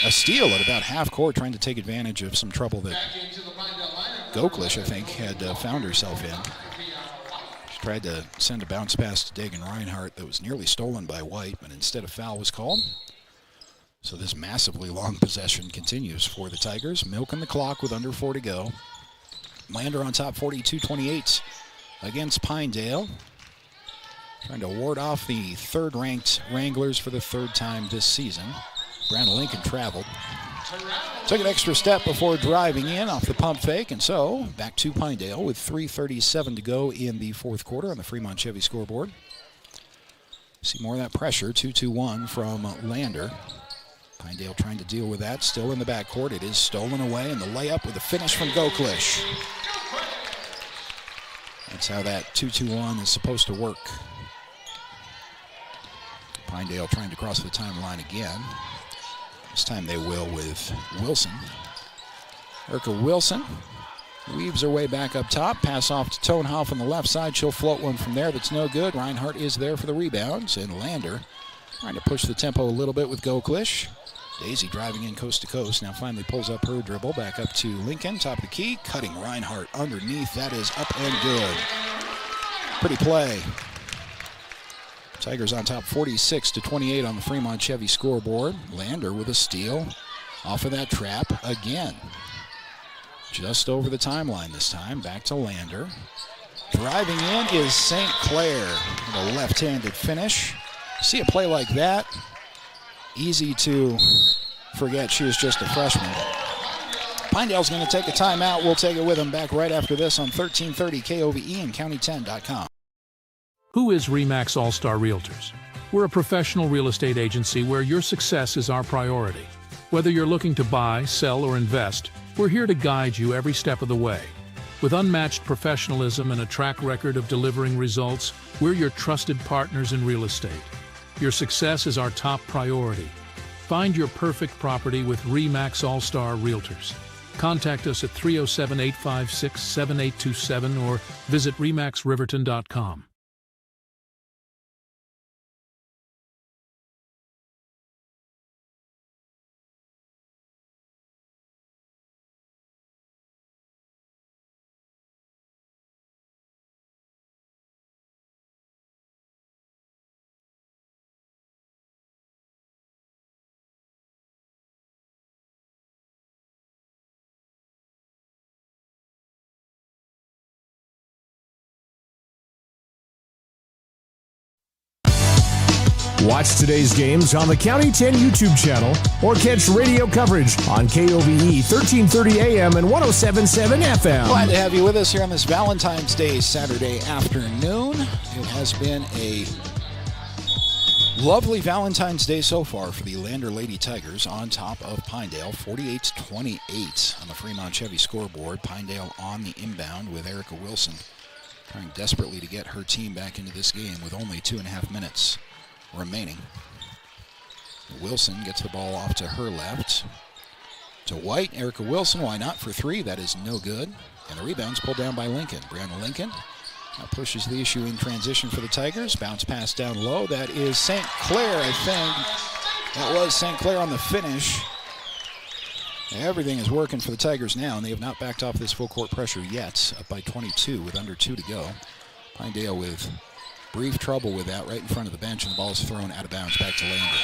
a steal at about half court, trying to take advantage of some trouble that Goklish, I think, had found herself in. She tried to send a bounce pass to Dagan Reinhardt that was nearly stolen by White, but instead a foul was called. So this massively long possession continues for the Tigers, milking the clock with under 4 to go. Lander on top 42-28 against Pinedale. Trying to ward off the third-ranked Wranglers for the third time this season. Brianna Lincoln traveled. Took an extra step before driving in off the pump fake, and so back to Pinedale with 3:37 to go in the fourth quarter on the Fremont Chevy scoreboard. See more of that pressure, 2-2-1 from Lander. Pinedale trying to deal with that, still in the backcourt. It is stolen away, and the layup with a finish from Goklish. That's how that 2-2-1 is supposed to work. Pinedale trying to cross the timeline again. This time they will with Wilson. Erica Wilson weaves her way back up top. Pass off to Tonehoff on the left side. She'll float one from there that's no good. Reinhardt is there for the rebounds, and Lander trying to push the tempo a little bit with Goklish. Daisy driving in coast to coast. Now finally pulls up her dribble. Back up to Lincoln. Top of the key. Cutting Reinhardt underneath. That is up and good. Pretty play. Tigers on top 46-28 on the Fremont Chevy scoreboard. Lander with a steal off of that trap again. Just over the timeline this time. Back to Lander. Driving in is St. Clair with a left-handed finish. See a play like that, easy to forget she is just a freshman. Pinedale's going to take a timeout. We'll take it with them back right after this on 1330 KOVE and County10.com. Who is RE/MAX All-Star Realtors? We're a professional real estate agency where your success is our priority. Whether you're looking to buy, sell, or invest, we're here to guide you every step of the way. With unmatched professionalism and a track record of delivering results, we're your trusted partners in real estate. Your success is our top priority. Find your perfect property with RE/MAX All-Star Realtors. Contact us at 307-856-7827 or visit remaxriverton.com. Watch today's games on the County 10 YouTube channel or catch radio coverage on KOVE 1330 AM and 107.7 FM. Glad to have you with us here on this Valentine's Day Saturday afternoon. It has been a lovely Valentine's Day so far for the Lander Lady Tigers on top of Pinedale, 48-28 on the Fremont Chevy scoreboard. Pinedale on the inbound with Erica Wilson trying desperately to get her team back into this game with only 2.5 minutes remaining. Wilson gets the ball off to her left. To White, Erica Wilson, why not for three? That is no good. And the rebound's pulled down by Lincoln. Brianna Lincoln now pushes the issue in transition for the Tigers. Bounce pass down low. That is St. Clair, I think. That was St. Clair on the finish. Everything is working for the Tigers now, and they have not backed off this full court pressure yet. Up by 22 with under 2 to go. Pinedale with brief trouble with that right in front of the bench, and the ball is thrown out of bounds back to Lander.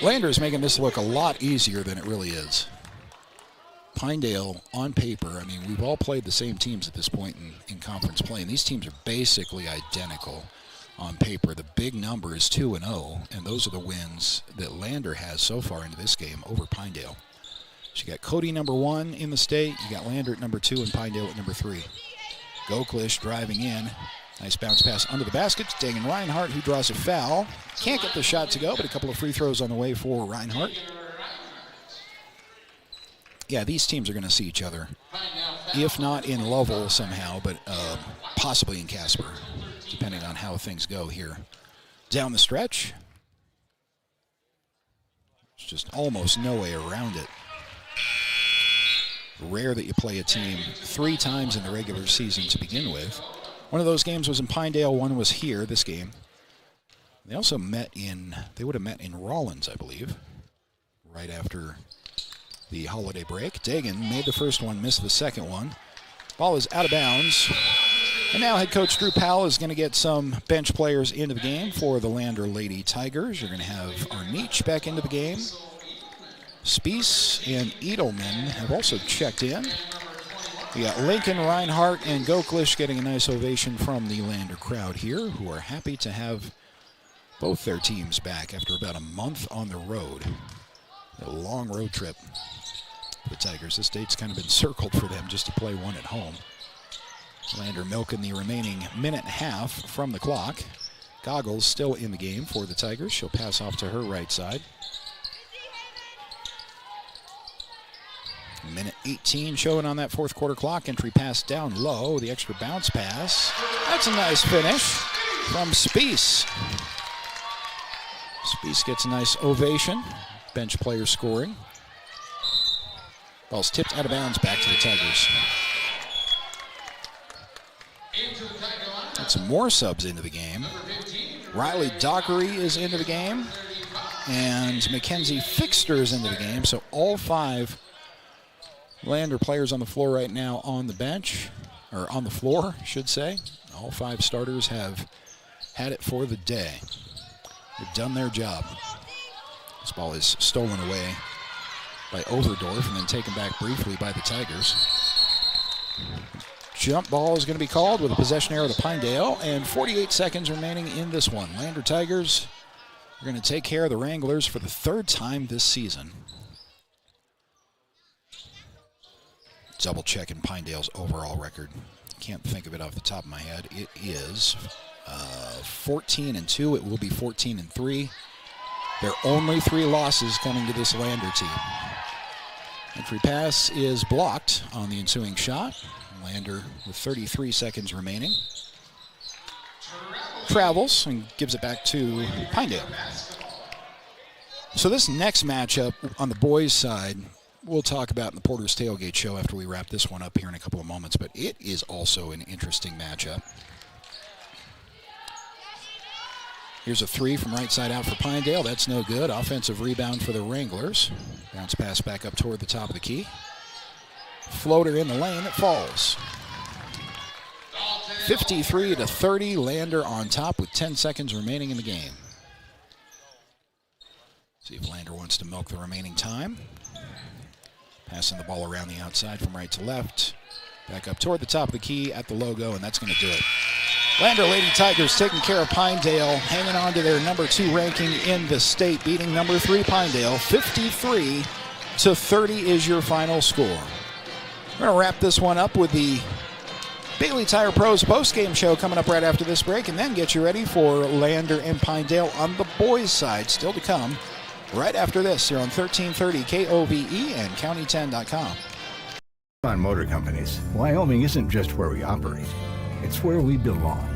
Lander is making this look a lot easier than it really is. Pinedale, on paper, I mean, we've all played the same teams at this point in conference play, and these teams are basically identical on paper. The big number is 2-0, and those are the wins that Lander has so far into this game over Pinedale. So you got Cody number 1 in the state, you got Lander at number 2, and Pinedale at number 3. Goklish driving in. Nice bounce pass under the basket. Dagan Reinhardt, who draws a foul. Can't get the shot to go, but a couple of free throws on the way for Reinhardt. Yeah, these teams are going to see each other, if not in Lovell somehow, but possibly in Casper, depending on how things go here. Down the stretch. There's just almost no way around it. Rare that you play a team 3 times in the regular season to begin with. One of those games was in Pinedale, one was here, this game. They also met they would have met in Rollins, I believe, right after the holiday break. Dagan made the first one, missed the second one. Ball is out of bounds. And now head coach Drew Powell is going to get some bench players into the game for the Lander Lady Tigers. You're going to have Arnich back into the game. Spies and Edelman have also checked in. We got Lincoln, Reinhardt, and Goklish getting a nice ovation from the Lander crowd here, who are happy to have both their teams back after about a month on the road. A long road trip for the Tigers. This date's kind of been circled for them just to play one at home. Lander milking the remaining minute and a half from the clock. Goggles still in the game for the Tigers. She'll pass off to her right side. Minute 18 showing on that fourth quarter clock. Entry pass down low. The extra bounce pass. That's a nice finish from Spies. Spies gets a nice ovation. Bench player scoring. Ball's tipped out of bounds back to the Tigers. Got some more subs into the game. Riley Dockery is into the game. And Mackenzie Fixter is into the game. So all 5 Lander players on the floor right now on the bench, or on the floor, I should say. All 5 starters have had it for the day. They've done their job. This ball is stolen away by Overdorf and then taken back briefly by the Tigers. Jump ball is going to be called with a possession error to Pinedale, and 48 seconds remaining in this one. Lander Tigers are going to take care of the Wranglers for the 3rd time this season. Double checking Pinedale's overall record. Can't think of it off the top of my head. It is 14-2. It will be 14-3. There are only 3 losses coming to this Lander team. Entry pass is blocked on the ensuing shot. Lander with 33 seconds remaining. travels and gives it back to Pinedale. So this next matchup on the boys' side, we'll talk about in the Porter's Tailgate Show after we wrap this one up here in a couple of moments, but it is also an interesting matchup. Here's a three from right side out for Pinedale. That's no good. Offensive rebound for the Wranglers. Bounce pass back up toward the top of the key. Floater in the lane. It falls. 53-30. Lander on top with 10 seconds remaining in the game. See if Lander wants to milk the remaining time. Passing the ball around the outside from right to left. Back up toward the top of the key at the logo, and that's going to do it. Lander Lady Tigers taking care of Pinedale, hanging on to their number 2 ranking in the state, beating number 3 Pinedale. 53-30 is your final score. We're going to wrap this one up with the Bailey Tire Pros post-game show coming up right after this break, and then get you ready for Lander and Pinedale on the boys' side, still to come right after this here on 1330 KOVE and County10.com. On motor companies, Wyoming isn't just where we operate. It's where we belong.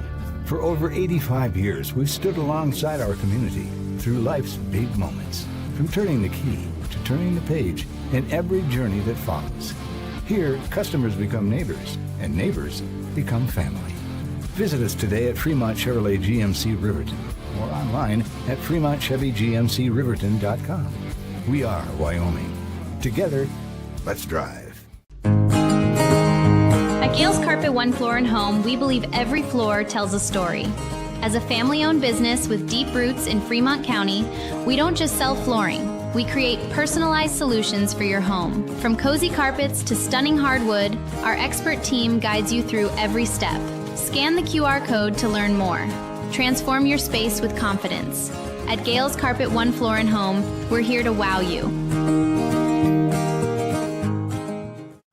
For over 85 years, we've stood alongside our community through life's big moments. From turning the key to turning the page and every journey that follows. Here, customers become neighbors, and neighbors become family. Visit us today at Fremont Chevrolet GMC Riverton or online at FremontChevyGMCRiverton.com. We are Wyoming. Together, let's drive. At Gales Carpet One Floor and Home, we believe every floor tells a story. As a family-owned business with deep roots in Fremont County, we don't just sell flooring. We create personalized solutions for your home. From cozy carpets to stunning hardwood, our expert team guides you through every step. Scan the QR code to learn more. Transform your space with confidence. At Gales Carpet One Floor and Home, we're here to wow you.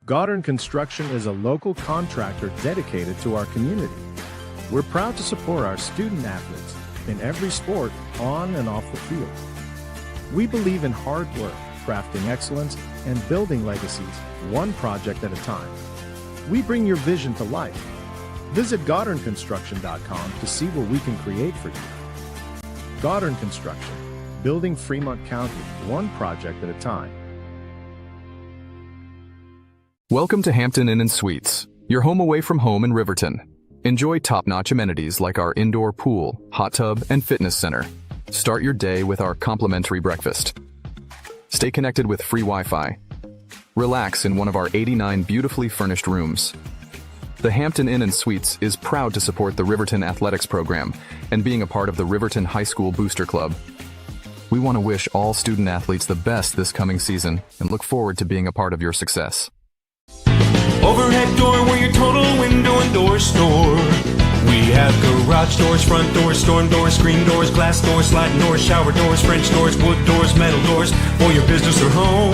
Goddard Construction is a local contractor dedicated to our community. We're proud to support our student athletes in every sport on and off the field. We believe in hard work, crafting excellence, and building legacies, one project at a time. We bring your vision to life. Visit GoddardConstruction.com to see what we can create for you. Goddard Construction, building Fremont County, one project at a time. Welcome to Hampton Inn & Suites, your home away from home in Riverton. Enjoy top-notch amenities like our indoor pool, hot tub, and fitness center. Start your day with our complimentary breakfast. Stay connected with free Wi-Fi. Relax in one of our 89 beautifully furnished rooms. The Hampton Inn & Suites is proud to support the Riverton Athletics Program and being a part of the Riverton High School Booster Club. We want to wish all student athletes the best this coming season and look forward to being a part of your success. Overhead door, we're your total window and door store. We have garage doors, front doors, storm doors, screen doors, glass doors, sliding doors, shower doors, French doors, wood doors, metal doors for your business or home.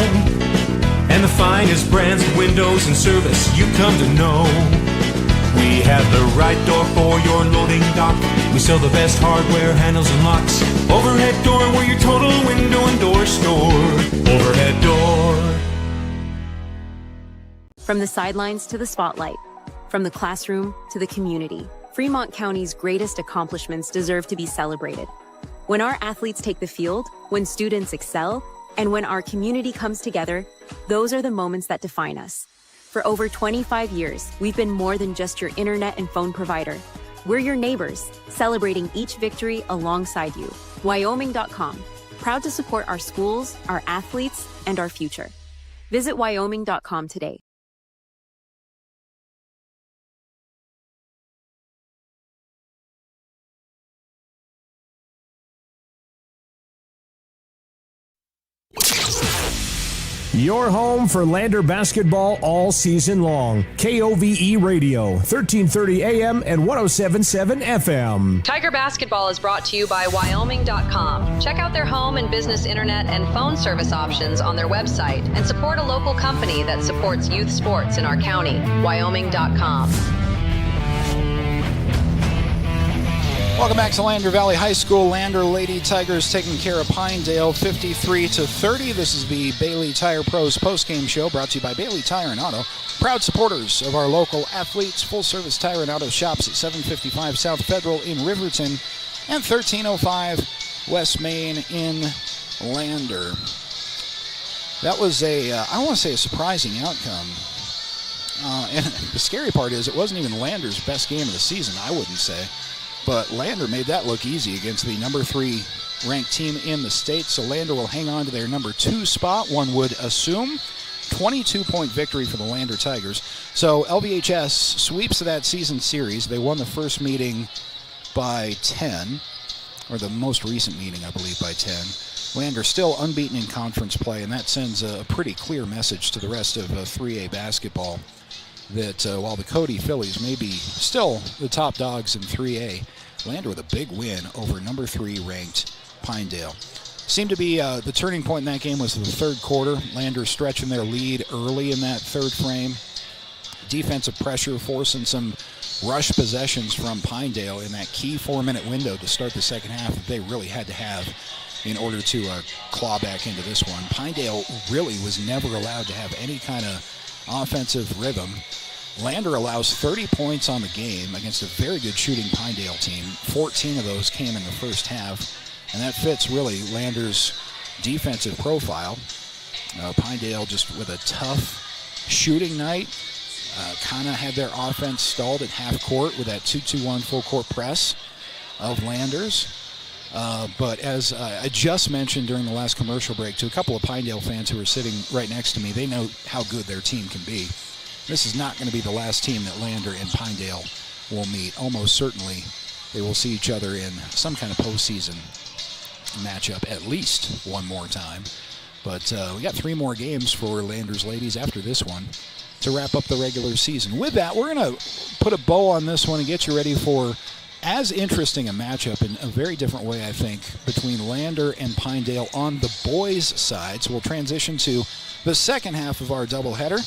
And the finest brands of windows and service you come to know. We have the right door for your loading dock. We sell the best hardware, handles, and locks. Overhead door, we're your total window and door store. Overhead door. From the sidelines to the spotlight, from the classroom to the community, Fremont County's greatest accomplishments deserve to be celebrated. When our athletes take the field, when students excel, and when our community comes together, those are the moments that define us. For over 25 years, we've been more than just your internet and phone provider. We're your neighbors, celebrating each victory alongside you. Wyoming.com, proud to support our schools, our athletes, and our future. Visit Wyoming.com today. Your home for Lander basketball all season long. KOVE Radio, 1330 AM and 107.7 FM. Tiger Basketball is brought to you by Wyoming.com. Check out their home and business internet and phone service options on their website and support a local company that supports youth sports in our county. Wyoming.com. Welcome back to Lander Valley High School. Lander Lady Tigers taking care of Pinedale 53-30. This is the Bailey Tire Pros postgame show brought to you by Bailey Tire and Auto. Proud supporters of our local athletes. Full-service tire and auto shops at 755 South Federal in Riverton and 1305 West Main in Lander. That was I want to say a surprising outcome. And the scary part is it wasn't even Lander's best game of the season, I wouldn't say. But Lander made that look easy against the number 3 ranked team in the state. So Lander will hang on to their number 2 spot, one would assume. 22-point victory for the Lander Tigers. So LVHS sweeps that season series. They won the first meeting by 10, or the most recent meeting, I believe, by 10. Lander still unbeaten in conference play, and that sends a pretty clear message to the rest of 3A basketball that while the Cody Phillies may be still the top dogs in 3A, Lander with a big win over number 3 ranked Pinedale. Seemed to be the turning point in that game was the third quarter. Lander stretching their lead early in that third frame. Defensive pressure forcing some rush possessions from Pinedale in that key 4-minute window to start the second half that they really had to have in order to claw back into this one. Pinedale really was never allowed to have any kind of offensive rhythm. Lander allows 30 points on the game against a very good shooting Pinedale team. 14 of those came in the first half, and that fits really Lander's defensive profile. Pinedale just with a tough shooting night, kind of had their offense stalled at half court with that 2-2-1 full court press of Lander's. But as I just mentioned during the last commercial break to a couple of Pinedale fans who are sitting right next to me, they know how good their team can be. This is not going to be the last team that Lander and Pinedale will meet. Almost certainly they will see each other in some kind of postseason matchup at least one more time. But we got 3 more games for Lander's ladies after this one to wrap up the regular season. With that, we're going to put a bow on this one and get you ready for as interesting a matchup in a very different way, I think, between Lander and Pinedale on the boys' side. So we'll transition to the second half of our doubleheader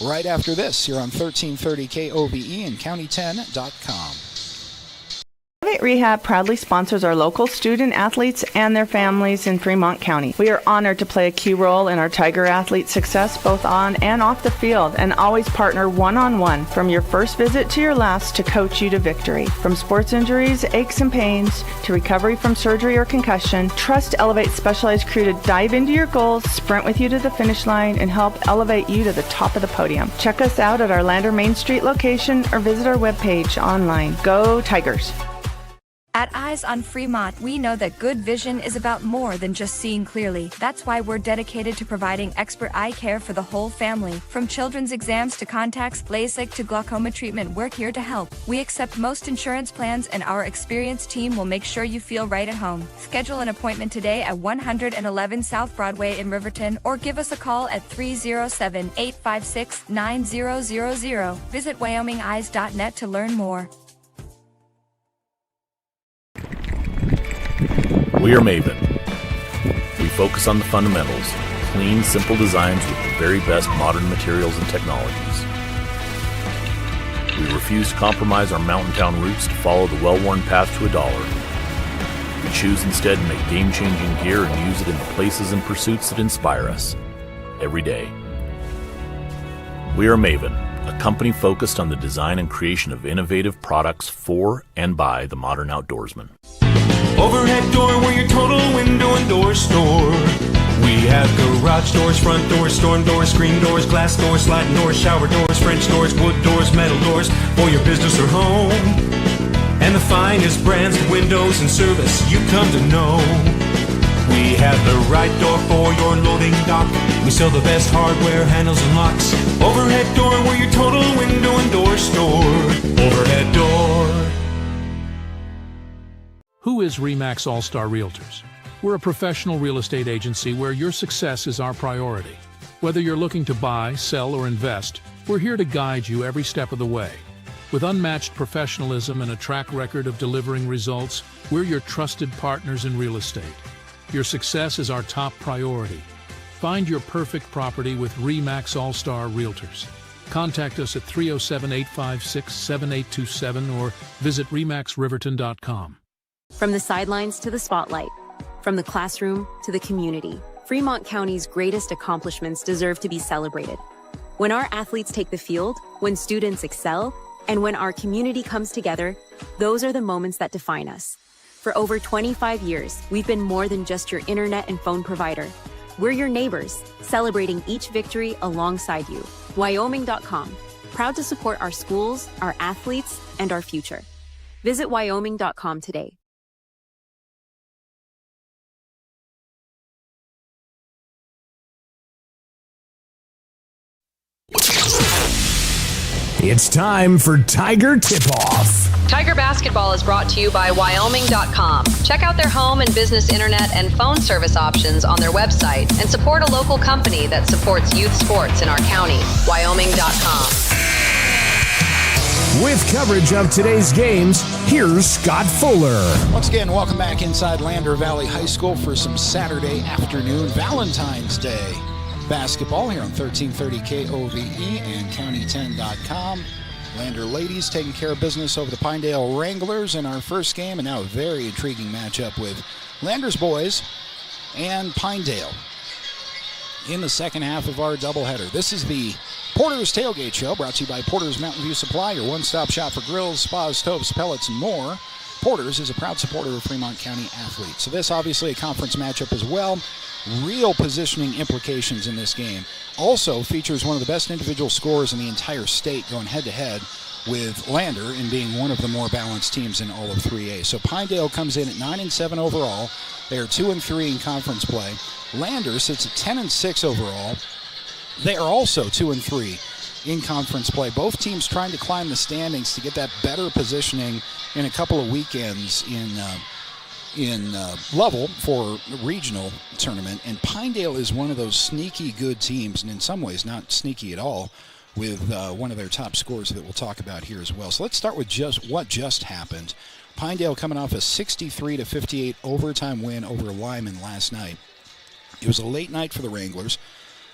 right after this here on 1330 KOVE and County10.com. Elevate Rehab proudly sponsors our local student athletes and their families in Fremont County. We are honored to play a key role in our Tiger athletes' success both on and off the field and always partner one-on-one from your first visit to your last to coach you to victory. From sports injuries, aches and pains, to recovery from surgery or concussion, trust Elevate's specialized crew to dive into your goals, sprint with you to the finish line, and help elevate you to the top of the podium. Check us out at our Lander Main Street location or visit our webpage online. Go Tigers! At Eyes on Fremont, we know that good vision is about more than just seeing clearly. That's why we're dedicated to providing expert eye care for the whole family. From children's exams to contacts, LASIK to glaucoma treatment, we're here to help. We accept most insurance plans, and our experienced team will make sure you feel right at home. Schedule an appointment today at 111 South Broadway in Riverton, or give us a call at 307-856-9000. Visit WyomingEyes.net to learn more. We are Maven. We focus on the fundamentals, clean, simple designs with the very best modern materials and technologies. We refuse to compromise our mountain town roots to follow the well-worn path to $1. We choose instead to make game-changing gear and use it in the places and pursuits that inspire us every day. We are Maven, a company focused on the design and creation of innovative products for and by the modern outdoorsman. Overhead door, we're your total window and door store. We have garage doors, front doors, storm doors, screen doors, glass doors, sliding doors, shower doors, French doors, wood doors, metal doors for your business or home. And the finest brands of windows and service you come to know. We have the right door for your loading dock. We sell the best hardware, handles, and locks. Overhead door, we're your total window and door store. Overhead door. Who is RE/MAX All-Star Realtors? We're a professional real estate agency where your success is our priority. Whether you're looking to buy, sell, or invest, we're here to guide you every step of the way. With unmatched professionalism and a track record of delivering results, we're your trusted partners in real estate. Your success is our top priority. Find your perfect property with RE/MAX All-Star Realtors. Contact us at 307-856-7827 or visit remaxriverton.com. From the sidelines to the spotlight, from the classroom to the community, Fremont County's greatest accomplishments deserve to be celebrated. When our athletes take the field, when students excel, and when our community comes together, those are the moments that define us. For over 25 years, we've been more than just your internet and phone provider. We're your neighbors, celebrating each victory alongside you. Wyoming.com, proud to support our schools, our athletes, and our future. Visit Wyoming.com today. It's time for Tiger Tip-Off. Tiger Basketball is brought to you by Wyoming.com. Check out their home and business internet and phone service options on their website and support a local company that supports youth sports in our county. Wyoming.com. With coverage of today's games, here's Scott Fuller. Once again, welcome back inside Lander Valley High School for some Saturday afternoon Valentine's Day basketball here on 1330 KOVE and County10.com. Lander ladies taking care of business over the Pinedale Wranglers in our first game, and now a very intriguing matchup with Lander's boys and Pinedale in the second half of our doubleheader. This is the Porter's Tailgate Show, brought to you by Porter's Mountain View Supply, your one-stop shop for grills, spas, stoves, pellets, and more. Porter's is a proud supporter of Fremont County athletes. So this obviously a conference matchup as well. Real positioning implications in this game. Also features one of the best individual scorers in the entire state going head-to-head with Lander in being one of the more balanced teams in all of 3A. So Pinedale comes in at 9-7 overall. They are 2-3 in conference play. Lander sits at 10-6 overall. They are also 2-3 in conference play. Both teams trying to climb the standings to get that better positioning in a couple of weekends in level for regional tournament. And Pinedale is one of those sneaky good teams, and in some ways not sneaky at all, with one of their top scorers that we'll talk about here as well. So let's start with what just happened. Pinedale coming off a 63-58 overtime win over Lyman last night. It was a late night for the Wranglers.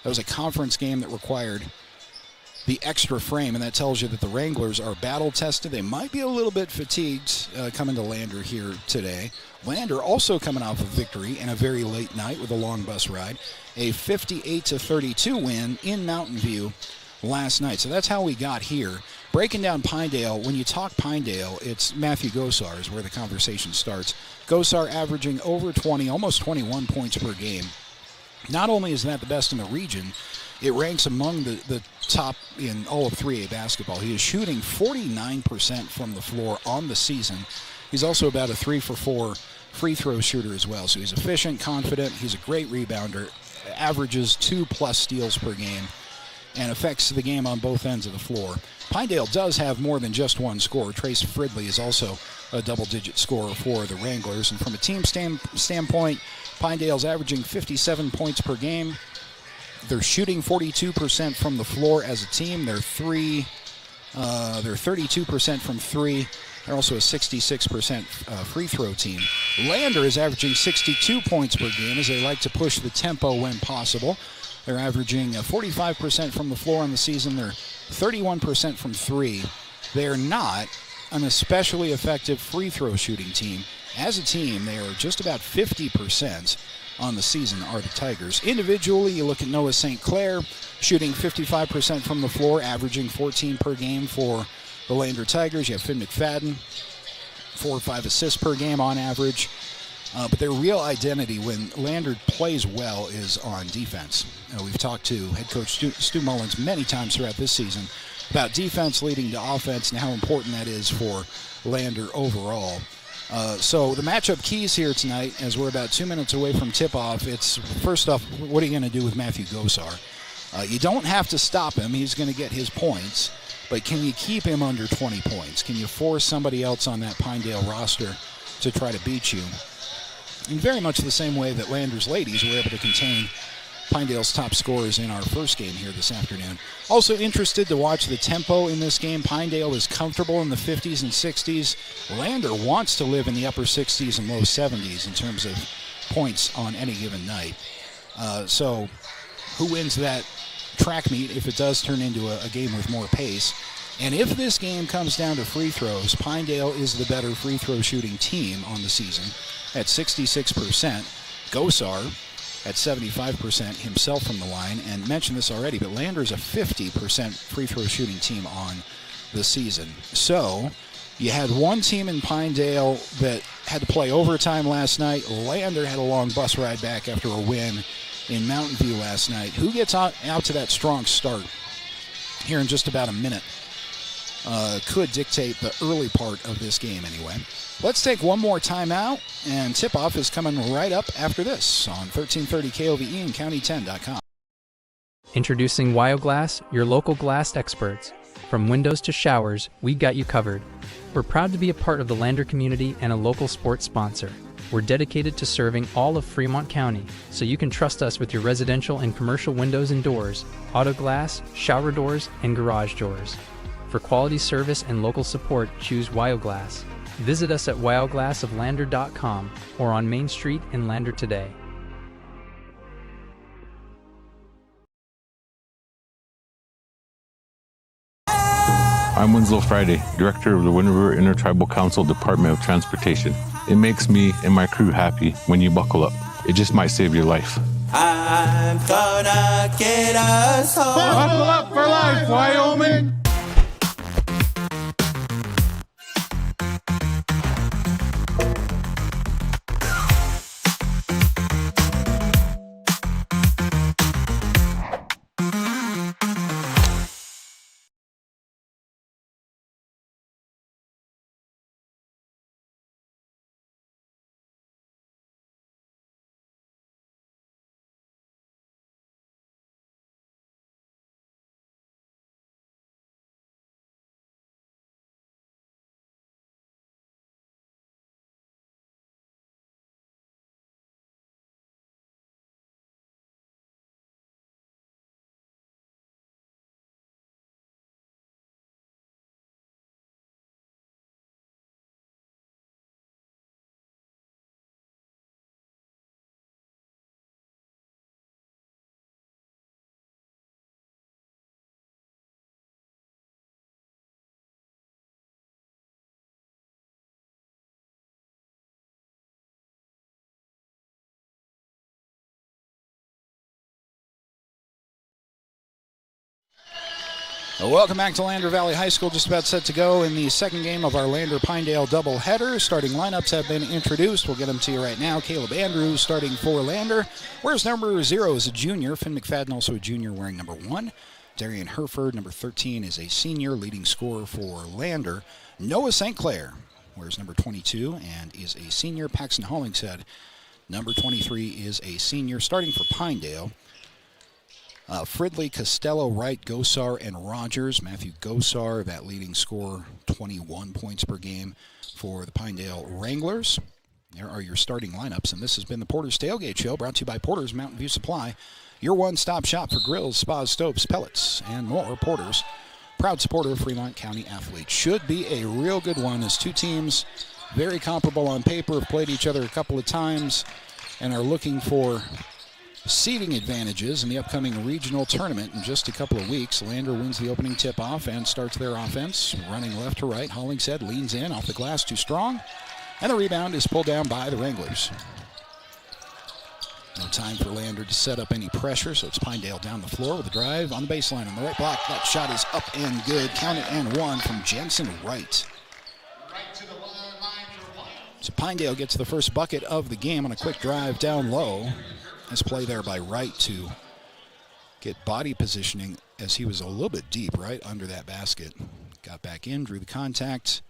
That was a conference game that required the extra frame, and that tells you that the Wranglers are battle-tested. They might be a little bit fatigued coming to Lander here today. Lander also coming off a victory and a very late night with a long bus ride. A 58-32 win in Mountain View last night. So that's how we got here. Breaking down Pinedale, when you talk Pinedale, it's Matthew Gosar is where the conversation starts. Gosar averaging over 20, almost 21 points per game. Not only is that the best in the region, it ranks among the top in all of 3A basketball. He is shooting 49% from the floor on the season. He's also about a 3-for-4 free throw shooter as well. So he's efficient, confident. He's a great rebounder, averages 2+ steals per game, and affects the game on both ends of the floor. Pinedale does have more than just one scorer. Trace Fridley is also a double-digit scorer for the Wranglers. And from a team standpoint, Pinedale's averaging 57 points per game. They're shooting 42% from the floor as a team. They're 32% from three. They're also a 66% free throw team. Lander is averaging 62 points per game as they like to push the tempo when possible. They're averaging 45% from the floor on the season. They're 31% from three. They're not an especially effective free throw shooting team. As a team, they are just about 50% on the season are the Tigers. Individually, you look at Noah St. Clair, shooting 55% from the floor, averaging 14 per game for the Lander Tigers. You have Finn McFadden, 4 or 5 assists per game on average. But their real identity when Lander plays well is on defense. We've talked to head coach Stu Mullins many times throughout this season about defense leading to offense and how important that is for Lander overall. So the matchup keys here tonight, as we're about 2 minutes away from tip-off, it's first off, what are you going to do with Matthew Gosar? You don't have to stop him. He's going to get his points. But can you keep him under 20 points? Can you force somebody else on that Pinedale roster to try to beat you? In very much the same way that Lander's ladies were able to contain Pinedale's top scorers in our first game here this afternoon. Also interested to watch the tempo in this game. Pinedale is comfortable in the 50s and 60s. Lander wants to live in the upper 60s and low 70s in terms of points on any given night. So who wins that track meet if it does turn into a game with more pace? And if this game comes down to free throws, Pinedale is the better free throw shooting team on the season at 66%. Gosar at 75% himself from the line. And mentioned this already, but Lander's a 50% free throw shooting team on the season. So you had one team in Pinedale that had to play overtime last night. Lander had a long bus ride back after a win in Mountain View last night. Who gets out to that strong start here in just about a minute could dictate the early part of this game anyway. Let's take one more timeout, and tip-off is coming right up after this on 1330 KOVE and County10.com. Introducing WyoGlass, your local glass experts. From windows to showers, we've got you covered. We're proud to be a part of the Lander community and a local sports sponsor. We're dedicated to serving all of Fremont County, so you can trust us with your residential and commercial windows and doors, auto glass, shower doors, and garage doors. For quality service and local support, choose WyoGlass. Visit us at wyoglassoflander.com or on Main Street in Lander today. I'm Winslow Friday, Director of the Wind River Intertribal Council Department of Transportation. It makes me and my crew happy when you buckle up. It just might save your life. I'm gonna get us home. Buckle up for life, Wyoming! Welcome back to Lander Valley High School. Just about set to go in the second game of our Lander-Pinedale doubleheader. Starting lineups have been introduced. We'll get them to you right now. Caleb Andrews starting for Lander. Where's number 0 is a junior. Finn McFadden, also a junior, wearing number 1. Darian Herford, number 13, is a senior, leading scorer for Lander. Noah St. Clair wears number 22 and is a senior. Paxton Hollingshead, number 23, is a senior. Starting for Pinedale, Fridley, Costello, Wright, Gosar, and Rogers. Matthew Gosar, that leading scorer, 21 points per game for the Pinedale Wranglers. There are your starting lineups, and this has been the Porter's Tailgate Show, brought to you by Porter's Mountain View Supply, your one-stop shop for grills, spas, stoves, pellets, and more. Porter's, proud supporter of Fremont County athletes. Should be a real good one, as two teams very comparable on paper, have played each other a couple of times, and are looking for seeding advantages in the upcoming regional tournament in just a couple of weeks. Lander wins the opening tip-off and starts their offense, running left to right. Hollingshead leans in off the glass, too strong, and the rebound is pulled down by the Wranglers. No time for Lander to set up any pressure, so it's Pinedale down the floor with a drive on the baseline on the right block. That shot is up and good. Count it and one from Jensen Wright. So Pinedale gets the first bucket of the game on a quick drive down low. Nice play there by Wright to get body positioning, as he was a little bit deep right under that basket. Got back in, drew the contact,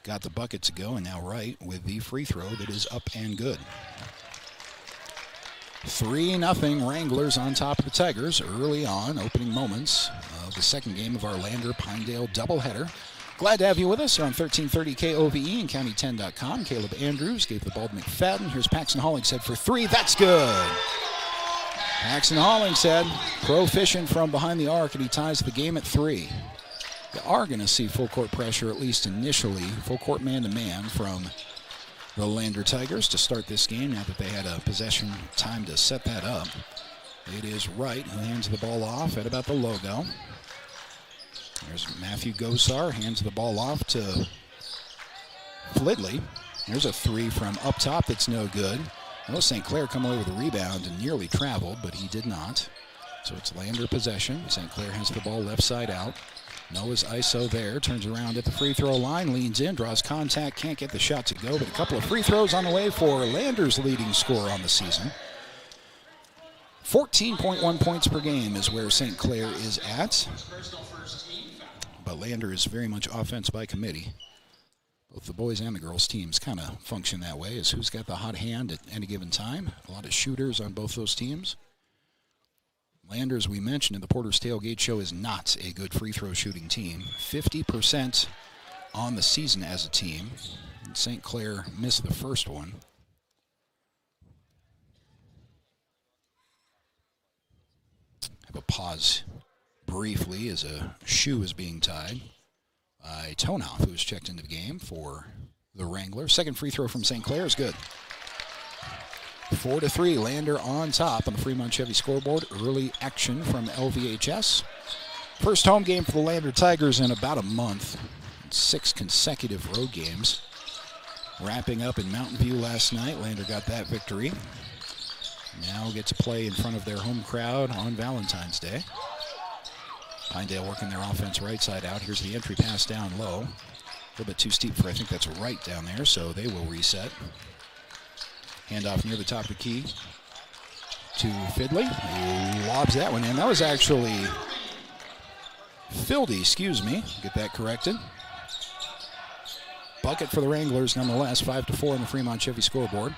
got the bucket to go, and now Wright with the free throw that is up and good. 3-0 Wranglers on top of the Tigers early on, opening moments of the second game of our Lander-Pinedale doubleheader. Glad to have you with us here on 1330 KOVE and County10.com. Caleb Andrews gave the ball to McFadden. Here's Paxton Hollingshead for 3. That's good. Paxton Hollingshead, proficient from behind the arc, and he ties the game at 3. They are going to see full court pressure, at least initially, full court man-to-man from the Lander Tigers to start this game, now that they had a possession time to set that up. It is Wright who hands the ball off at about the logo. There's Matthew Gosar, hands the ball off to Flidley. There's a three from up top that's no good. Noah St. Clair come away with a rebound and nearly traveled, but he did not. So it's Lander possession. St. Clair has the ball left side out. Noah's ISO there, turns around at the free throw line, leans in, draws contact, can't get the shot to go, but a couple of free throws on the way for Lander's leading scorer on the season. 14.1 points per game is where St. Clair is at. But Lander is very much offense by committee. Both the boys and the girls teams kind of function that way, as who's got the hot hand at any given time. A lot of shooters on both those teams. Lander, as we mentioned in the Porter's Tailgate Show, is not a good free throw shooting team. 50% on the season as a team. And St. Clair missed the first one. Have a pause briefly as a shoe is being tied by Tonoff, who was checked into the game for the Wrangler. Second free throw from St. Clair is good. 4-3, Lander on top on the Fremont Chevy scoreboard. Early action from LVHS. First home game for the Lander Tigers in about a month. 6 consecutive road games. Wrapping up in Mountain View last night, Lander got that victory. Now get to play in front of their home crowd on Valentine's Day. Pinedale working their offense right side out. Here's the entry pass down low. A little bit too steep for, I think that's right down there, so they will reset. Handoff near the top of the key to Fidley. He lobs that one in. That was actually Fildy, excuse me. Get that corrected. Bucket for the Wranglers nonetheless. 5-4 on the Fremont Chevy scoreboard.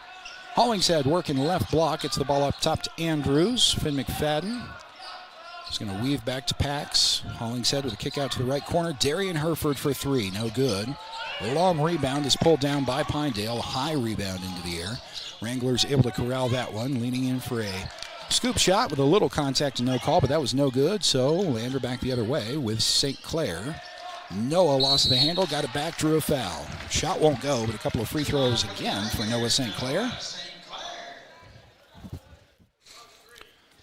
Hollingshead working left block. Gets the ball up top to Andrews. Finn McFadden is going to weave back to Pax. Hollingshead with a kick out to the right corner. Darian Herford for three. No good. The long rebound is pulled down by Pinedale. High rebound into the air. Wranglers able to corral that one. Leaning in for a scoop shot with a little contact and no call, but that was no good. So Lander back the other way with St. Clair. Noah lost the handle, got it back, drew a foul. Shot won't go, but a couple of free throws again for Noah St. Clair.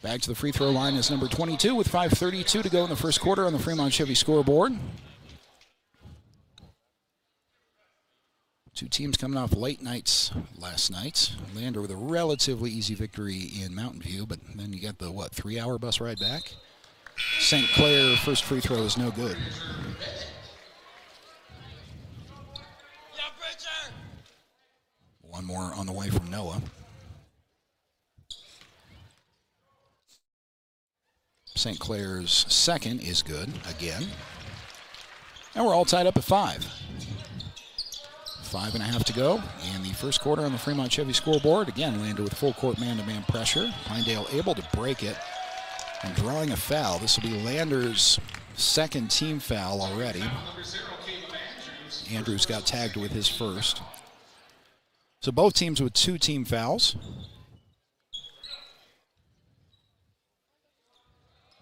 Back to the free throw line is number 22 with 5:32 to go in the first quarter on the Fremont Chevy scoreboard. Two teams coming off late nights last night. Lander with a relatively easy victory in Mountain View, but then you got the, 3-hour bus ride back? St. Clair, first free throw is no good. One more on the way from Noah. St. Clair's second is good again. And we're all tied up at 5. 5.5 to go in the first quarter on the Fremont Chevy scoreboard. Again, Lander with full court man-to-man pressure. Pinedale able to break it and drawing a foul. This will be Lander's second team foul already. Andrews got tagged with his first. So both teams with 2 team fouls.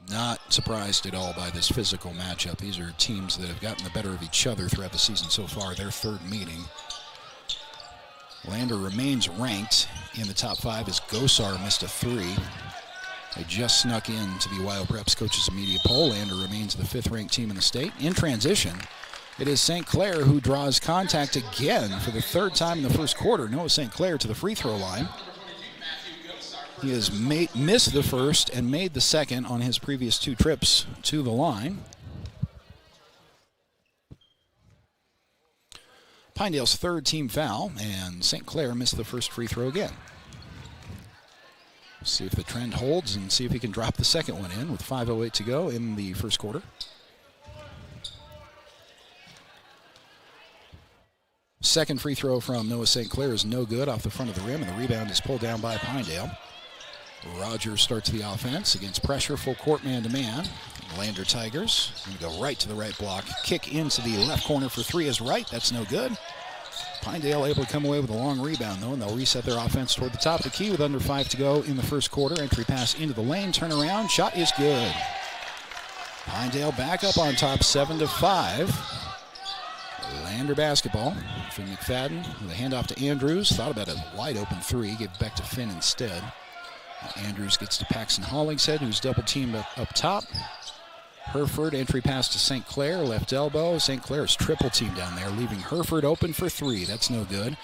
Not surprised at all by this physical matchup. These are teams that have gotten the better of each other throughout the season so far, their third meeting. Lander remains ranked in the top 5 as Gosar missed a 3. They just snuck into the Wild Preps Coaches and Media poll. Lander remains the 5th-ranked team in the state. In transition, it is St. Clair who draws contact again for the 3rd time in the first quarter. Noah St. Clair to the free throw line. He has missed the first and made the second on his previous 2 trips to the line. Pinedale's 3rd team foul, and St. Clair missed the first free throw again. See if the trend holds and see if he can drop the second one in with 5:08 to go in the first quarter. Second free throw from Noah St. Clair is no good off the front of the rim, and the rebound is pulled down by Pinedale. Rogers starts the offense against pressure, full court man-to-man. Lander Tigers going to go right to the right block. Kick into the left corner for 3 is right. That's no good. Pinedale able to come away with a long rebound, though, and they'll reset their offense toward the top of the key with under 5 to go in the first quarter. Entry pass into the lane, turnaround, shot is good. Pinedale back up on top, 7-5. Lander basketball. Finn McFadden with a handoff to Andrews. Thought about a wide open 3, gave it back to Finn instead. Andrews gets to Paxton Hollingshead, who's double teamed up top. Hereford, entry pass to St. Clair, left elbow. St. Clair's triple team down there, leaving Hereford open for three. That's no good.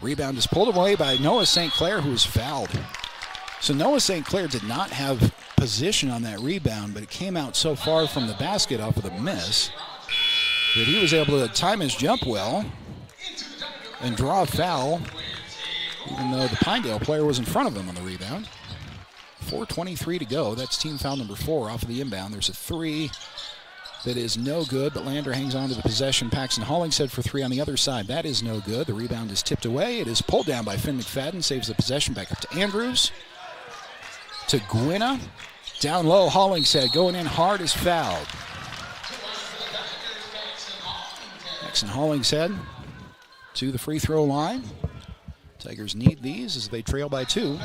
Rebound is pulled away by Noah St. Clair, who was fouled. So Noah St. Clair did not have position on that rebound, but it came out so far from the basket off of the miss that he was able to time his jump well and draw a foul, even though the Pinedale player was in front of him on the rebound. 4:23 to go. That's team foul number 4 off of the inbound. There's a three that is no good, but Lander hangs on to the possession. Paxton Hollingshead for three on the other side. That is no good. The rebound is tipped away. It is pulled down by Finn McFadden, saves the possession. Back up to Andrews. To Gwynna. Down low, Hollingshead going in hard is fouled. Paxton Hollingshead to the free throw line. Tigers need these as they trail by 2.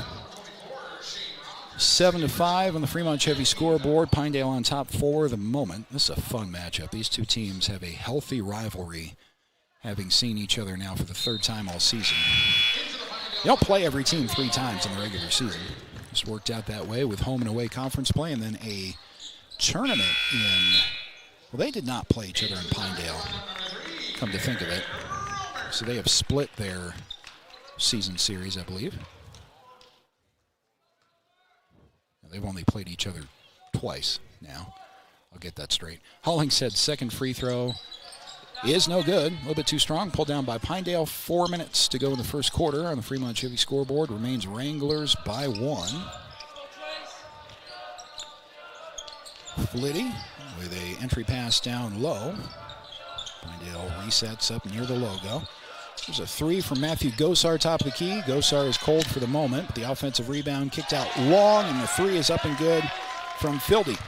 7-5 on the Fremont Chevy scoreboard. Pinedale on top for the moment. This is a fun matchup. These two teams have a healthy rivalry, having seen each other now for the 3rd time all season. They don't play every team 3 times in the regular season. Just worked out that way with home and away conference play, and then a tournament in, well, they did not play each other in Pinedale, come to think of it. So they have split their season series, I believe. They've only played each other twice now. I'll get that straight. Hollingshead's second free throw is no good. A little bit too strong. Pulled down by Pinedale. 4 minutes to go in the first quarter on the Fremont Chevy scoreboard. Remains Wranglers by 1. Flitty with a entry pass down low. Pinedale resets up near the logo. There's a three from Matthew Gosar, top of the key. Gosar is cold for the moment, but the offensive rebound kicked out long, and the three is up and good from Fildy.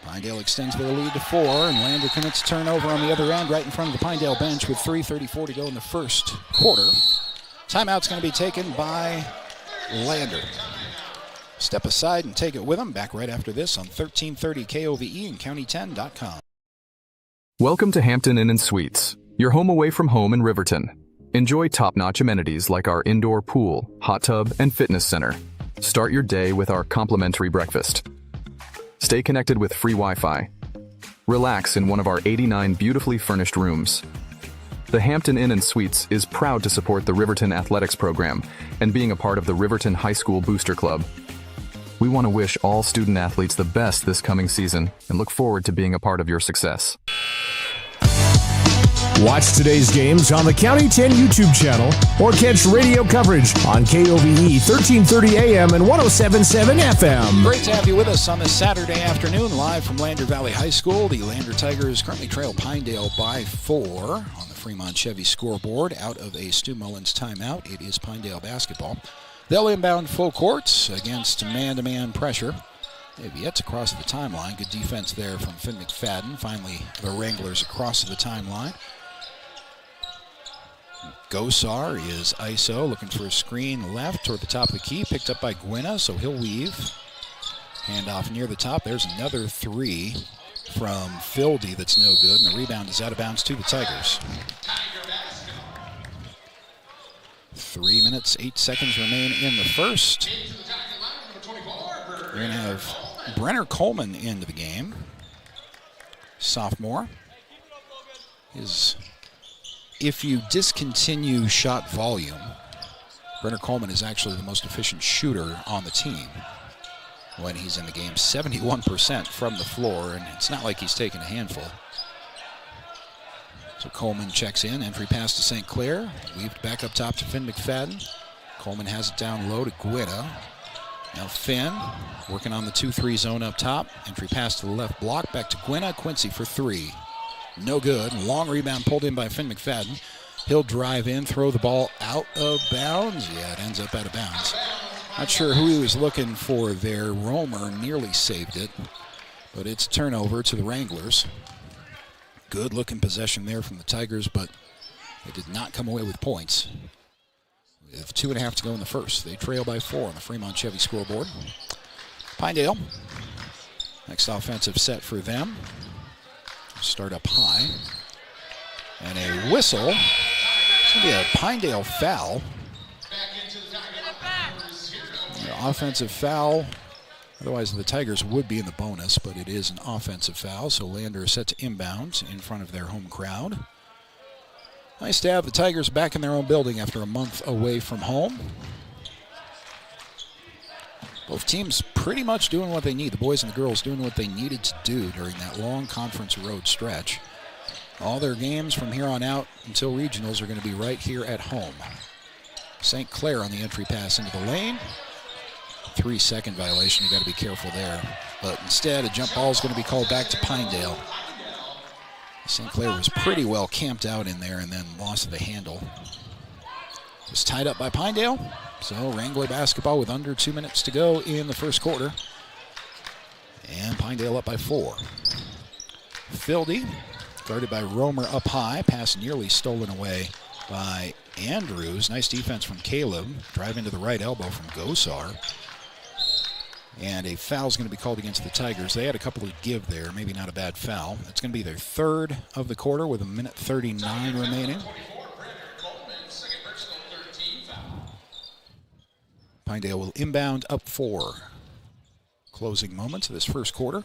Pinedale extends their lead to 4, and Lander commits a turnover on the other end right in front of the Pinedale bench with 3:34 to go in the first quarter. Timeout's going to be taken by Lander. Step aside and take it with them. Back right after this on 1330 KOVE and County10.com. Welcome to Hampton Inn & Suites, your home away from home in Riverton. Enjoy top-notch amenities like our indoor pool, hot tub, and fitness center. Start your day with our complimentary breakfast. Stay connected with free Wi-Fi. Relax in one of our 89 beautifully furnished rooms. The Hampton Inn & Suites is proud to support the Riverton Athletics program and being a part of the Riverton High School Booster Club. We want to wish all student athletes the best this coming season and look forward to being a part of your success. Watch today's games on the County 10 YouTube channel or catch radio coverage on KOVE 1330 AM and 107.7 FM. Great to have you with us on this Saturday afternoon, live from Lander Valley High School. The Lander Tigers currently trail Pinedale by 4 on the Fremont Chevy scoreboard. Out of a Stu Mullins timeout, it is Pinedale basketball. They'll inbound full court against man-to-man pressure. They've yet to cross the timeline. Good defense there from Finn McFadden. Finally, the Wranglers across the timeline. Gosar is ISO, looking for a screen left toward the top of the key. Picked up by Gwynna, so he'll weave. Handoff near the top. There's another three from Fildy that's no good, and the rebound is out of bounds to the Tigers. 3 minutes, 8 seconds remain in the first. We're going to have Brenner Coleman into the game. Sophomore. If you discontinue shot volume, Brenner Coleman is actually the most efficient shooter on the team when he's in the game. 71% from the floor, and it's not like he's taking a handful. So Coleman checks in, entry pass to St. Clair, weaved back up top to Finn McFadden. Coleman has it down low to Gwynna. Now Finn working on the 2-3 zone up top. Entry pass to the left block, back to Gwynna. Quincy for three. No good. Long rebound pulled in by Finn McFadden. He'll drive in, throw the ball out of bounds. Yeah, it ends up out of bounds. Not sure who he was looking for there. Romer nearly saved it, but it's a turnover to the Wranglers. Good looking possession there from the Tigers, but they did not come away with points. We have 2.5 to go in the first. They trail by 4 on the Fremont Chevy scoreboard. Pinedale, next offensive set for them. Start up high. And a whistle. It's going to be a Pinedale foul. An offensive foul Otherwise, the Tigers would be in the bonus, but it is an offensive foul, so Lander is set to inbound in front of their home crowd. Nice to have the Tigers back in their own building after a month away from home. Both teams pretty much doing what they need. The boys and the girls doing what they needed to do during that long conference road stretch. All their games from here on out until regionals are going to be right here at home. St. Clair on the entry pass into the lane. 3-second violation. You got to be careful there. But instead, a jump ball is going to be called back to Pinedale. St. Clair was pretty well camped out in there and then lost the handle. It was tied up by Pinedale. So Wrangler basketball with under 2 minutes to go in the first quarter. And Pinedale up by 4. Fildy, guarded by Romer up high. Pass nearly stolen away by Andrews. Nice defense from Caleb. Drive into the right elbow from Gosar. And a foul is going to be called against the Tigers. They had a couple of give there, maybe not a bad foul. It's going to be their third of the quarter with 1:39 remaining. Pinedale will inbound up 4. Closing moments of this first quarter.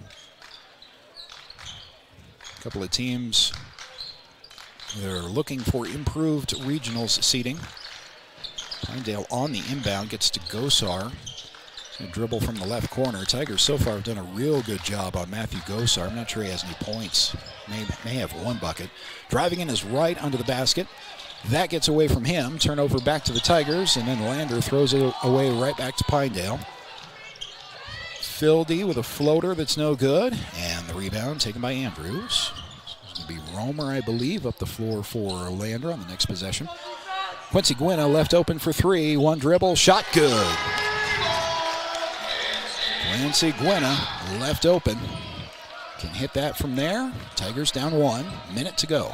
A couple of teams that are looking for improved regionals seating. Pinedale on the inbound gets to Gosar. A dribble from the left corner. Tigers so far have done a real good job on Matthew Gosar. I'm not sure he has any points. May have one bucket. Driving in his right under the basket. That gets away from him. Turnover back to the Tigers, and then Lander throws it away right back to Pinedale. Fildy with a floater that's no good, and the rebound taken by Andrews. It's going to be Romer, I believe, up the floor for Lander on the next possession. Quincy Gwynna left open for 3. One dribble, shot good. Quincy Gwynna left open. Can hit that from there. Tigers down 1. Minute to go.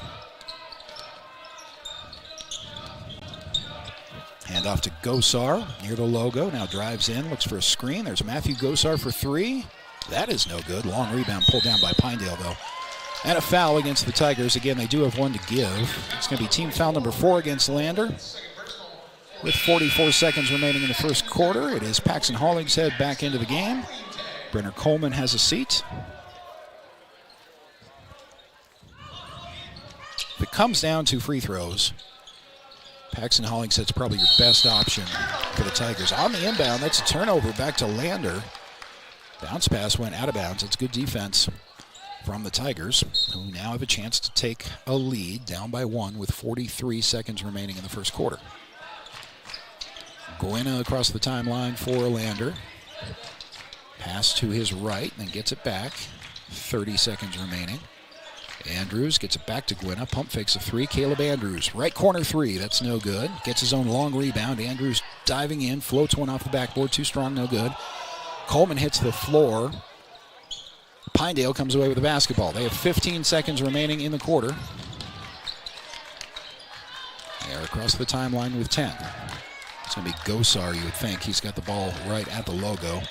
Hand off to Gosar near the logo. Now drives in, looks for a screen. There's Matthew Gosar for 3. That is no good. Long rebound pulled down by Pinedale, though. And a foul against the Tigers. Again, they do have one to give. It's going to be team foul number 4 against Lander. With 44 seconds remaining in the first quarter, it is Paxton Hollingshead back into the game. Brenner Coleman has a seat. If it comes down to free throws, Paxton Hollingshead's probably your best option for the Tigers. On the inbound, that's a turnover back to Lander. Bounce pass went out of bounds. It's good defense from the Tigers, who now have a chance to take a lead, down by 1 with 43 seconds remaining in the first quarter. Gwynna across the timeline for Lander. Pass to his right, then gets it back. 30 seconds remaining. Andrews gets it back to Gwynna. Pump fakes a 3. Caleb Andrews, right corner 3. That's no good. Gets his own long rebound. Andrews diving in, floats one off the backboard. Too strong, no good. Coleman hits the floor. Pinedale comes away with the basketball. They have 15 seconds remaining in the quarter. They're across the timeline with 10. It's going to be Gosar, you would think. He's got the ball right at the logo.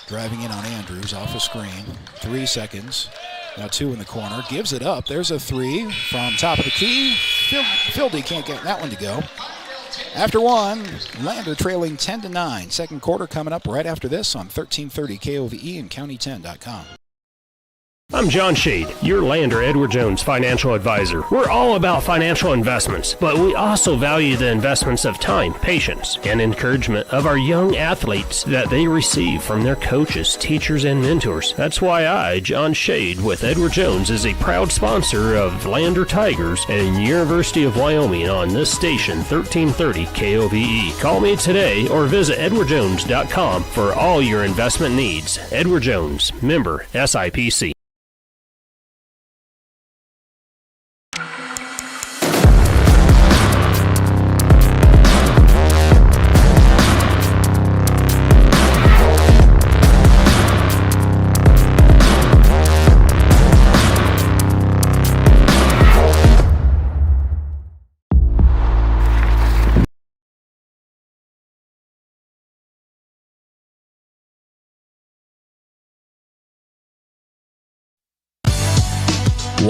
Driving in on Andrews off a screen. 3 seconds. Now 2 in the corner. Gives it up. There's a 3 from top of the key. Fildy can't get that one to go. After 1, Lander trailing 10-9. Second quarter coming up right after this on 1330 KOVE and County10.com. I'm John Shade, your Lander Edward Jones financial advisor. We're all about financial investments, but we also value the investments of time, patience, and encouragement of our young athletes that they receive from their coaches, teachers, and mentors. That's why I, John Shade, with Edward Jones, is a proud sponsor of Lander Tigers and University of Wyoming on this station, 1330 KOVE. Call me today or visit edwardjones.com for all your investment needs. Edward Jones, member SIPC.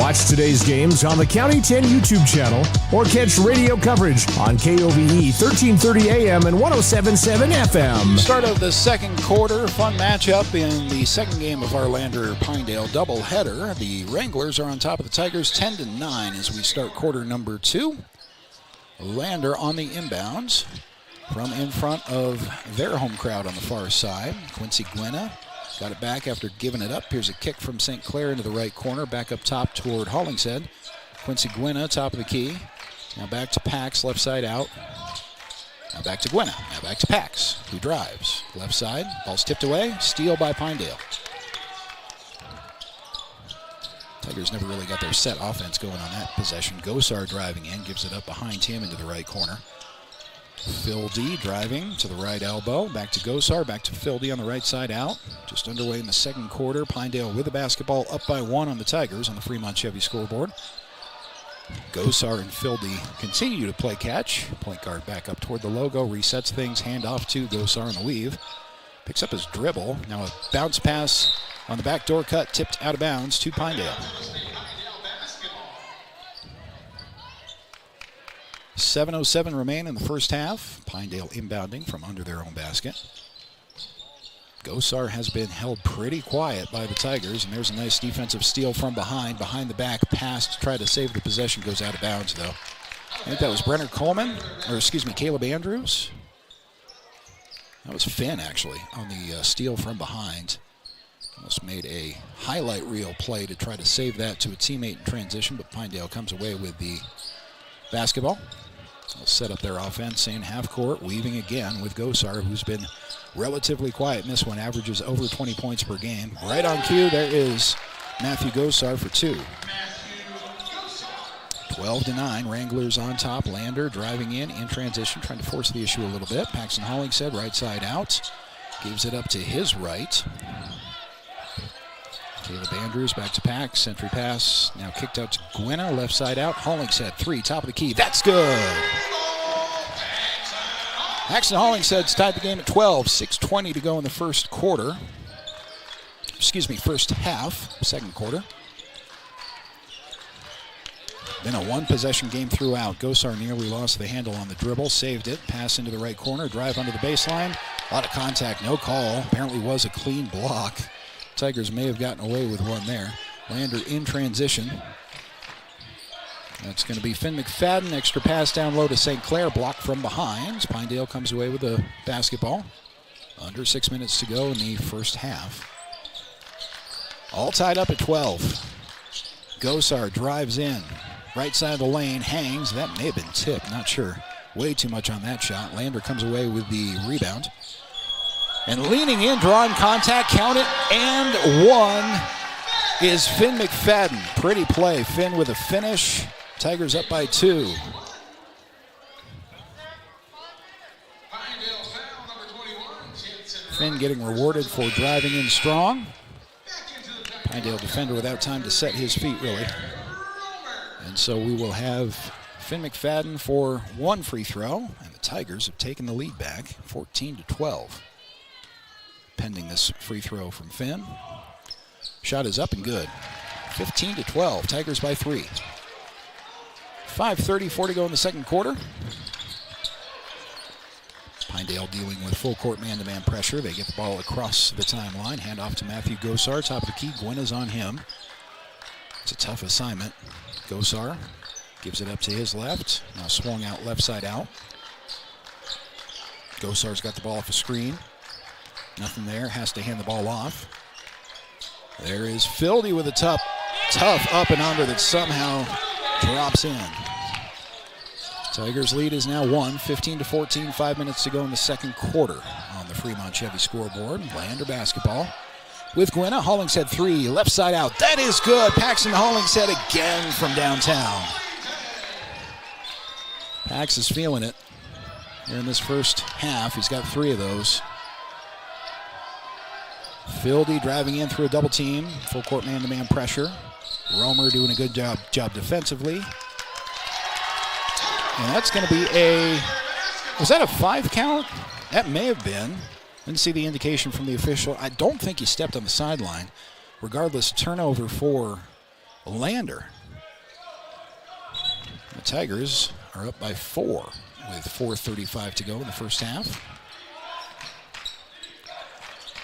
Watch today's games on the County 10 YouTube channel or catch radio coverage on KOVE 1330 AM and 107.7 FM. Start of the second quarter, fun matchup in the second game of our Lander-Pinedale doubleheader. The Wranglers are on top of the Tigers 10-9 as we start quarter number 2. Lander on the inbounds from in front of their home crowd on the far side. Quincy Gwynna got it back after giving it up. Here's a kick from St. Clair into the right corner, back up top toward Hollingshead. Quincy Gwynna, top of the key. Now back to Pax, left side out. Now back to Gwynna. Now back to Pax, who drives. Left side, ball's tipped away. Steal by Pinedale. Tigers never really got their set offense going on that possession. Gosar driving in, gives it up behind him into the right corner. Phil D driving to the right elbow. Back to Gosar, back to Phil D on the right side out. Just underway in the second quarter. Pinedale with the basketball, up by 1 on the Tigers on the Fremont Chevy scoreboard. Gosar and Phil D continue to play catch. Point guard back up toward the logo, resets things, hand off to Gosar on the weave. Picks up his dribble. Now a bounce pass on the backdoor cut, tipped out of bounds to Pinedale. 7:07 remain in the first half. Pinedale inbounding from under their own basket. Gosar has been held pretty quiet by the Tigers, and there's a nice defensive steal from behind the back pass to try to save the possession, goes out of bounds though. I think that was Caleb Andrews. That was Finn actually on the steal from behind. Almost made a highlight reel play to try to save that to a teammate in transition, but Pinedale comes away with the basketball. They'll set up their offense in half court, weaving again with Gosar, who's been relatively quiet in this one, averages over 20 points per game. Right on cue, there is Matthew Gosar for 2. 12-9, Wranglers on top. Lander driving in transition, trying to force the issue a little bit. Paxton Hollingshead, right side out, gives it up to his right. Caleb Andrews back to Pax, entry pass, now kicked out to Gwynna, left side out. Hollingshead, 3, top of the key, that's good! Paxton Hollingshead's tied the game at 12, 6:20 to go in the first half, second quarter. Been a one-possession game throughout. Gosar nearly lost the handle on the dribble, saved it, pass into the right corner, drive under the baseline. A lot of contact, no call. Apparently was a clean block. Tigers may have gotten away with one there. Lander in transition. That's going to be Finn McFadden. Extra pass down low to St. Clair. Blocked from behind. Pinedale comes away with the basketball. Under 6 minutes to go in the first half. All tied up at 12. Gosar drives in. Right side of the lane, hangs. That may have been tipped, not sure. Way too much on that shot. Lander comes away with the rebound. And leaning in, drawing contact, count it, and 1 is Finn McFadden. Pretty play. Finn with a finish. Tigers up by 2. Finn getting rewarded for driving in strong. Pinedale defender without time to set his feet, really. And so we will have Finn McFadden for 1 free throw, and the Tigers have taken the lead back, 14-12. Pending this free throw from Finn. Shot is up and good. 15-12, Tigers by 3. 5:34 to go in the second quarter. Pinedale dealing with full court man-to-man pressure. They get the ball across the timeline. Hand off to Matthew Gosar, top of the key. Gwynna's on him. It's a tough assignment. Gosar gives it up to his left. Now swung out left side out. Gosar's got the ball off a screen. Nothing there, has to hand the ball off. There is Fildy with a tough up and under that somehow drops in. Tigers lead is now 1, 15-14, 5 minutes to go in the second quarter on the Fremont Chevy scoreboard. Lander basketball with Gwynna. Hollingshead 3, left side out. That is good. Paxton Hollingshead again from downtown. Pax is feeling it here in this first half. He's got 3 of those. Fildy driving in through a double team. Full court man-to-man pressure. Romer doing a good job defensively. And that's going to be was that a 5 count? That may have been. Didn't see the indication from the official. I don't think he stepped on the sideline. Regardless, turnover for Lander. The Tigers are up by 4 with 4:35 to go in the first half.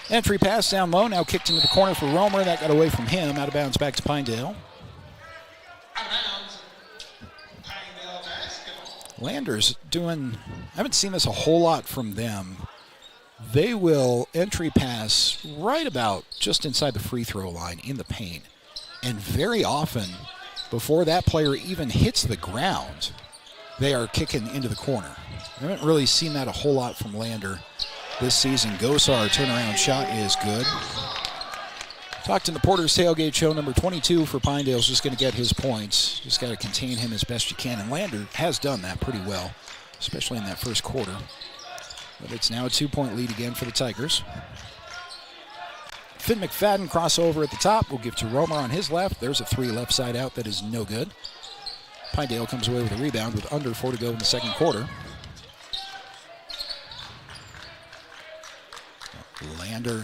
Entry pass down low, now kicked into the corner for Romer. That got away from him. Out of bounds back to Pinedale. Lander's doing, I haven't seen this a whole lot from them. They will entry pass right about just inside the free throw line in the paint. And very often, before that player even hits the ground, they are kicking into the corner. I haven't really seen that a whole lot from Lander this season. Gosar turnaround shot is good. Talked in the Porter's Tailgate Show, number 22 for Pinedale is just going to get his points. Just got to contain him as best you can. And Lander has done that pretty well, especially in that first quarter. But it's now a 2-point lead again for the Tigers. Finn McFadden crossover at the top. We'll give to Romer on his left. There's a 3 left side out that is no good. Pinedale comes away with a rebound with under 4 to go in the second quarter. Lander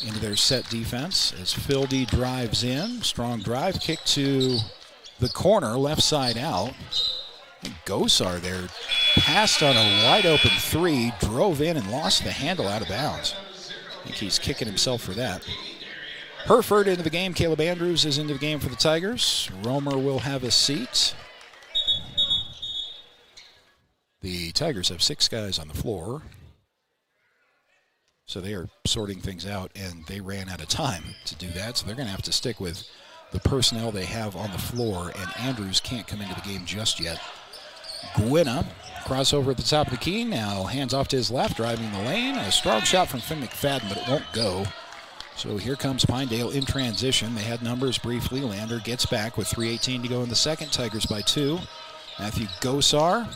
into their set defense as Fildy drives in. Strong drive, kick to the corner, left side out. And Gosar there passed on a wide open 3, drove in and lost the handle out of bounds. I think he's kicking himself for that. Herford into the game. Caleb Andrews is into the game for the Tigers. Romer will have a seat. The Tigers have 6 guys on the floor. So they are sorting things out, and they ran out of time to do that. So they're going to have to stick with the personnel they have on the floor, and Andrews can't come into the game just yet. Gwynna, crossover at the top of the key, now hands off to his left, driving the lane. A strong shot from Finn McFadden, but it won't go. So here comes Pinedale in transition. They had numbers briefly. Lander gets back with 3:18 to go in the second. Tigers by 2. Matthew Gosar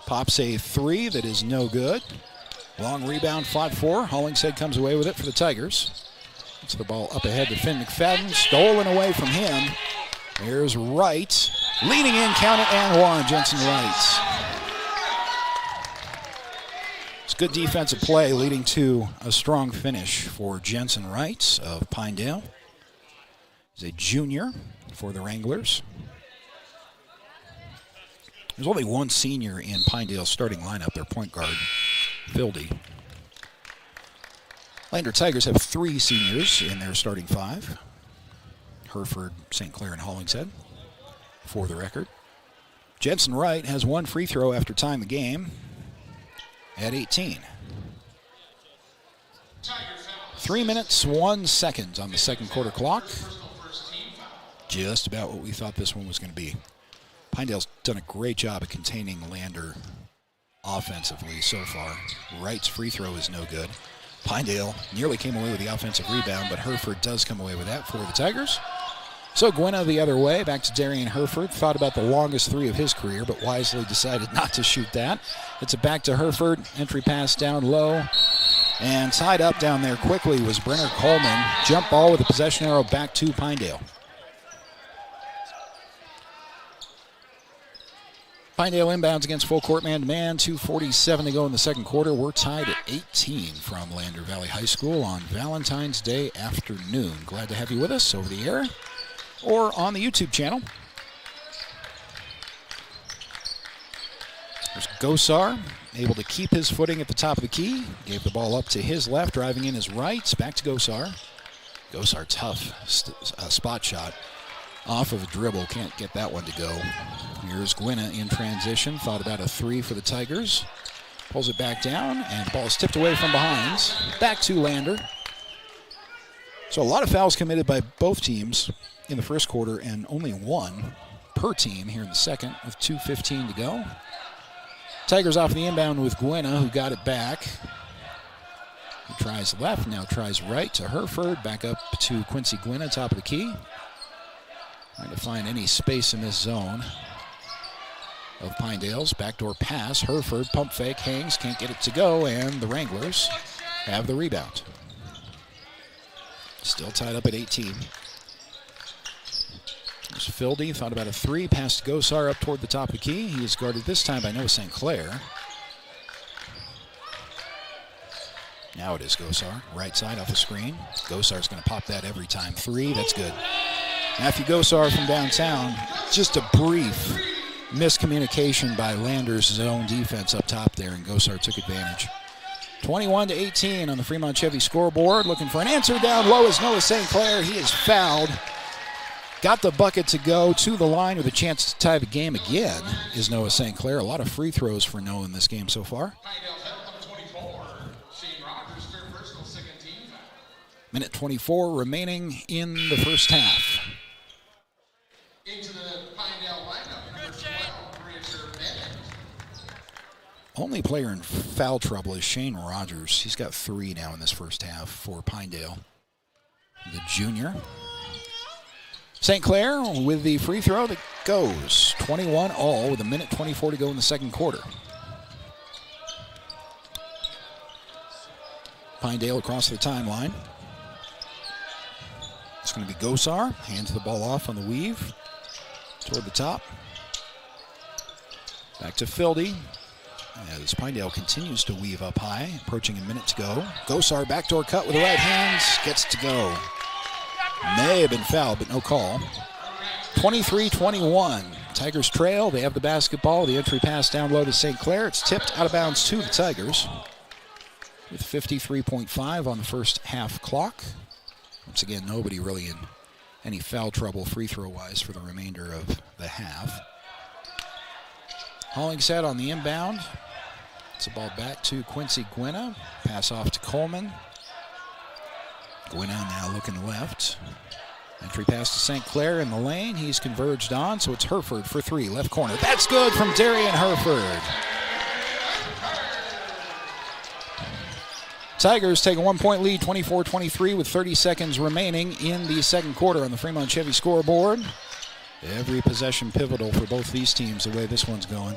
pops a 3 that is no good. Long rebound, fought for. Hollingshead comes away with it for the Tigers. Gets the ball up ahead to Finn McFadden. Stolen away from him. There's Wright. Leaning in, count it, and one. Jensen Wright. It's good defensive play leading to a strong finish for Jensen Wright of Pinedale. He's a junior for the Wranglers. There's only one senior in Pinedale's starting lineup, their point guard, Fildy. Lander Tigers have 3 seniors in their starting 5. Herford, St. Clair, and Hollingshead, for the record. Jensen Wright has 1 free throw after tying the game at 18. 3 minutes, 1 second on the second quarter clock. Just about what we thought this one was going to be. Pinedale's done a great job of containing Lander offensively so far. Wright's free throw is no good. Pinedale nearly came away with the offensive rebound, but Herford does come away with that for the Tigers. So Gwynna the other way, back to Darian Herford. Thought about the longest 3 of his career, but wisely decided not to shoot that. It's a back to Herford. Entry pass down low. And tied up down there quickly was Brenner Coleman. Jump ball with a possession arrow back to Pinedale. Pinedale inbounds against full court man-to-man. 2:47 to go in the second quarter. We're tied at 18 from Lander Valley High School on Valentine's Day afternoon. Glad to have you with us over the air or on the YouTube channel. There's Gosar, able to keep his footing at the top of the key. Gave the ball up to his left, driving in his right. Back to Gosar. Gosar, tough spot shot. Off of a dribble, can't get that one to go. Here's Gwynna in transition. Thought about a 3 for the Tigers. Pulls it back down, and the ball is tipped away from behind. Back to Lander. So a lot of fouls committed by both teams in the first quarter, and only 1 per team here in the second with 2:15 to go. Tigers off the inbound with Gwynna, who got it back. He tries left, now tries right to Herford. Back up to Quincy Gwynna, top of the key. Trying to find any space in this zone of Pinedale's. Backdoor pass. Herford, pump fake, hangs, can't get it to go, and the Wranglers have the rebound. Still tied up at 18. There's Fildy, thought about a 3, past Gosar up toward the top of the key. He is guarded this time by Noah St. Clair. Now it is Gosar, right side off the screen. Gosar's going to pop that every time. 3, that's good. Matthew Gosar from downtown. Just a brief miscommunication by Landers' own defense up top there, and Gosar took advantage. 21-18 on the Fremont Chevy scoreboard. Looking for an answer down low is Noah St. Clair. He is fouled. Got the bucket to go to the line with a chance to tie the game again is Noah St. Clair. A lot of free throws for Noah in this game so far. Minute 24 remaining in the first half. Into the Pinedale lineup, number 12, Richard Bennett. Only player in foul trouble is Shane Rogers. He's got 3 now in this first half for Pinedale, the junior. St. Clair with the free throw that goes. 21 all with a minute 24 to go in the second quarter. Pinedale across the timeline. It's going to be Gosar. Hands the ball off on the weave toward the top. Back to Fildy. As Pinedale continues to weave up high, approaching a minute to go. Gosar backdoor cut with the right hands, gets to go. May have been fouled, but no call. 23-21. Tigers trail. They have the basketball. The entry pass down low to St. Clair. It's tipped out of bounds to the Tigers with 53.5 on the first half clock. Once again, nobody really in any foul trouble free throw-wise for the remainder of the half. Hollingshead on the inbound. It's a ball back to Quincy Gwynna. Pass off to Coleman. Gwynna now looking left. Entry pass to St. Clair in the lane. He's converged on, so it's Herford for 3. Left corner. That's good from Darian Herford. Tigers take a 1-point lead, 24-23 with 30 seconds remaining in the second quarter on the Fremont Chevy scoreboard. Every possession pivotal for both these teams the way this one's going.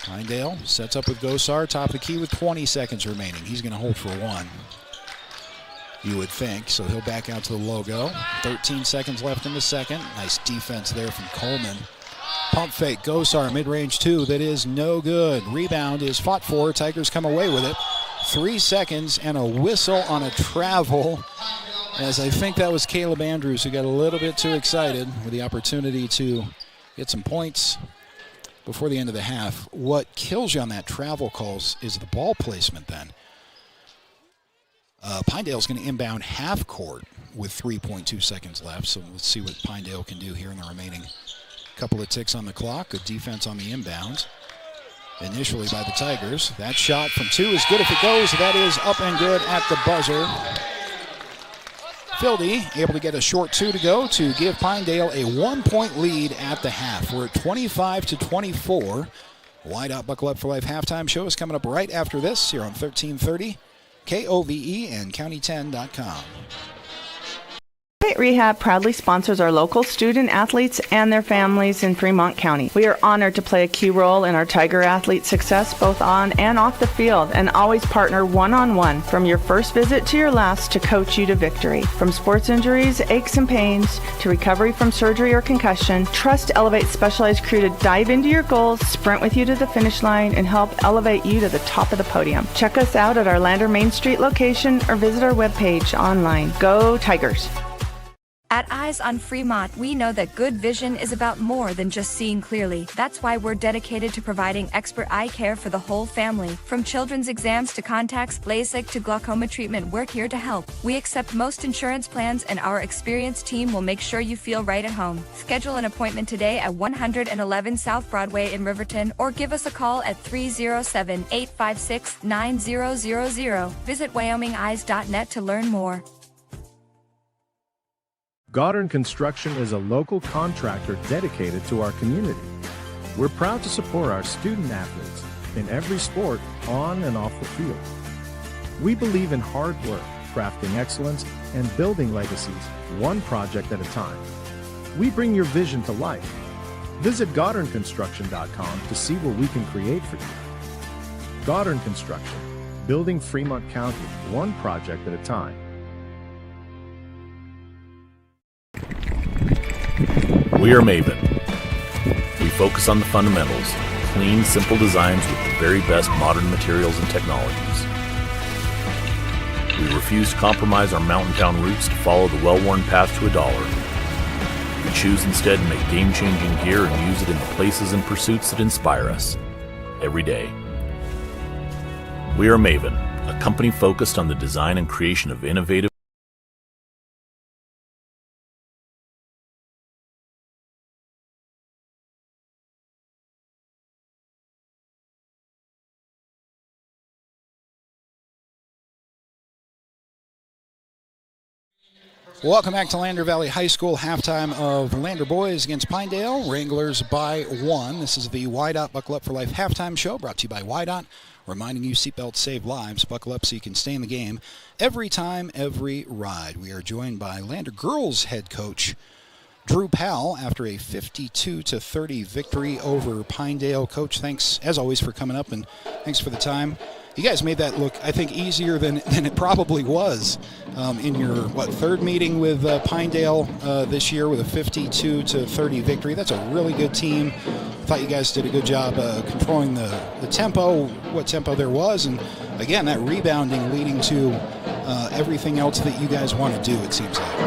Pinedale sets up with Gosar, top of the key with 20 seconds remaining. He's going to hold for 1, you would think, so he'll back out to the logo. 13 seconds left in the second. Nice defense there from Coleman. Pump fake, Gosar, mid-range 2, that is no good. Rebound is fought for, Tigers come away with it. 3 seconds and a whistle on a travel, as I think that was Caleb Andrews who got a little bit too excited with the opportunity to get some points before the end of the half. What kills you on that travel calls is the ball placement then. Pinedale's going to inbound half court with 3.2 seconds left, so let's see what Pinedale can do here in the remaining couple of ticks on the clock. Good defense on the inbound. Initially by the Tigers. That shot from 2 is good if it goes. That is up and good at the buzzer. Fildy able to get a short 2 to go to give Pinedale a 1-point lead at the half. We're at 25-24. Wide Out Buckle Up for Life halftime show is coming up right after this here on 1330 KOVE and County10.com. Rehab proudly sponsors our local student athletes and their families in Fremont County. We are honored to play a key role in our Tiger athletes' success both on and off the field, and always partner one-on-one from your first visit to your last to coach you to victory. From sports injuries, aches and pains, to recovery from surgery or concussion, trust Elevate's specialized crew to dive into your goals, sprint with you to the finish line, and help elevate you to the top of the podium. Check us out at our Lander Main Street location or visit our webpage online. Go Tigers! At Eyes on Fremont, we know that good vision is about more than just seeing clearly. That's why we're dedicated to providing expert eye care for the whole family. From children's exams to contacts, LASIK to glaucoma treatment, we're here to help. We accept most insurance plans, and our experienced team will make sure you feel right at home. Schedule an appointment today at 111 South Broadway in Riverton, or give us a call at 307-856-9000. Visit WyomingEyes.net to learn more. Goddard Construction is a local contractor dedicated to our community. We're proud to support our student athletes in every sport on and off the field. We believe in hard work, crafting excellence, and building legacies one project at a time. We bring your vision to life. Visit GoddardConstruction.com to see what we can create for you. Goddard Construction, building Fremont County one project at a time. We are Maven. We focus on the fundamentals, clean, simple designs with the very best modern materials and technologies. We refuse to compromise our mountain town roots to follow the well-worn path to $1. We choose instead to make game-changing gear and use it in the places and pursuits that inspire us every day. We are Maven, a company focused on the design and creation of innovative Welcome back to Lander Valley High School, halftime of Lander boys against Pinedale. Wranglers by 1. This is the YDOT Buckle Up for Life halftime show brought to you by YDOT, reminding you seatbelts save lives. Buckle up so you can stay in the game every time, every ride. We are joined by Lander girls head coach Drew Powell after a 52-30 victory over Pinedale. Coach, thanks as always for coming up, and thanks for the time. You guys made that look, I think, easier than it probably was in your, third meeting with Pinedale this year with a 52-30 victory. That's a really good team. I thought you guys did a good job controlling the tempo, what tempo there was, and again, that rebounding leading to everything else that you guys want to do, it seems like.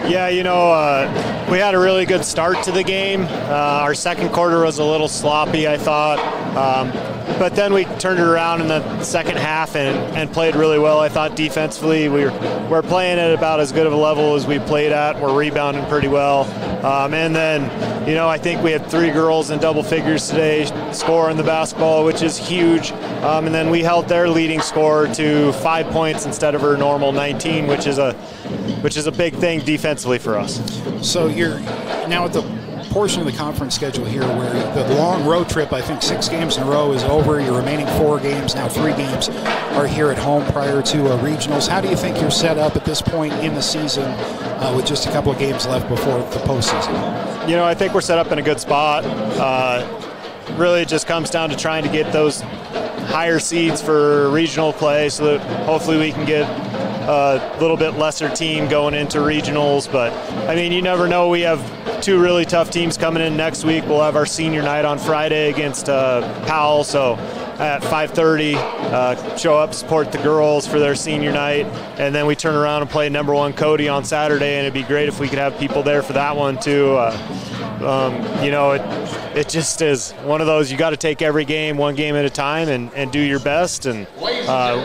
Yeah, we had a really good start to the game. Our second quarter was a little sloppy, I thought. But then we turned it around in the second half and played really well. I thought defensively we're playing at about as good of a level as we played at. We're rebounding pretty well. And then, I think we had 3 girls in double figures today scoring the basketball, which is huge. And then we held their leading scorer to 5 points instead of her normal 19, which is a big thing defensively for us. So you're now at the portion of the conference schedule here where the long road trip, I think 6 games in a row, is over. Your remaining 4 games, now 3 games, are here at home prior to regionals. How do you think you're set up at this point in the season with just a couple of games left before the postseason? I think we're set up in a good spot. Really it just comes down to trying to get those higher seeds for regional play so that hopefully we can get a little bit lesser team going into regionals. But, you never know. We have 2 really tough teams coming in next week. We'll have our senior night on Friday against Powell, so at 5:30, show up, support the girls for their senior night, and then we turn around and play number 1 Cody on Saturday, and it'd be great if we could have people there for that one too. It just is one of those, you got to take every game one game at a time and do your best, and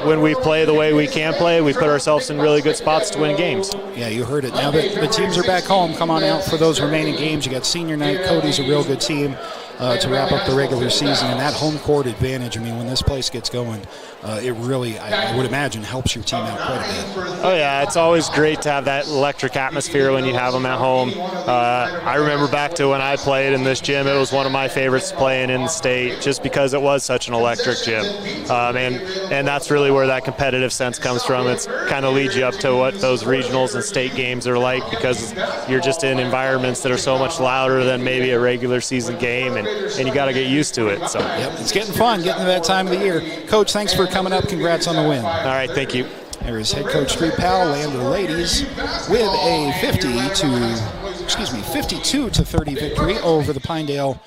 when we play the way we can play, we put ourselves in really good spots to win games. Yeah, you heard it. Now that the teams are back home, come on out for those remaining games. You got senior night. Cody's a real good team to wrap up the regular season, and that home court advantage, when this place gets going, it really, I would imagine, helps your team out quite a bit. Oh yeah, it's always great to have that electric atmosphere when you have them at home. I remember back to when I played in this gym, it was one of my favorites playing in the state just because it was such an electric gym. And that's really where that competitive sense comes from. It's kind of leads you up to what those regionals and state games are like, because you're just in environments that are so much louder than maybe a regular season game, and you got to get used to it. So yep, it's getting fun, getting to that time of the year. Coach, thanks for coming up. Congrats on the win. All right, thank you. There's head coach Drew Powell and the ladies with a 52-30 victory over the Pinedale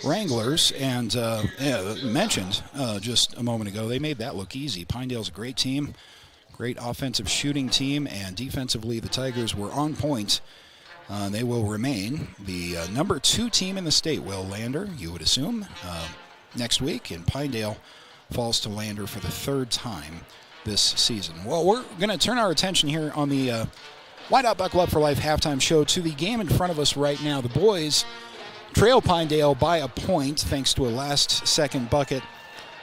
Wranglers. And mentioned just a moment ago, they made that look easy. Pinedale's a great team, great offensive shooting team, and defensively the Tigers were on point. They will remain the number 2 team in the state, Will Lander, you would assume, next week. And Pinedale falls to Lander for the 3rd time this season. Well, we're going to turn our attention here on the YDOT Buckle Up for Life halftime show to the game in front of us right now. The boys trail Pinedale by a point thanks to a last-second bucket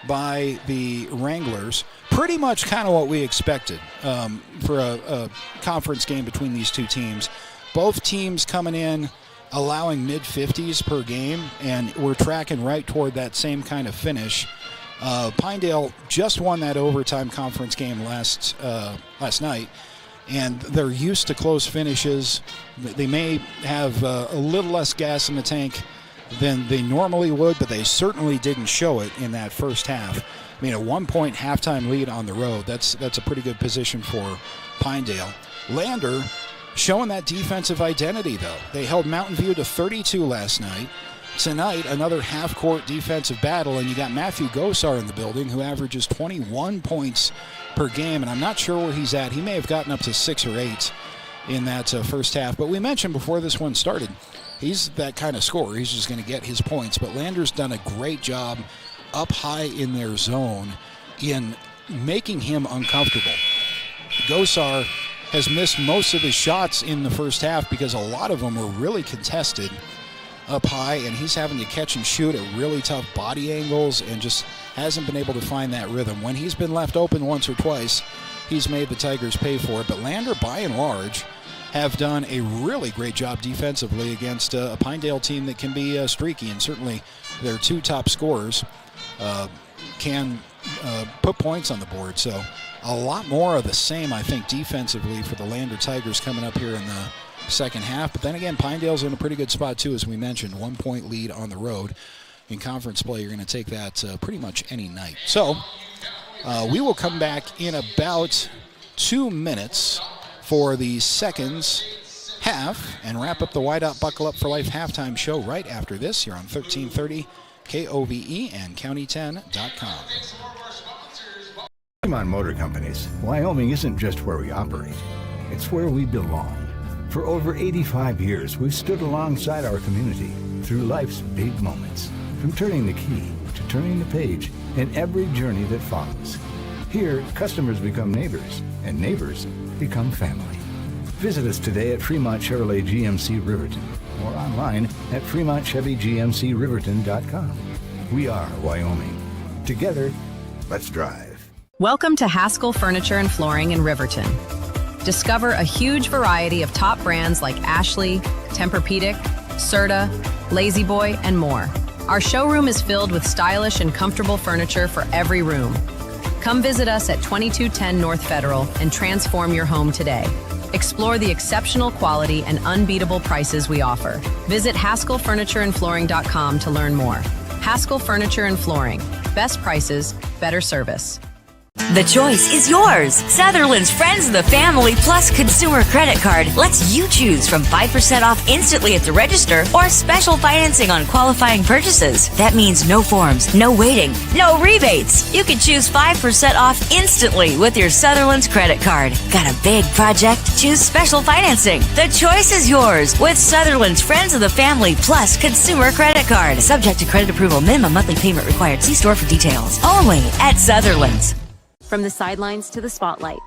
by the Wranglers. Pretty much kind of what we expected for a conference game between these 2 teams. Both teams coming in allowing mid-50s per game, and we're tracking right toward that same kind of finish. Pinedale just won that overtime conference game last night, and they're used to close finishes. They may have a little less gas in the tank than they normally would, but they certainly didn't show it in that first half. A 1-point halftime lead on the road, that's a pretty good position for Pinedale. Lander showing that defensive identity, though. They held Mountain View to 32 last night. Tonight, another half-court defensive battle, and you got Matthew Gosar in the building, who averages 21 points per game, and I'm not sure where he's at. He may have gotten up to 6 or 8 in that first half. But we mentioned before this one started, he's that kind of scorer. He's just going to get his points. But Lander's done a great job up high in their zone in making him uncomfortable. Gosar has missed most of his shots in the first half because a lot of them were really contested up high, and he's having to catch and shoot at really tough body angles and just hasn't been able to find that rhythm. When he's been left open once or twice, he's made the Tigers pay for it. But Lander, by and large, have done a really great job defensively against a Pinedale team that can be streaky, and certainly their two top scorers can put points on the board. So a lot more of the same, I think, defensively for the Lander Tigers coming up here in the second half. But then again, Pinedale's in a pretty good spot too, as we mentioned. 1 point lead on the road. In conference play, you're going to take that pretty much any night. So we will come back in about 2 minutes for the second half and wrap up the Wydot Buckle Up for Life halftime show right after this here on 1330 KOVE and County10.com. Fremont Motor Companies, Wyoming isn't just where we operate, it's where we belong. For over 85 years, we've stood alongside our community through life's big moments, from turning the key to turning the page in every journey that follows. Here, customers become neighbors, and neighbors become family. Visit us today at Fremont Chevrolet GMC Riverton or online at FremontChevyGMCRiverton.com. We are Wyoming. Together, let's drive. Welcome to Haskell Furniture and Flooring in Riverton. Discover a huge variety of top brands like Ashley, Tempur-Pedic, Serta, Lazy Boy, and more. Our showroom is filled with stylish and comfortable furniture for every room. Come visit us at 2210 North Federal and transform your home today. Explore the exceptional quality and unbeatable prices we offer. Visit HaskellFurnitureandFlooring.com to learn more. Haskell Furniture and Flooring. Best prices, better service. The choice is yours. Sutherland's Friends of the Family Plus Consumer Credit Card lets you choose from 5% off instantly at the register or special financing on qualifying purchases. That means no forms, no waiting, no rebates. You can choose 5% off instantly with your Sutherland's credit card. Got a big project? Choose special financing. The choice is yours with Sutherland's Friends of the Family Plus Consumer Credit Card. Subject to credit approval. Minimum monthly payment required. See store for details. Only at Sutherland's. From the sidelines to the spotlight,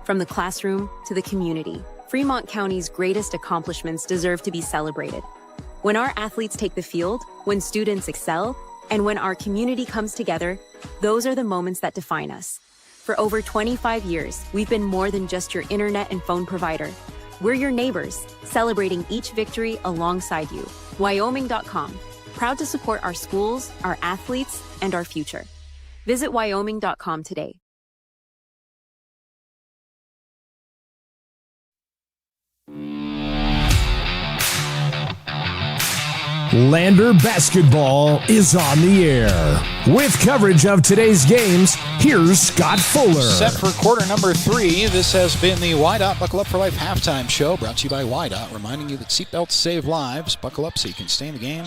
from the classroom to the community, Fremont County's greatest accomplishments deserve to be celebrated. When our athletes take the field, when students excel, and when our community comes together, those are the moments that define us. For over 25 years, we've been more than just your internet and phone provider. We're your neighbors, celebrating each victory alongside you. Wyoming.com, proud to support our schools, our athletes, and our future. Visit Wyoming.com today. Lander Basketball is on the air. With coverage of today's games, here's Scott Fuller. Set for quarter number 3. This has been the Wydot Buckle Up for Life halftime show, brought to you by Wydot, reminding you that seatbelts save lives. Buckle up so you can stay in the game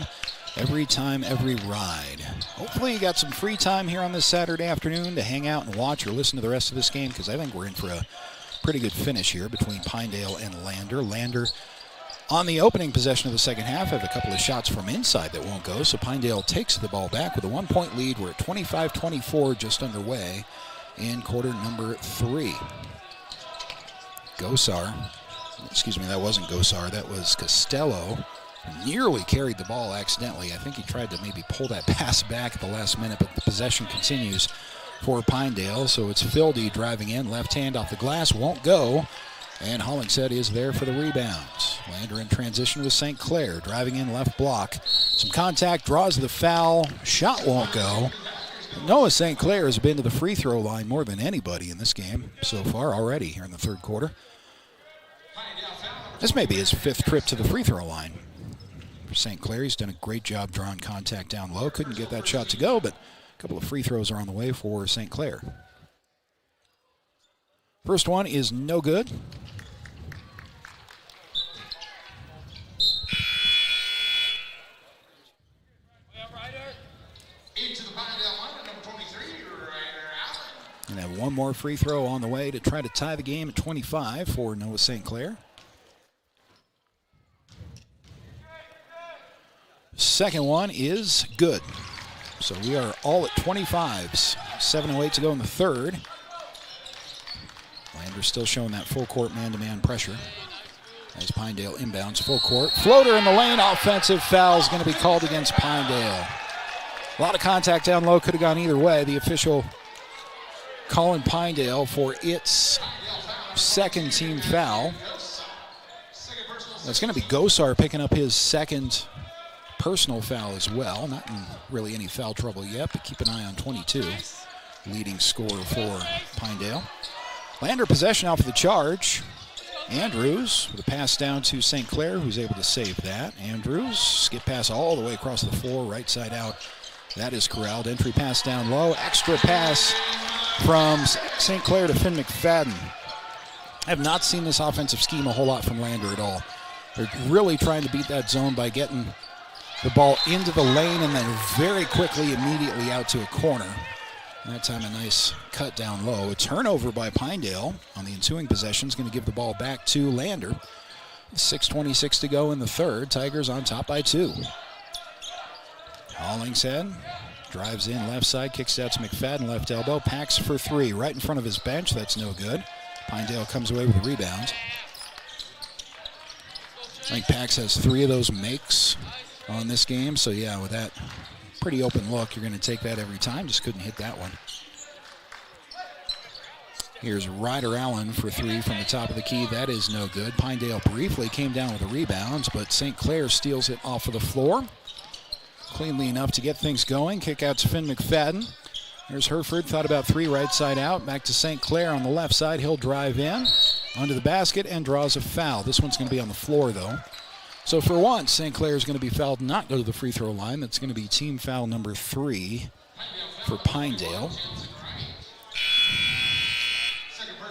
every time, every ride. Hopefully you got some free time here on this Saturday afternoon to hang out and watch or listen to the rest of this game, because I think we're in for a pretty good finish here between Pinedale and Lander. Lander on the opening possession of the second half have a couple of shots from inside that won't go, so Pinedale takes the ball back with a 1-point lead. We're at 25-24, just underway in quarter number 3. That wasn't Gosar, that was Costello. Nearly carried the ball accidentally. I think he tried to maybe pull that pass back at the last minute, but the possession continues for Pinedale. So it's Fildy driving in, left hand off the glass, won't go. And Hollingshead is there for the rebound. Lander in transition with St. Clair, driving in left block. Some contact, draws the foul, shot won't go. Noah St. Clair has been to the free throw line more than anybody in this game so far already here in the third quarter. This may be his 5th trip to the free throw line. For St. Clair, he's done a great job drawing contact down low. Couldn't get that shot to go, but a couple of free throws are on the way for St. Clair. First one is no good. And have one more free throw on the way to try to tie the game at 25 for Noah St. Clair. Second one is good. So we are all at 25s. 7:08 to go in the third. Lander still showing that full court man-to-man pressure. As Pinedale inbounds full court. Floater in the lane. Offensive foul is going to be called against Pinedale. A lot of contact down low. Could have gone either way. The official calling Pinedale for its second team foul. That's going to be Gosar picking up his second personal foul as well. Not in really any foul trouble yet, but keep an eye on 22. Leading scorer for Pinedale. Lander possession off of the charge. Andrews with a pass down to St. Clair, who's able to save that. Andrews, skip pass all the way across the floor, right side out. That is corralled. Entry pass down low. Extra pass from St. Clair to Finn McFadden. I have not seen this offensive scheme a whole lot from Lander at all. They're really trying to beat that zone by getting the ball into the lane and then very quickly, immediately out to a corner. And that time a nice cut down low. A turnover by Pinedale on the ensuing possession is going to give the ball back to Lander. 6:26 to go in the third. Tigers on top by 2. Hollingshead drives in left side, kicks out to McFadden, left elbow, packs for 3 right in front of his bench. That's no good. Pinedale comes away with a rebound. I think Pax has 3 of those makes on this game. So yeah, with that pretty open look, you're going to take that every time. Just couldn't hit that one. Here's Ryder Allen for 3 from the top of the key. That is no good. Pinedale briefly came down with a rebound, but St. Clair steals it off of the floor. Cleanly enough to get things going. Kick out to Finn McFadden. There's Hereford, thought about 3 right side out. Back to St. Clair on the left side. He'll drive in under the basket and draws a foul. This one's going to be on the floor, though. So for once, St. Clair is going to be fouled, not go to the free throw line. That's going to be team foul number 3 for Pinedale.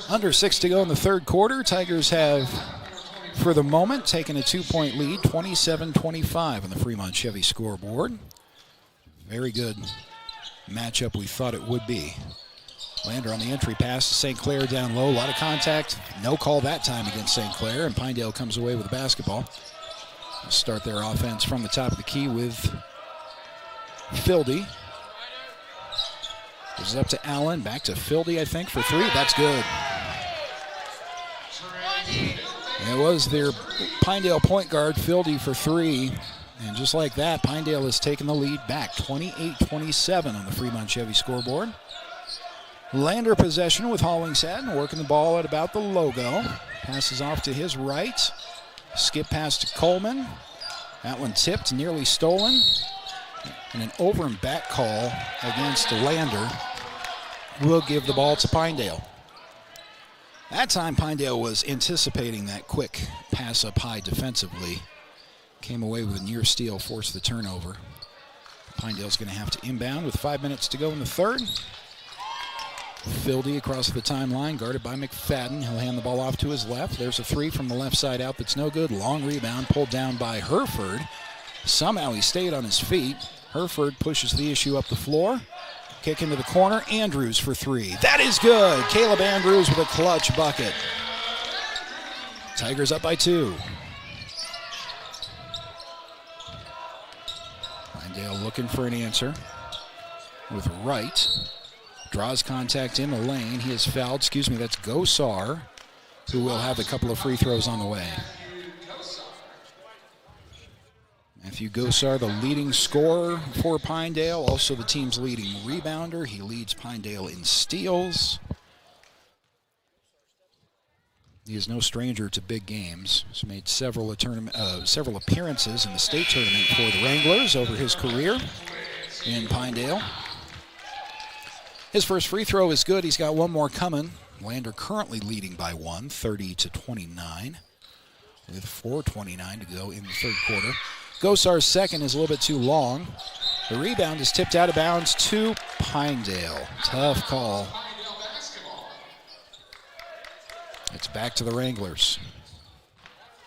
Under 6 to go in the third quarter. Tigers have, for the moment, taken a 2-point lead, 27-25 on the Fremont Chevy scoreboard. Very good matchup we thought it would be. Lander on the entry pass to St. Clair down low. A lot of contact. No call that time against St. Clair, and Pinedale comes away with the basketball. They'll start their offense from the top of the key with Fildy. This is up to Allen. Back to Fildy, I think, for 3. That's good. It was their Pinedale point guard, Fildy, for 3. And just like that, Pinedale has taken the lead back, 28-27 on the Fremont Chevy scoreboard. Lander possession with Hollingshead, working the ball at about the logo. Passes off to his right. Skip pass to Coleman. That one tipped, nearly stolen. And an over and back call against Lander will give the ball to Pinedale. That time Pinedale was anticipating that quick pass up high defensively. Came away with a near steal, forced the turnover. Pinedale's going to have to inbound with 5 minutes to go in the third. Fildy across the timeline, guarded by McFadden. He'll hand the ball off to his left. There's a 3 from the left side out that's no good. Long rebound pulled down by Hereford. Somehow he stayed on his feet. Hereford pushes the issue up the floor. Kick into the corner. Andrews for 3. That is good. Caleb Andrews with a clutch bucket. Tigers up by 2. Pinedale looking for an answer with Wright. Draws contact in the lane. He is fouled. That's Gosar, who will have a couple of free throws on the way. Matthew Gosar, the leading scorer for Pinedale, also the team's leading rebounder. He leads Pinedale in steals. He is no stranger to big games. He's made several appearances in the state tournament for the Wranglers over his career in Pinedale. His first free throw is good. He's got one more coming. Lander currently leading by 1, 30-29, with 4:29 to go in the third quarter. Gosar's second is a little bit too long. The rebound is tipped out of bounds to Pinedale. Tough call. It's back to the Wranglers.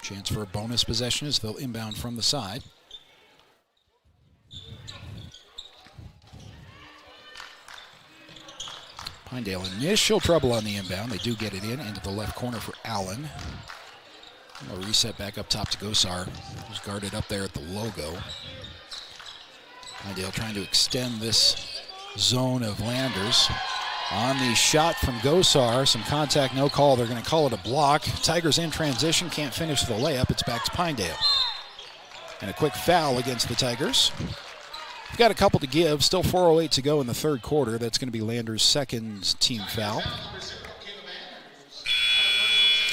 Chance for a bonus possession as they'll inbound from the side. Pinedale initial trouble on the inbound. They do get it into the left corner for Allen. A reset back up top to Gosar, who's guarded up there at the logo. Pinedale trying to extend this zone of Landers. On the shot from Gosar, some contact, no call. They're going to call it a block. Tigers in transition, can't finish the layup. It's back to Pinedale. And a quick foul against the Tigers. We've got a couple to give. Still 4:08 to go in the third quarter. That's going to be Landers' second team foul.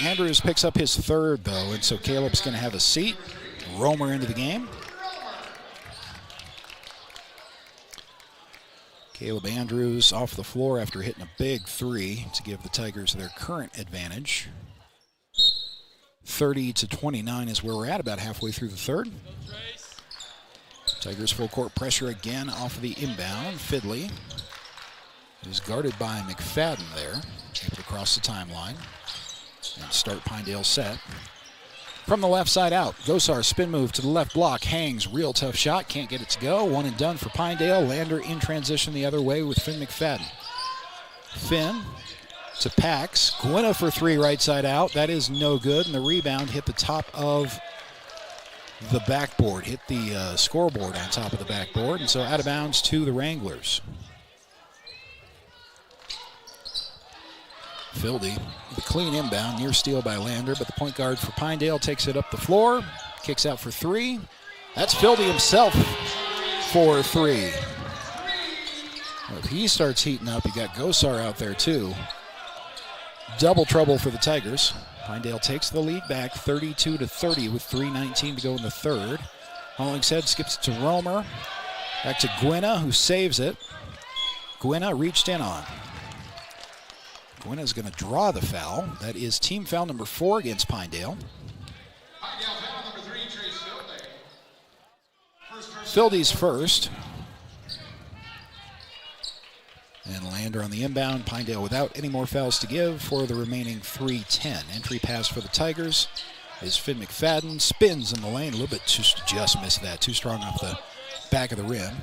Andrews picks up his third, though, and so Caleb's going to have a seat. Romer into the game. Caleb Andrews off the floor after hitting a big three to give the Tigers their current advantage. 30-29 is where we're at, about halfway through the third. Tigers full court pressure again off of the inbound. Fidley is guarded by McFadden there, able to cross the timeline and start Pinedale set. From the left side out, Gosar spin move to the left block, hangs, real tough shot, can't get it to go. One and done for Pinedale. Lander in transition the other way with Finn McFadden. Finn to Pax. Gwynna for three right side out. That is no good, and the rebound hit the top of the backboard, hit the scoreboard on top of the backboard, and so out of bounds to the Wranglers. Fildy, the clean inbound, near steal by Lander, but the point guard for Pinedale takes it up the floor, kicks out for three. That's Fildy himself for three. Well, if he starts heating up, you got Gosar out there too. Double trouble for the Tigers. Pinedale takes the lead back 32-30 with 3:19 to go in the third. Hollingshead skips it to Romer. Back to Gwynna, who saves it. Gwynna reached in on. Gwynna's going to draw the foul. That is team foul number 4 against Pinedale. Fildy's first. And Lander on the inbound. Pinedale without any more fouls to give for the remaining 3:10. Entry pass for the Tigers is Finn McFadden. Spins in the lane. A little bit just missed that. Too strong off the back of the rim.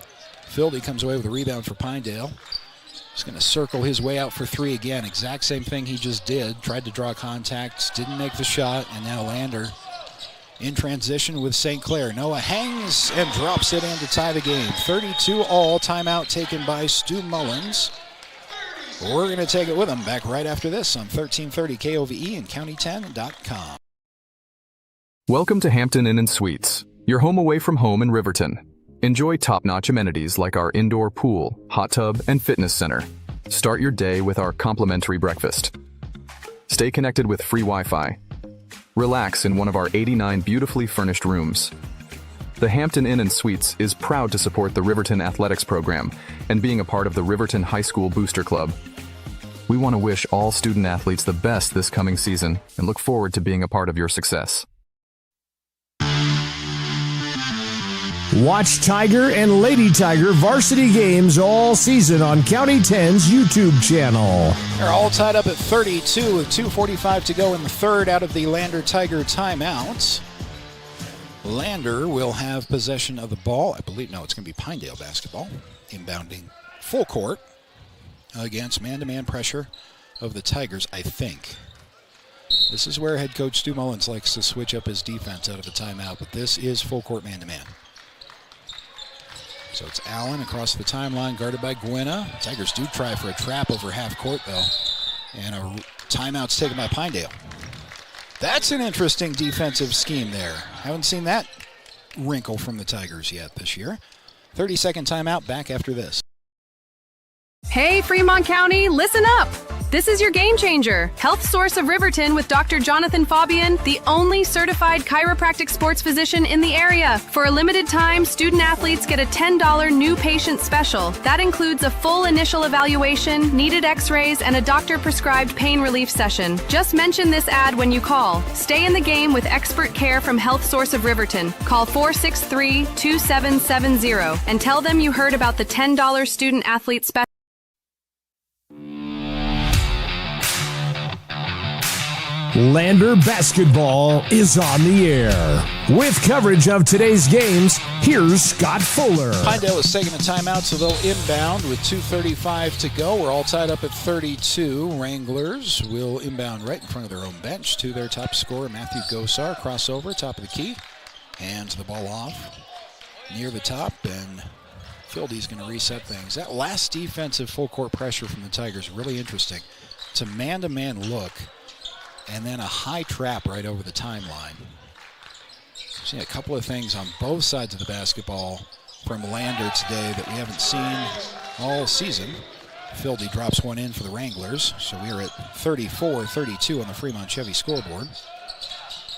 Fildy comes away with a rebound for Pinedale. He's going to circle his way out for three again. Exact same thing he just did. Tried to draw contact, didn't make the shot, and now Lander in transition with St. Clair. Noah hangs and drops it in to tie the game. 32 all. Timeout taken by Stu Mullins. We're going to take it with him back right after this on 1330 KOVE and County10.com. Welcome to Hampton Inn & Suites, your home away from home in Riverton. Enjoy top-notch amenities like our indoor pool, hot tub, and fitness center. Start your day with our complimentary breakfast. Stay connected with free Wi-Fi. Relax in one of our 89 beautifully furnished rooms. The Hampton Inn & Suites is proud to support the Riverton Athletics Program and being a part of the Riverton High School Booster Club. We want to wish all student athletes the best this coming season and look forward to being a part of your success. Watch Tiger and Lady Tiger varsity games all season on County 10's YouTube channel. They're all tied up at 32 with 2:45 to go in the third out of the Lander Tiger timeouts. Lander will have possession of the ball. I believe, no, it's going to be Pinedale basketball. Inbounding full court against man-to-man pressure of the Tigers, I think. This is where head coach Stu Mullins likes to switch up his defense out of a timeout, but this is full court man-to-man. So it's Allen across the timeline, guarded by Gwynna. Tigers do try for a trap over half court, though. And a timeout's taken by Pinedale. That's an interesting defensive scheme there. Haven't seen that wrinkle from the Tigers yet this year. 30-second timeout, back after this. Hey, Fremont County, listen up. This is your game changer, Health Source of Riverton with Dr. Jonathan Fabian, the only certified chiropractic sports physician in the area. For a limited time, student athletes get a $10 new patient special. That includes a full initial evaluation, needed x-rays, and a doctor-prescribed pain relief session. Just mention this ad when you call. Stay in the game with expert care from Health Source of Riverton. Call 463-2770 and tell them you heard about the $10 student athlete special. Lander basketball is on the air. With coverage of today's games, here's Scott Fuller. Pinedale is taking a timeout, so they'll inbound with 2:35 to go. We're all tied up at 32. Wranglers will inbound right in front of their own bench to their top scorer, Matthew Gosar. Crossover, top of the key. Hands the ball off near the top, and Fildy's going to reset things. That last defensive full court pressure from the Tigers, really interesting. It's a man-to-man look, and then a high trap right over the timeline. Seen a couple of things on both sides of the basketball from Lander today that we haven't seen all season. Fildy drops one in for the Wranglers, so we are at 34-32 on the Fremont Chevy scoreboard.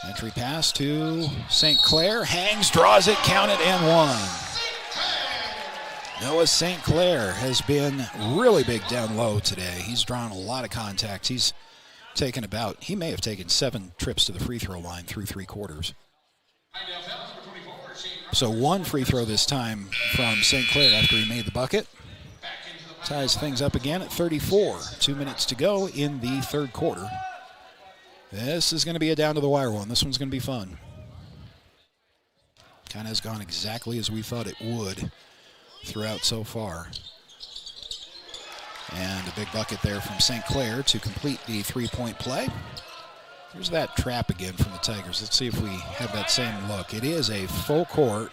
Entry pass to St. Clair, hangs, draws it, count it, and one. Noah St. Clair has been really big down low today. He's drawn a lot of contact. He may have taken 7 trips to the free throw line through 3 quarters. So 1 free throw this time from St. Clair after he made the bucket. Ties things up again at 34. 2 minutes to go in the third quarter. This is going to be a down-to-the-wire one. This one's going to be fun. Kind of has gone exactly as we thought it would throughout so far. And a big bucket there from St. Clair to complete the three-point play. There's that trap again from the Tigers. Let's see if we have that same look. It is a full court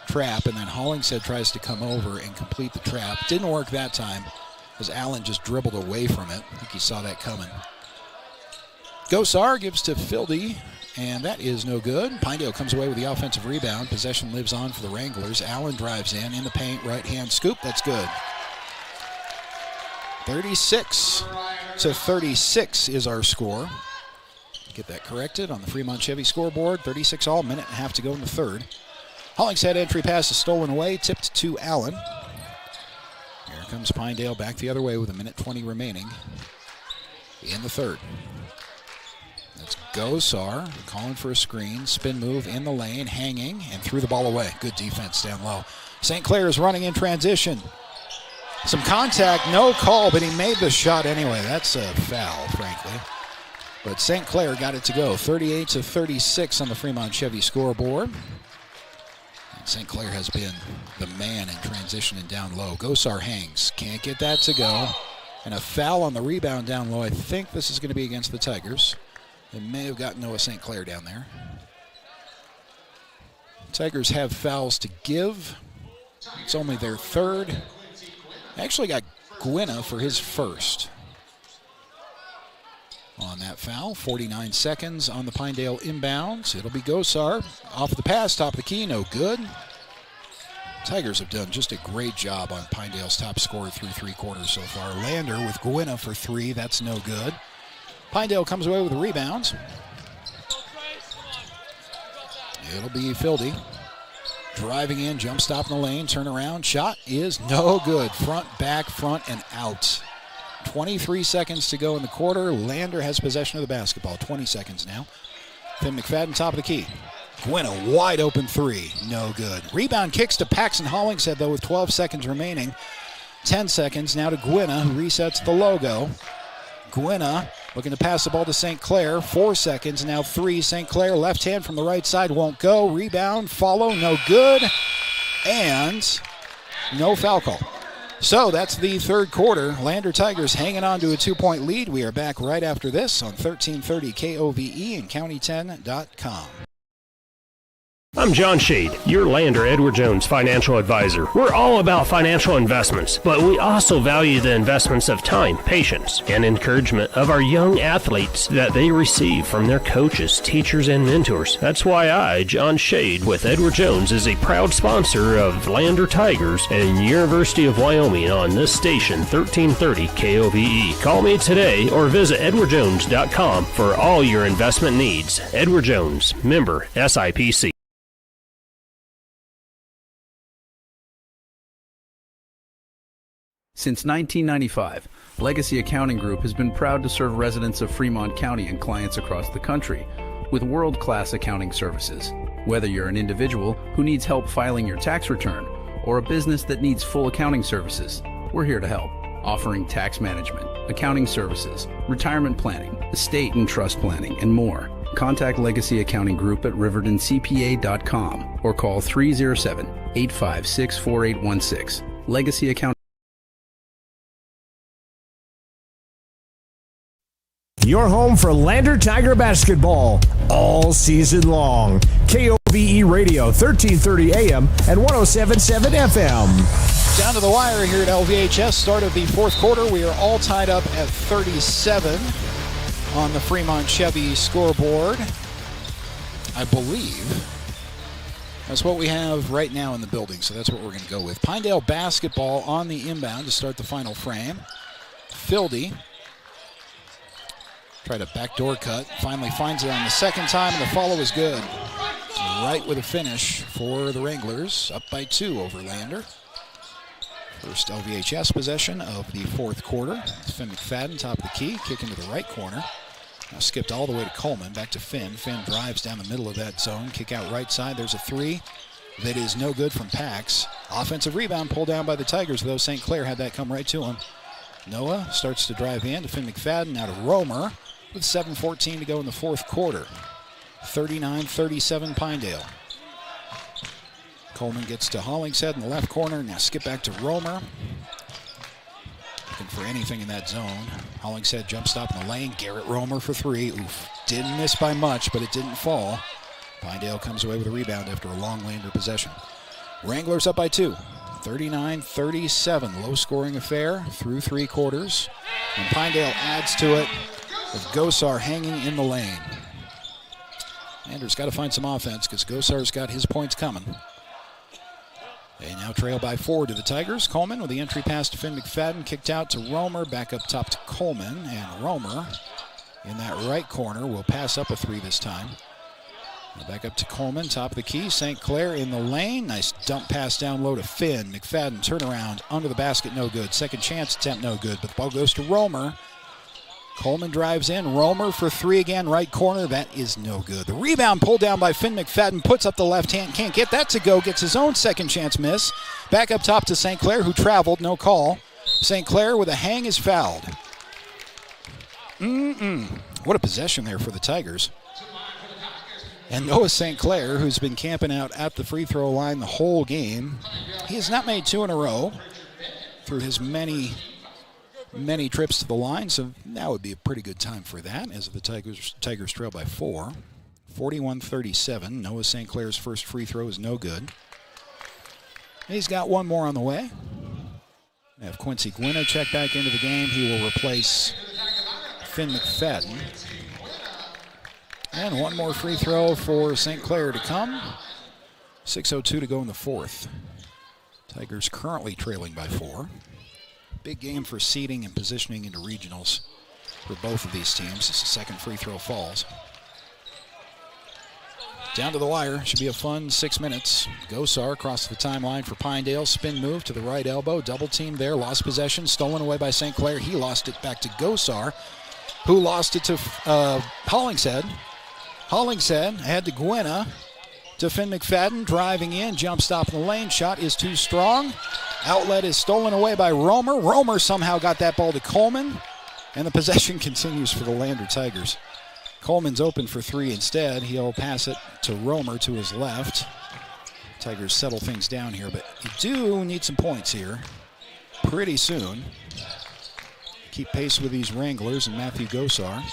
trap, and then Hollingshead tries to come over and complete the trap. Didn't work that time as Allen just dribbled away from it. I think he saw that coming. Gosar gives to Fildy, and that is no good. Pinedale comes away with the offensive rebound. Possession lives on for the Wranglers. Allen drives in the paint, right-hand scoop. That's good. 36-36 is our score. Get that corrected on the Fremont Chevy scoreboard. 36 all, minute and a half to go in the third. Hollingshead entry pass is stolen away, tipped to Allen. Here comes Pinedale back the other way with a minute 20 remaining in the third. That's Gosar calling for a screen. Spin move in the lane, hanging, and threw the ball away. Good defense down low. St. Clair is running in transition. Some contact, no call, but he made the shot anyway. That's a foul, frankly. But St. Clair got it to go. 38-36 on the Fremont Chevy scoreboard. And St. Clair has been the man in transition and down low. Gosar hangs. Can't get that to go. And a foul on the rebound down low. I think this is going to be against the Tigers. They may have got Noah St. Clair down there. Tigers have fouls to give. It's only their third. Actually got Gwynna for his first on that foul. 49 seconds on the Pinedale inbounds. It'll be Gosar. Off the pass, top of the key, no good. Tigers have done just a great job on Pinedale's top scorer through 3 quarters so far. Lander with Gwynna for 3, that's no good. Pinedale comes away with the rebounds. It'll be Fildy. Driving in, jump stop in the lane, turn around, shot is no good. Front, back, front, and out. 23 seconds to go in the quarter. Lander has possession of the basketball. 20 seconds now. Finn McFadden, top of the key. Gwynna, wide open 3, no good. Rebound kicks to Paxton Hollingshead, though, with 12 seconds remaining. 10 seconds now to Gwynna, who resets the logo. Gwynna looking to pass the ball to St. Clair. 4 seconds, now 3. St. Clair, left hand from the right side, won't go. Rebound, follow, no good. And no foul call. So that's the third quarter. Lander Tigers hanging on to a 2-point lead. We are back right after this on 1330 KOVE and County10.com. I'm John Shade, your Lander Edward Jones financial advisor. We're all about financial investments, but we also value the investments of time, patience, and encouragement of our young athletes that they receive from their coaches, teachers, and mentors. That's why I, John Shade, with Edward Jones, is a proud sponsor of Lander Tigers and University of Wyoming on this station, 1330 KOVE. Call me today or visit edwardjones.com for all your investment needs. Edward Jones, member SIPC. Since 1995, Legacy Accounting Group has been proud to serve residents of Fremont County and clients across the country with world-class accounting services. Whether you're an individual who needs help filing your tax return or a business that needs full accounting services, we're here to help, offering tax management, accounting services, retirement planning, estate and trust planning, and more. Contact Legacy Accounting Group at rivertoncpa.com or call 307-856-4816. Legacy Accounting. Your home for Lander Tiger basketball all season long. KOVE KOVE Radio, 1330 AM and 107.7 FM. Down to the wire here at LVHS. Start of the fourth quarter. We are all tied up at 37 on the Fremont Chevy scoreboard. I believe that's what we have right now in the building, so that's what we're going to go with. Pinedale basketball on the inbound to start the final frame. Fildy tried a backdoor cut, finally finds it on the second time, and the follow is good. Right with a finish for the Wranglers, up by 2 over Lander. First LVHS possession of the fourth quarter. Finn McFadden, top of the key, kick into the right corner. Now skipped all the way to Coleman, back to Finn. Finn drives down the middle of that zone, kick out right side. There's a 3 that is no good from Pax. Offensive rebound pulled down by the Tigers, though St. Clair had that come right to him. Noah starts to drive in to Finn McFadden, now to Romer with 7:14 to go in the fourth quarter. 39-37 Pinedale. Coleman gets to Hollingshead in the left corner. Now skip back to Romer. Looking for anything in that zone. Hollingshead jump stop in the lane. Garrett Romer for 3. Oof. Didn't miss by much, but it didn't fall. Pinedale comes away with a rebound after a long Lander possession. Wranglers up by 2. 39-37. Low-scoring affair through 3 quarters. And Pinedale adds to it with Gosar hanging in the lane. Lander's got to find some offense because Gosar's got his points coming. They now trail by 4 to the Tigers. Coleman with the entry pass to Finn McFadden, kicked out to Romer, back up top to Coleman, and Romer in that right corner will pass up a 3 this time. Now back up to Coleman, top of the key. St. Clair in the lane. Nice dump pass down low to Finn. McFadden turnaround under the basket, no good. Second chance attempt, no good, but the ball goes to Romer. Coleman drives in. Romer for 3 again, right corner. That is no good. The rebound pulled down by Finn McFadden, puts up the left hand, can't get that to go, gets his own second chance miss. Back up top to St. Clair, who traveled, no call. St. Clair with a hang is fouled. What a possession there for the Tigers. And Noah St. Clair, who's been camping out at the free throw line the whole game, he has not made 2 in a row through his many trips to the line, so that would be a pretty good time for that as the Tigers trail by 4. 41-37. Noah St. Clair's first free throw is no good. He's got one more on the way. We have Quincy Gwynna check back into the game. He will replace Finn McFadden. And one more free throw for St. Clair to come. 6:02 to go in the fourth. Tigers currently trailing by 4. Big game for seeding and positioning into regionals for both of these teams. This second free throw falls. Down to the wire. Should be a fun 6 minutes. Gosar across the timeline for Pinedale. Spin move to the right elbow. Double team there. Lost possession. Stolen away by St. Clair. He lost it back to Gosar, who lost it to Hollingshead. Hollingshead had to Gwynna to Finn McFadden. Driving in. Jump stop in the lane. Shot is too strong. Outlet is stolen away by Romer. Romer somehow got that ball to Coleman. And the possession continues for the Lander Tigers. Coleman's open for 3 instead. He'll pass it to Romer to his left. Tigers settle things down here, but you do need some points here pretty soon. Keep pace with these Wranglers and Matthew Gosar.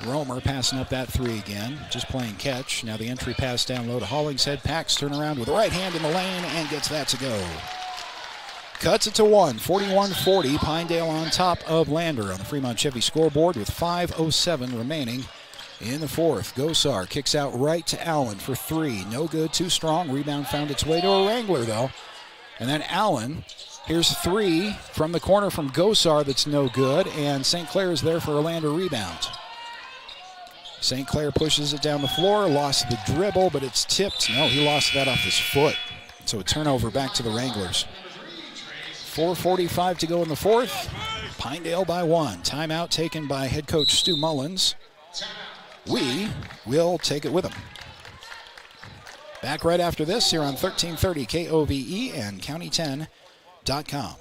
Romer passing up that 3 again, just playing catch. Now the entry pass down low to Hollingshead. Pax turn around with the right hand in the lane and gets that to go. Cuts it to 1, 41-40. Pinedale on top of Lander on the Fremont Chevy scoreboard with 5:07 remaining in the fourth. Gosar kicks out right to Allen for 3. No good, too strong. Rebound found its way to a Wrangler, though. And then Allen, here's 3 from the corner from Gosar that's no good, and St. Clair is there for a Lander rebound. St. Clair pushes it down the floor, lost the dribble, but it's tipped. No, he lost that off his foot. So a turnover back to the Wranglers. 4:45 to go in the fourth. Pinedale by 1. Timeout taken by head coach Stu Mullins. We will take it with him. Back right after this here on 1330 KOVE and county10.com.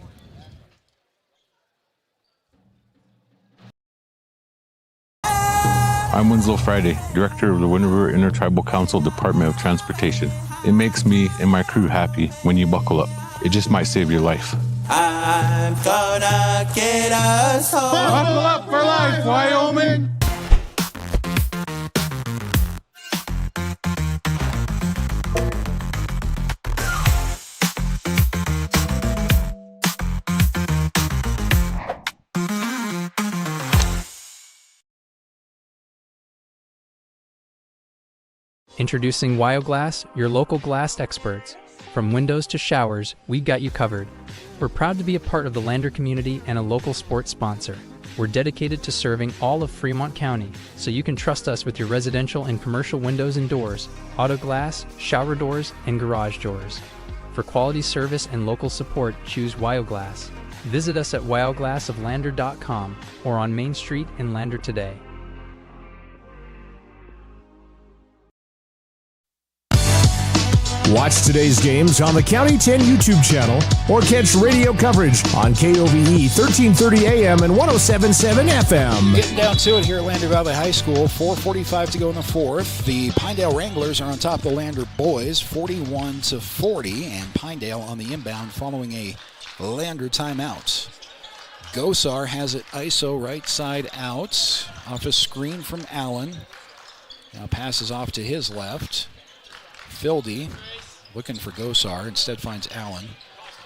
I'm Winslow Friday, Director of the Wind River Intertribal Council Department of Transportation. It makes me and my crew happy when you buckle up. It just might save your life. I'm gonna get us home. Buckle up for life, Wyoming. Introducing WyoGlass, your local glass experts. From windows to showers, we got you covered. We're proud to be a part of the Lander community and a local sports sponsor. We're dedicated to serving all of Fremont County, so you can trust us with your residential and commercial windows and doors, auto glass, shower doors, and garage doors. For quality service and local support, choose WyoGlass. Visit us at wyoglassoflander.com or on Main Street in Lander today. Watch today's games on the County 10 YouTube channel or catch radio coverage on KOVE 1330 AM and 107.7 FM. Getting down to it here at Lander Valley High School. 4:45 to go in the fourth. The Pinedale Wranglers are on top of the Lander boys, 41-40, and Pinedale on the inbound following a Lander timeout. Gosar has it ISO right side out off a screen from Allen. Now passes off to his left. Fildy looking for Gosar, instead finds Allen.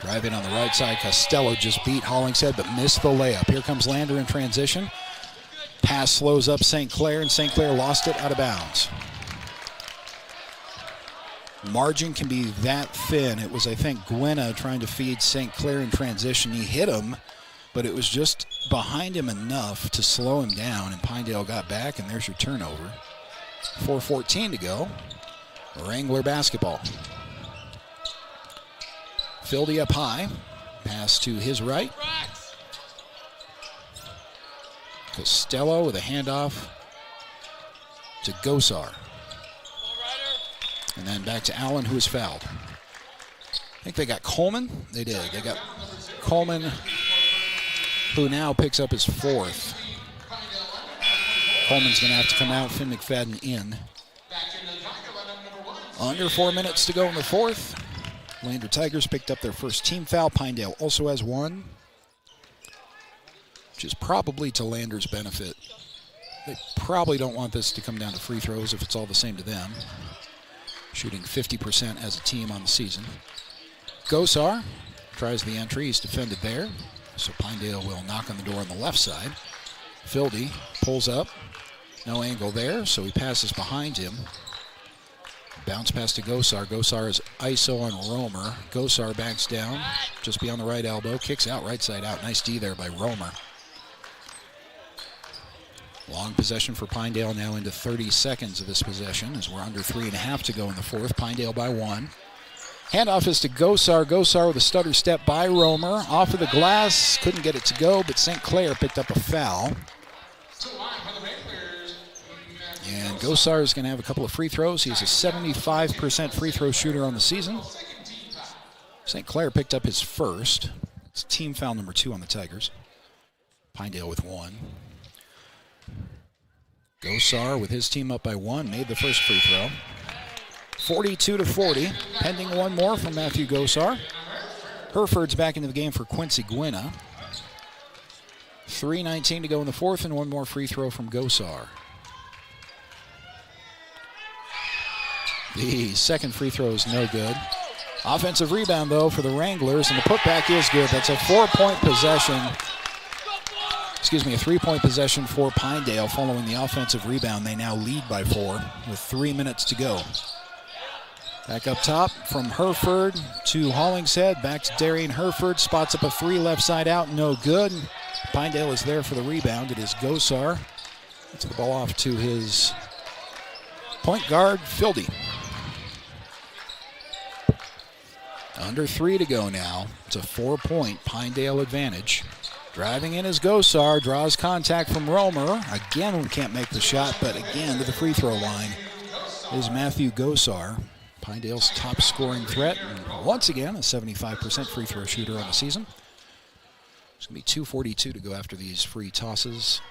Driving on the right side, Costello just beat Hollingshead but missed the layup. Here comes Lander in transition. Pass slows up St. Clair, and St. Clair lost it out of bounds. Margin can be that thin. It was, I think, Gwynna trying to feed St. Clair in transition. He hit him, but it was just behind him enough to slow him down, and Pinedale got back, and there's your turnover. 4:14 to go. Wrangler basketball. Fildy up high. Pass to his right. Costello with a handoff to Gosar. And then back to Allen, who is fouled. I think they got Coleman. They did. They got Coleman, who now picks up his fourth. Coleman's going to have to come out. Finn McFadden in. Under 4 minutes to go in the fourth. Lander Tigers picked up their first team foul. Pinedale also has one, which is probably to Lander's benefit. They probably don't want this to come down to free throws if it's all the same to them. Shooting 50% as a team on the season. Gosar tries the entry. He's defended there. So Pinedale will knock on the door on the left side. Fildy pulls up. No angle there, so he passes behind him. Bounce pass to Gosar. Gosar is ISO on Romer. Gosar backs down just beyond the right elbow. Kicks out right side out. Nice D there by Romer. Long possession for Pinedale now into 30 seconds of this possession as we're under 3.5 to go in the fourth. Pinedale by one. Handoff is to Gosar. Gosar with a stutter step by Romer. Off of the glass. Couldn't get it to go, but St. Clair picked up a foul. And Gosar is going to have a couple of free throws. He's a 75% free throw shooter on the season. St. Clair picked up his first. It's team foul number 2 on the Tigers. Pinedale with one. Gosar with his team up by one made the first free throw. 42-40. Pending one more from Matthew Gosar. Hereford's back into the game for Quincy Gwynna. 3:19 to go in the fourth, and one more free throw from Gosar. The second free throw is no good. Offensive rebound, though, for the Wranglers, and the putback is good. That's a 4-point possession. A 3-point possession for Pinedale following the offensive rebound. They now lead by 4 with 3 minutes to go. Back up top from Hereford to Hollingshead. Back to Darian Hereford. Spots up a 3 left side out. No good. Pinedale is there for the rebound. It is Gosar. Gets the ball off to his point guard, Fildy. Under 3 to go now. It's a 4-point Pinedale advantage. Driving in is Gosar. Draws contact from Romer. Again, can't make the shot, but again to the free throw line is Matthew Gosar. Pinedale's top scoring threat. And once again, a 75% free throw shooter on the season. It's going to be 2:42 to go after these free tosses.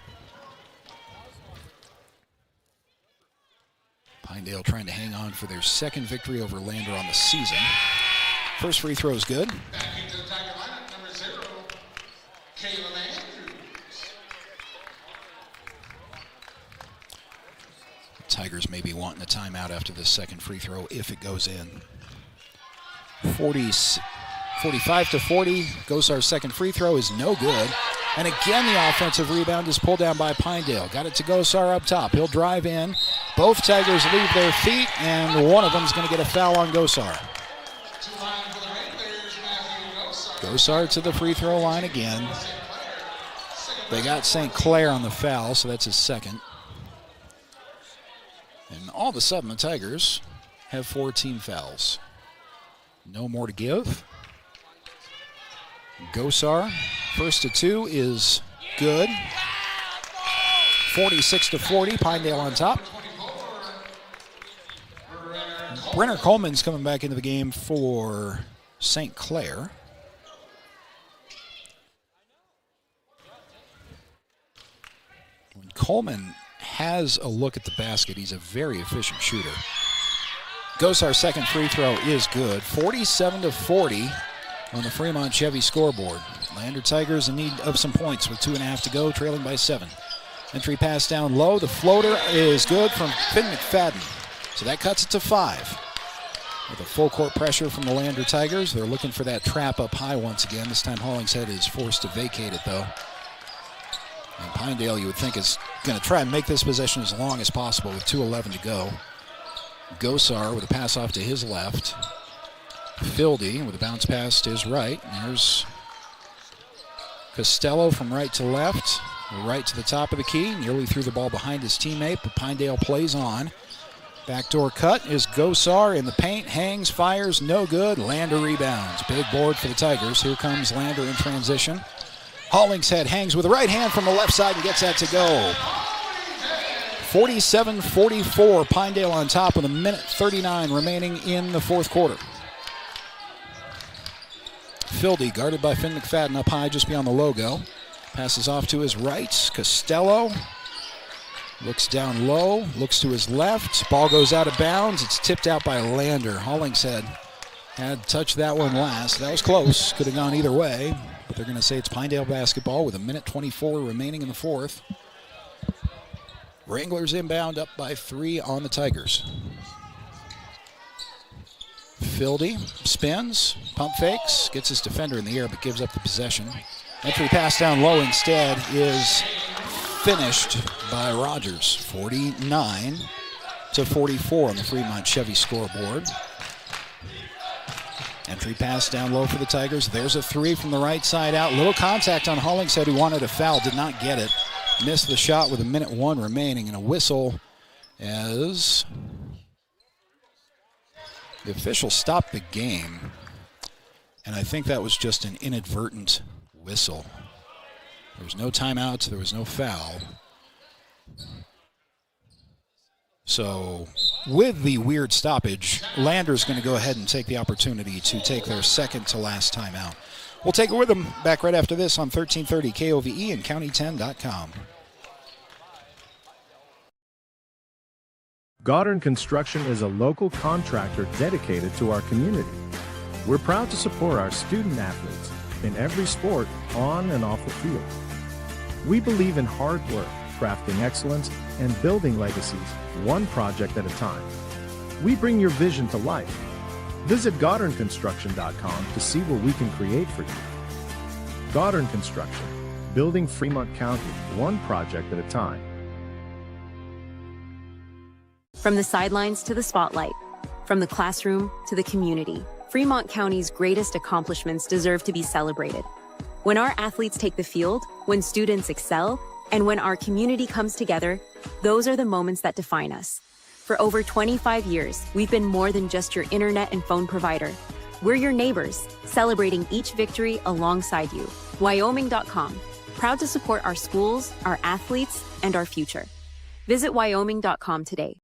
Pinedale trying to hang on for their second victory over Lander on the season. First free throw is good. Tigers may be wanting a timeout after this second free throw if it goes in. 45-40. Gosar's second free throw is no good. And again, the offensive rebound is pulled down by Pinedale. Got it to Gosar up top. He'll drive in. Both Tigers leave their feet, and one of them is going to get a foul on Gosar. Gosar to the free throw line again. They got St. Clair on the foul, so that's his second. And all of a sudden, the Tigers have 14 fouls. No more to give. Gosar, first to two is good. 46-40, Pinedale on top. Brenner Coleman's coming back into the game for St. Clair. When Coleman has a look at the basket, he's a very efficient shooter. Gosar's second free throw is good. 47-40 on the Fremont Chevy scoreboard. Lander Tigers in need of some points with 2.5 to go, trailing by 7. Entry pass down low. The floater is good from Finn McFadden. So that cuts it to 5. With a full court pressure from the Lander Tigers, they're looking for that trap up high once again. This time Hollingshead is forced to vacate it, though. And Pinedale, you would think, is going to try and make this possession as long as possible with 2:11 to go. Gosar with a pass off to his left. Fildy with a bounce pass to his right. And there's Costello from right to left. Right to the top of the key. Nearly threw the ball behind his teammate, but Pinedale plays on. Backdoor cut is Gosar in the paint. Hangs, fires, no good. Lander rebounds. Big board for the Tigers. Here comes Lander in transition. Hollingshead hangs with the right hand from the left side and gets that to go. 47-44, Pinedale on top with 1:39 remaining in the fourth quarter. Fildy guarded by Finn McFadden up high just beyond the logo. Passes off to his right. Costello looks down low, looks to his left. Ball goes out of bounds. It's tipped out by Lander. Hollingshead had touched that one last. That was close. Could have gone either way. But they're going to say it's Pinedale basketball with 1:24 remaining in the fourth. Wranglers inbound up by 3 on the Tigers. Fildy spins, pump fakes, gets his defender in the air but gives up the possession. Entry pass down low instead is finished by Rogers. 49-44 on the Fremont Chevy scoreboard. Entry pass down low for the Tigers. There's a 3 from the right side out. Little contact on Hollingshead, who wanted a foul, did not get it. Missed the shot with 1:01 remaining, and a whistle as the official stopped the game. And I think that was just an inadvertent whistle. There was no timeouts, there was no foul. So with the weird stoppage, Lander's going to go ahead and take the opportunity to take their second to last timeout. We'll take it with them back right after this on 1330 KOVE and County10.com. Goddard Construction is a local contractor dedicated to our community. We're proud to support our student athletes in every sport on and off the field. We believe in hard work, crafting excellence, and building legacies one project at a time. We bring your vision to life. Visit GoddardConstruction.com to see what we can create for you. Goddard Construction, building Fremont County one project at a time. From the sidelines to the spotlight, from the classroom to the community, Fremont County's greatest accomplishments deserve to be celebrated. When our athletes take the field, when students excel, and when our community comes together, those are the moments that define us. For over 25 years, we've been more than just your internet and phone provider. We're your neighbors, celebrating each victory alongside you. Wyoming.com, proud to support our schools, our athletes, and our future. Visit Wyoming.com today.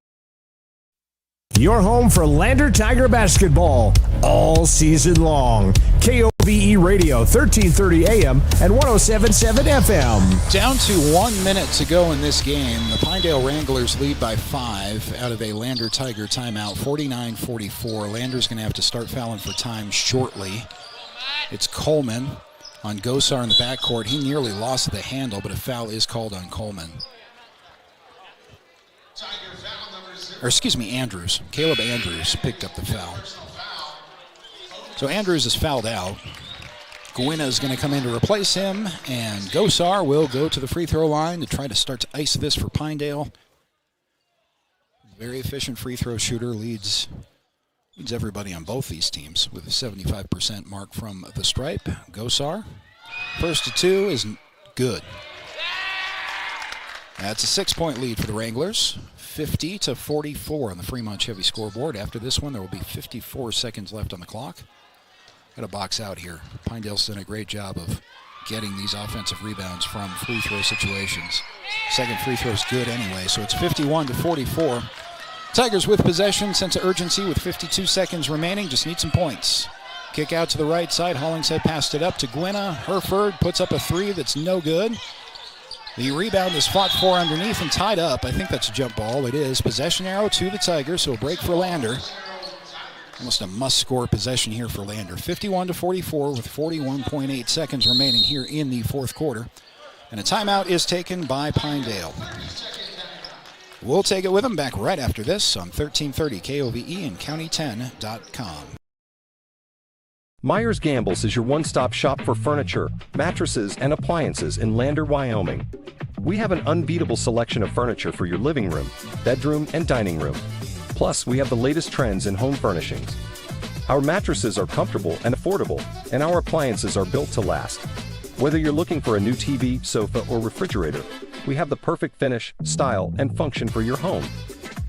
Your home for Lander Tiger basketball all season long. KOVE Radio, 1330 AM and 107.7 FM. Down to 1 minute to go in this game. The Pinedale Wranglers lead by 5 out of a Lander Tiger timeout, 49-44. Lander's going to have to start fouling for time shortly. It's Coleman on Gosar in the backcourt. He nearly lost the handle, but a foul is called on Coleman. Andrews. Caleb Andrews picked up the foul. So Andrews is fouled out. Gwynna is going to come in to replace him, and Gosar will go to the free throw line to try to start to ice this for Pinedale. Very efficient free throw shooter, leads everybody on both these teams with a 75% mark from the stripe. Gosar, first to two is good. That's a 6-point lead for the Wranglers, 50-44 on the Fremont Chevy scoreboard. After this one, there will be 54 seconds left on the clock. Got to box out here. Pinedale's done a great job of getting these offensive rebounds from free throw situations. Second free throw's good anyway, so it's 51-44. Tigers with possession, sense of urgency with 52 seconds remaining, just need some points. Kick out to the right side, Hollingshead passed it up to Gwynna. Herford puts up a three that's no good. The rebound is fought for underneath and tied up. I think that's a jump ball. It is. Possession arrow to the Tigers, so a break for Lander. Almost a must-score possession here for Lander. 51-44 with 41.8 seconds remaining here in the fourth quarter. And a timeout is taken by Pinedale. We'll take it with them back right after this on 1330 KOVE and County10.com. Myers Gambles is your one-stop shop for furniture, mattresses, and appliances in Lander, Wyoming. We have an unbeatable selection of furniture for your living room, bedroom, and dining room. Plus, we have the latest trends in home furnishings. Our mattresses are comfortable and affordable, and our appliances are built to last. Whether you're looking for a new TV, sofa, or refrigerator, we have the perfect finish, style, and function for your home.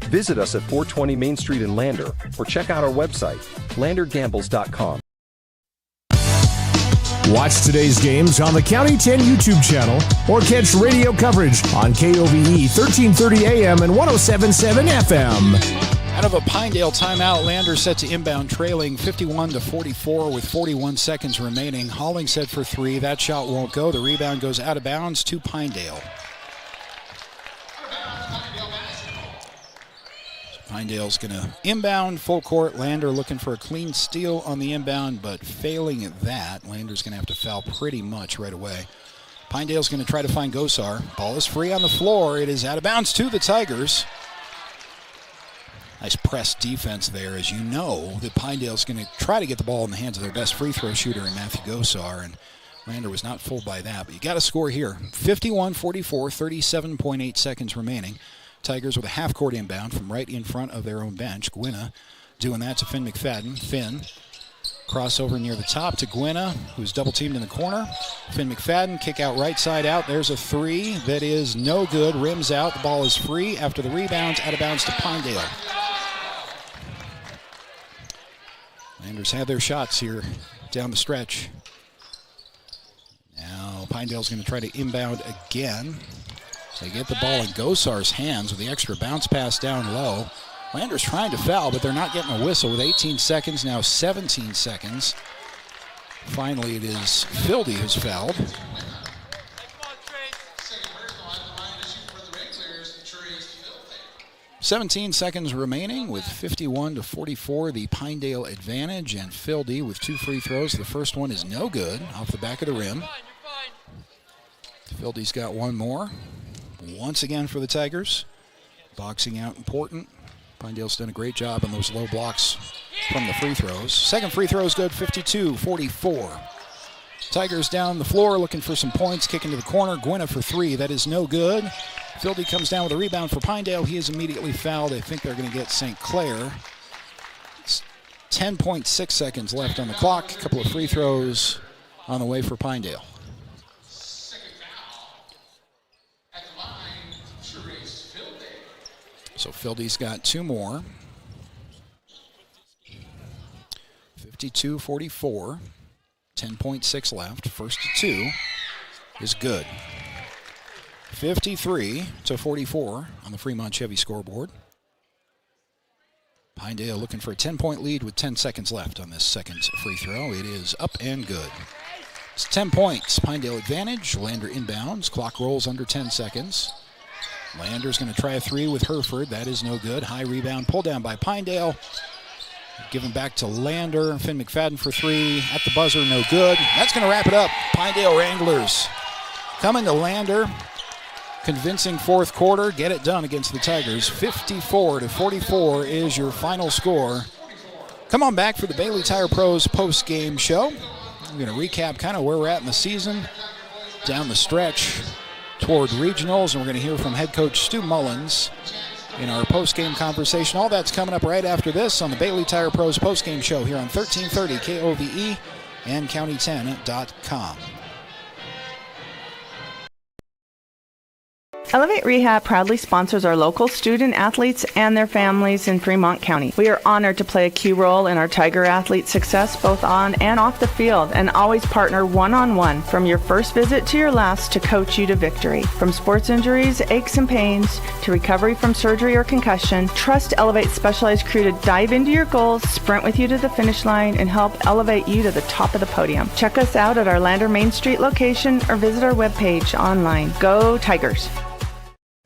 Visit us at 420 Main Street in Lander, or check out our website, landergambles.com. Watch today's games on the County 10 YouTube channel or catch radio coverage on KOVE 1330 AM and 107.7 FM. Out of a Pinedale timeout, Lander set to inbound, trailing 51-44 with 41 seconds remaining. Hollingshead for three. That shot won't go. The rebound goes out of bounds to Pinedale. Pinedale's going to inbound full court. Lander looking for a clean steal on the inbound, but failing at that, Lander's going to have to foul pretty much right away. Pinedale's going to try to find Gosar. Ball is free on the floor. It is out of bounds to the Tigers. Nice press defense there. As you know, that Pinedale's going to try to get the ball in the hands of their best free throw shooter in Matthew Gosar, and Lander was not fooled by that, but you got to score here. 51-44, 37.8 seconds remaining. Tigers with a half-court inbound from right in front of their own bench. Gwynna doing that to Finn McFadden. Finn, crossover near the top to Gwynna, who's double-teamed in the corner. Finn McFadden, kick out right side out. There's a three that is no good. Rims out. The ball is free after the rebound. Out of bounds to Pinedale. Landers have their shots here down the stretch. Now Pinedale's going to try to inbound again. They get the ball in Gosar's hands with the extra bounce pass down low. Lander's trying to foul, but they're not getting a whistle with 18 seconds, now 17 seconds. Finally, it is Fildy who's fouled. 17 seconds remaining with 51-44, the Pinedale advantage, and Fildy with two free throws. The first one is no good, off the back of the rim. Fildy's got one more. Once again for the Tigers. Boxing out important. Pinedale's done a great job on those low blocks from the free throws. Second free throw is good, 52-44. Tigers down the floor looking for some points, kicking to the corner. Gwynna for three, that is no good. Fildy comes down with a rebound for Pinedale. He is immediately fouled. I think they're going to get St. Clair. 10.6 seconds left on the clock. A couple of free throws on the way for Pinedale. So Fildy's got two more. 52-44. 10.6 left. First to two is good. 53-44 on the Fremont Chevy scoreboard. Pinedale looking for a 10-point lead with 10 seconds left on this second free throw. It is up and good. It's 10 points. Pinedale advantage. Lander inbounds. Clock rolls under 10 seconds. Lander's going to try a three with Herford. That is no good. High rebound. Pulled down by Pinedale. Given back to Lander. Finn McFadden for three. At the buzzer, no good. That's going to wrap it up. Pinedale Wranglers coming to Lander. Convincing fourth quarter. Get it done against the Tigers. 54-44 is your final score. Come on back for the Bailey Tire Pros post-game show. We're going to recap kind of where we're at in the season, down the stretch toward regionals, and we're going to hear from head coach Stu Mullins in our post-game conversation. All that's coming up right after this on the Bailey Tire Pros post-game show here on 1330 KOVE and county10.com. Elevate Rehab proudly sponsors our local student athletes and their families in Fremont County. We are honored to play a key role in our Tiger athletes' success both on and off the field, and always partner one-on-one from your first visit to your last to coach you to victory. From sports injuries, aches and pains, to recovery from surgery or concussion, trust Elevate's specialized crew to dive into your goals, sprint with you to the finish line, and help elevate you to the top of the podium. Check us out at our Lander Main Street location or visit our webpage online. Go Tigers!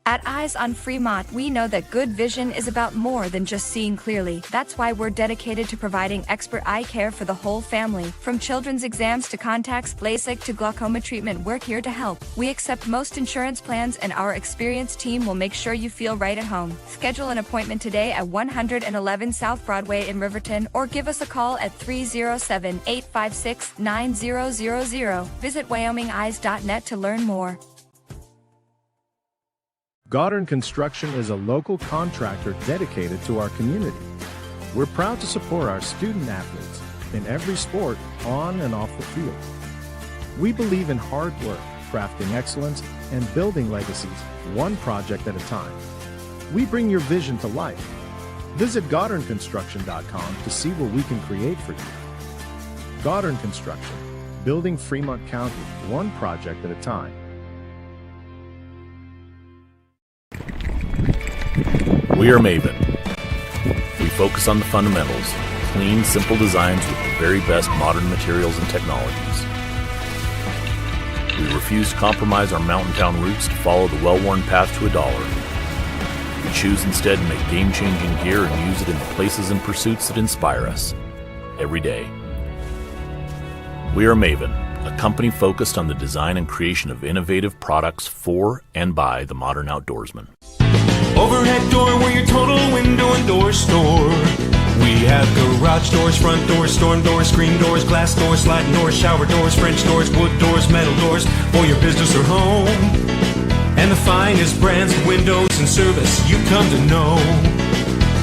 At Eyes on Fremont, we know that good vision is about more than just seeing clearly. That's why we're dedicated to providing expert eye care for the whole family. From children's exams to contacts, LASIK to glaucoma treatment, we're here to help. We accept most insurance plans, and our experienced team will make sure you feel right at home. Schedule an appointment today at 111 South Broadway in Riverton, or give us a call at 307-856-9000. Visit WyomingEyes.net to learn more. Goddard Construction is a local contractor dedicated to our community. We're proud to support our student athletes in every sport, on and off the field. We believe in hard work, crafting excellence, and building legacies one project at a time. We bring your vision to life. Visit GoddardConstruction.com to see what we can create for you. Goddard Construction, building Fremont County one project at a time. We are Maven. We focus on the fundamentals, clean, simple designs with the very best modern materials and technologies. We refuse to compromise our mountain town roots to follow the well-worn path to $1. We choose instead to make game-changing gear and use it in the places and pursuits that inspire us every day. We are Maven, a company focused on the design and creation of innovative products for and by the modern outdoorsman. Overhead door, we're your total window and door store. We have garage doors, front doors, storm doors, screen doors, glass doors, sliding doors, shower doors, French doors, wood doors, metal doors for your business or home. And the finest brands of windows and service you come to know.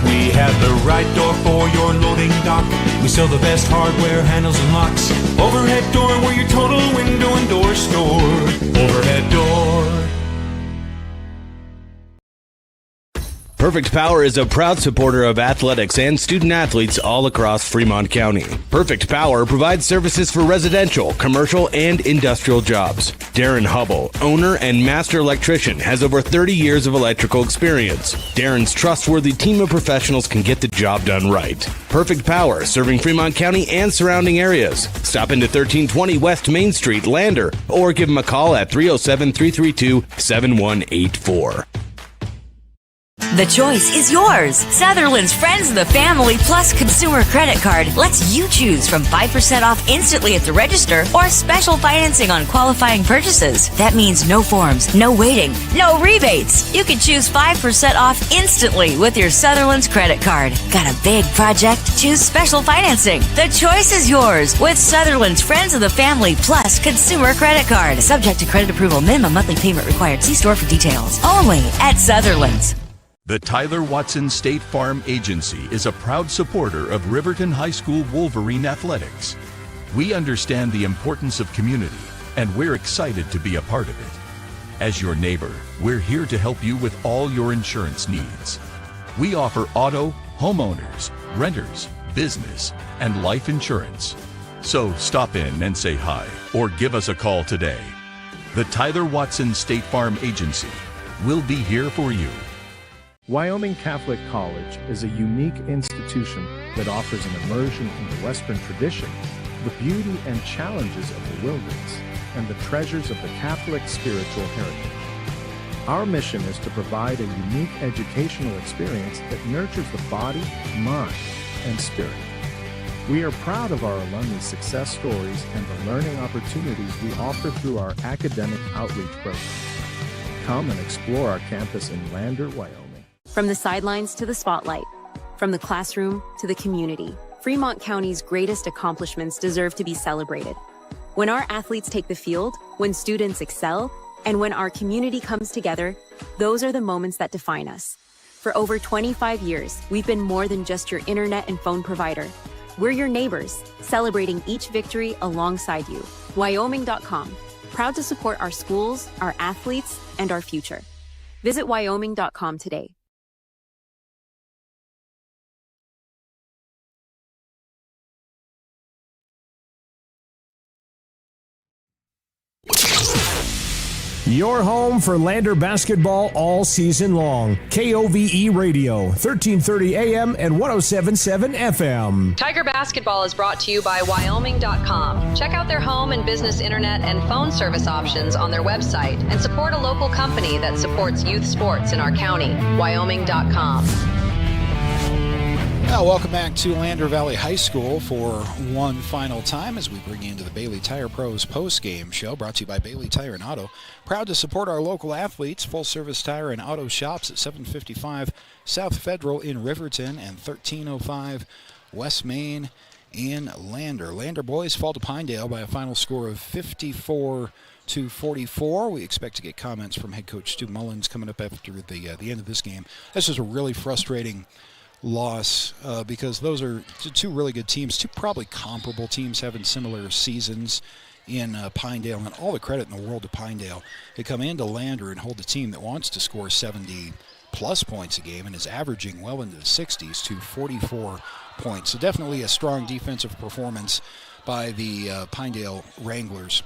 We have the right door for your loading dock. We sell the best hardware, handles, and locks. Overhead door, we're your total window and door store. Overhead door. Perfect Power is a proud supporter of athletics and student athletes all across Fremont County. Perfect Power provides services for residential, commercial, and industrial jobs. Darren Hubble, owner and master electrician, has over 30 years of electrical experience. Darren's trustworthy team of professionals can get the job done right. Perfect Power, serving Fremont County and surrounding areas. Stop into 1320 West Main Street, Lander, or give them a call at 307-332-7184. The choice is yours. Sutherland's Friends of the Family Plus Consumer Credit Card lets you choose from 5% off instantly at the register or special financing on qualifying purchases. That means no forms, no waiting, no rebates. You can choose 5% off instantly with your Sutherland's credit card. Got a big project? Choose special financing. The choice is yours with Sutherland's Friends of the Family Plus Consumer Credit Card. Subject to credit approval. Minimum monthly payment required. See store for details. Only at Sutherland's. The Tyler Watson State Farm Agency is a proud supporter of Riverton High School Wolverine Athletics. We understand the importance of community, and we're excited to be a part of it. As your neighbor, we're here to help you with all your insurance needs. We offer auto, homeowners, renters, business, and life insurance. So stop in and say hi, or give us a call today. The Tyler Watson State Farm Agency will be here for you. Wyoming Catholic College is a unique institution that offers an immersion in the Western tradition, the beauty and challenges of the wilderness, and the treasures of the Catholic spiritual heritage. Our mission is to provide a unique educational experience that nurtures the body, mind, and spirit. We are proud of our alumni success stories and the learning opportunities we offer through our academic outreach program. Come and explore our campus in Lander, Wyoming. From the sidelines to the spotlight, from the classroom to the community, Fremont County's greatest accomplishments deserve to be celebrated. When our athletes take the field, when students excel, and when our community comes together, those are the moments that define us. For over 25 years, we've been more than just your internet and phone provider. We're your neighbors, celebrating each victory alongside you. Wyoming.com, proud to support our schools, our athletes, and our future. Visit Wyoming.com today. Your home for Lander basketball all season long. KOVE Radio, 1330 AM and 107.7 FM. Tiger Basketball is brought to you by Wyoming.com. Check out their home and business internet and phone service options on their website and support a local company that supports youth sports in our county. Wyoming.com. Well, welcome back to Lander Valley High School for one final time as we bring you into the Bailey Tire Pros post-game show, brought to you by Bailey Tire and Auto. Proud to support our local athletes, full-service tire and auto shops at 755 South Federal in Riverton and 1305 West Main in Lander. Lander boys fall to Pinedale by a final score of 54-44. We expect to get comments from head coach Stu Mullins coming up after the end of this game. This is a really frustrating loss because those are two really good teams, two probably comparable teams having similar seasons in Pinedale, and all the credit in the world to Pinedale. They come into Lander and hold a team that wants to score 70-plus points a game and is averaging well into the 60s to 44 points. So definitely a strong defensive performance by the Pinedale Wranglers.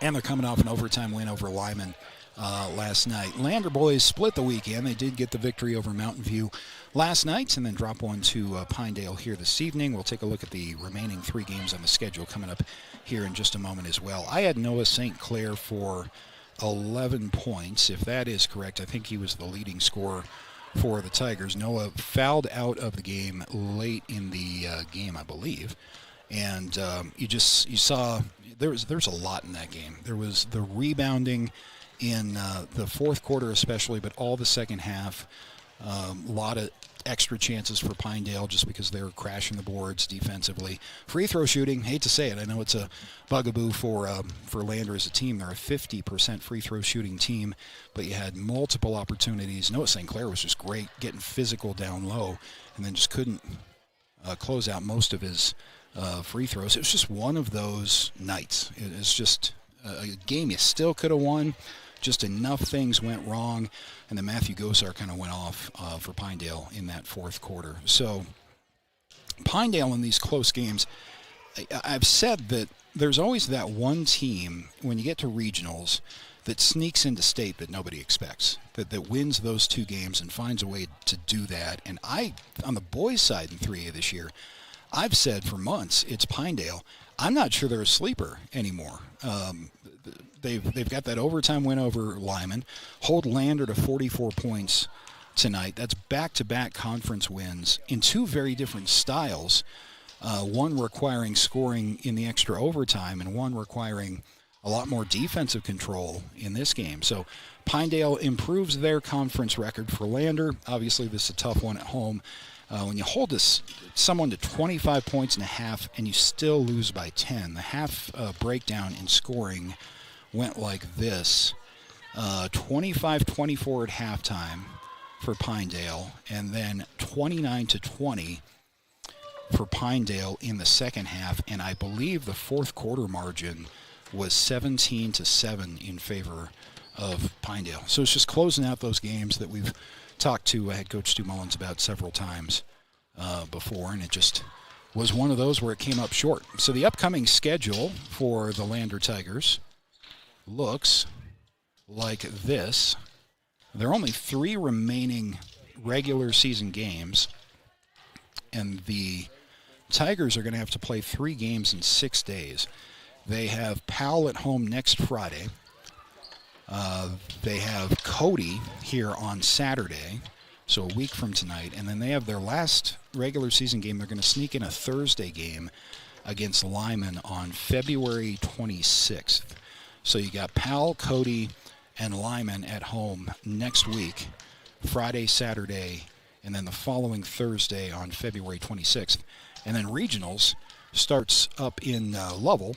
And they're coming off an overtime win over Lyman last night. Lander boys split the weekend. They did get the victory over Mountain View last night and then drop one to Pinedale here this evening. We'll take a look at the remaining three games on the schedule coming up here in just a moment as well. I had Noah St. Clair for 11 points. If that is correct, I think he was the leading scorer for the Tigers. Noah fouled out of the game late in the game, I believe. And you saw there's a lot in that game. There was the rebounding in the fourth quarter especially, but all the second half. A lot of extra chances for Pinedale just because they were crashing the boards defensively. Free throw shooting, hate to say it, I know it's a bugaboo for Lander as a team. They're a 50% free throw shooting team, but you had multiple opportunities. Noah St. Clair was just great, getting physical down low, and then just couldn't close out most of his free throws. It was just one of those nights. It's just a game you still could have won. Just enough things went wrong, and then Matthew Gosar kind of went off for Pinedale in that fourth quarter. So Pinedale in these close games, I've said that there's always that one team when you get to regionals that sneaks into state that nobody expects, that wins those two games and finds a way to do that. And on the boys' side in 3A this year, I've said for months it's Pinedale. I'm not sure they're a sleeper anymore. They've got that overtime win over Lyman, hold Lander to 44 points tonight. That's back-to-back conference wins in two very different styles, one requiring scoring in the extra overtime and one requiring a lot more defensive control in this game. So Pinedale improves their conference record for Lander. Obviously, this is a tough one at home. When you hold someone to 25 points and a half and you still lose by 10, the half breakdown in scoring went like this: 25-24 at halftime for Pinedale, and then 29-20 for Pinedale in the second half, and I believe the fourth quarter margin was 17-7 in favor of Pinedale. So it's just closing out those games that we've talked to head coach Stu Mullins about several times before, and it just was one of those where it came up short. So the upcoming schedule for the Lander Tigers looks like this. There are only 3 remaining regular season games, and the Tigers are going to have to play 3 games in 6 days. They have Powell at home next Friday. They have Cody here on Saturday, so a week from tonight, and then they have their last regular season game. They're going to sneak in a Thursday game against Lyman on February 26th. So you got Powell, Cody, and Lyman at home next week, Friday, Saturday, and then the following Thursday on February 26th. And then regionals starts up in Lovell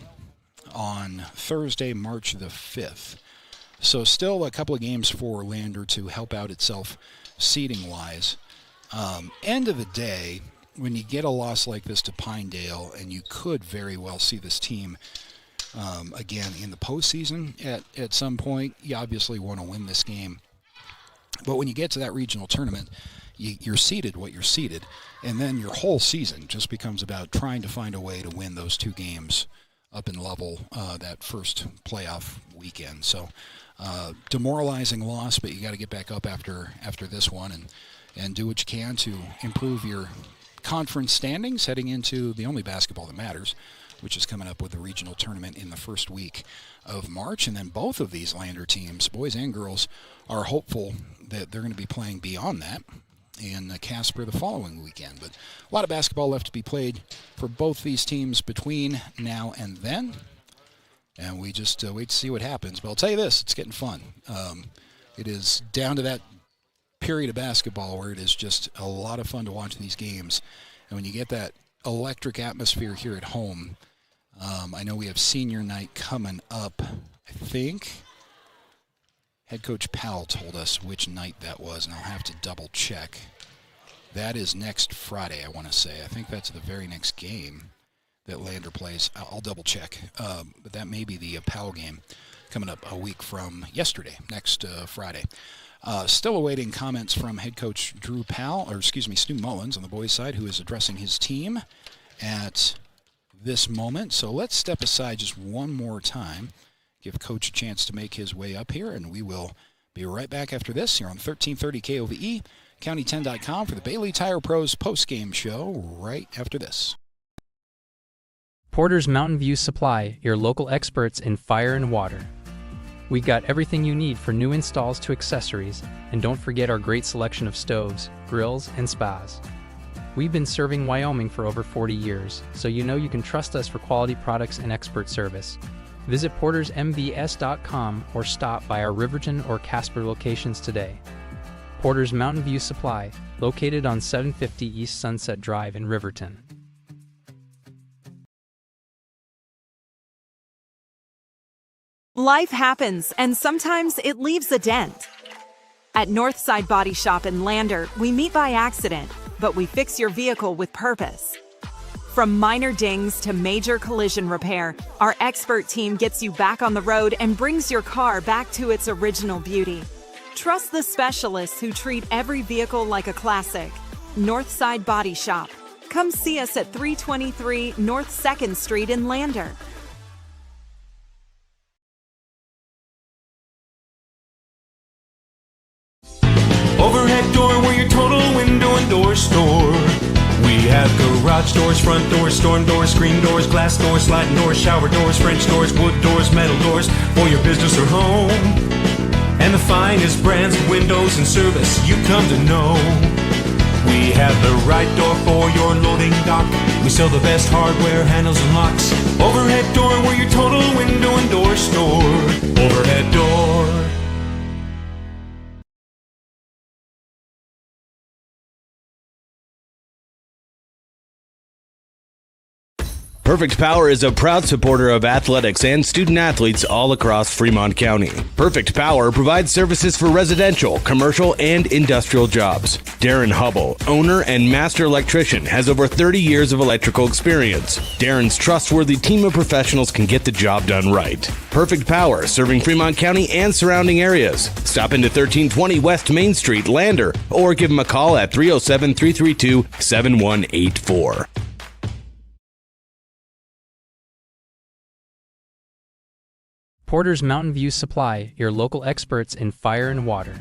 on Thursday, March the 5th. So still a couple of games for Lander to help out itself seeding-wise. End of the day, when you get a loss like this to Pinedale, and you could very well see this team again in the postseason at some point, you obviously want to win this game. But when you get to that regional tournament, you're seeded what you're seeded, and then your whole season just becomes about trying to find a way to win those two games up in level that first playoff weekend. So demoralizing loss, but you got to get back up after this one and do what you can to improve your conference standings heading into the only basketball that matters, which is coming up with the regional tournament in the first week of March. And then both of these Lander teams, boys and girls, are hopeful that they're going to be playing beyond that in Casper the following weekend. But a lot of basketball left to be played for both these teams between now and then. And we just wait to see what happens. But I'll tell you this, it's getting fun. It is down to that period of basketball where it is just a lot of fun to watch these games. And when you get that electric atmosphere here at home, I know we have senior night coming up. I think head coach Powell told us which night that was, and I'll have to double check. That is next Friday, I want to say. I think that's the very next game that Lander plays. I'll double check. But that may be the Powell game coming up a week from yesterday, next Friday. Still awaiting comments from head coach Stu Mullins on the boys' side, who is addressing his team at this moment. So let's step aside just one more time, give Coach a chance to make his way up here, and we will be right back after this here on 1330 KOVE, County10.com for the Bailey Tire Pros post-game show right after this. Porter's Mountain View Supply, your local experts in fire and water. We got everything you need for new installs to accessories, and don't forget our great selection of stoves, grills, and spas. We've been serving Wyoming for over 40 years, so you know you can trust us for quality products and expert service. Visit portersmvs.com or stop by our Riverton or Casper locations today. Porter's Mountain View Supply, located on 750 East Sunset Drive in Riverton. Life happens, and sometimes it leaves a dent. At Northside Body Shop in Lander, we meet by accident, but we fix your vehicle with purpose. From minor dings to major collision repair, our expert team gets you back on the road and brings your car back to its original beauty. Trust the specialists who treat every vehicle like a classic. Northside Body Shop. Come see us at 323 North 2nd Street in Lander. Overhead door, we're your total window and door store. We have garage doors, front doors, storm doors, screen doors, glass doors, sliding doors, shower doors, French doors, wood doors, metal doors for your business or home. And the finest brands of windows and service you come to know. We have the right door for your loading dock. We sell the best hardware, handles, and locks. Overhead door, we're your total window and door store. Overhead door. Perfect Power is a proud supporter of athletics and student athletes all across Fremont County. Perfect Power provides services for residential, commercial, and industrial jobs. Darren Hubble, owner and master electrician, has over 30 years of electrical experience. Darren's trustworthy team of professionals can get the job done right. Perfect Power, serving Fremont County and surrounding areas. Stop into 1320 West Main Street, Lander, or give him a call at 307-332-7184. Porter's Mountain View Supply, your local experts in fire and water.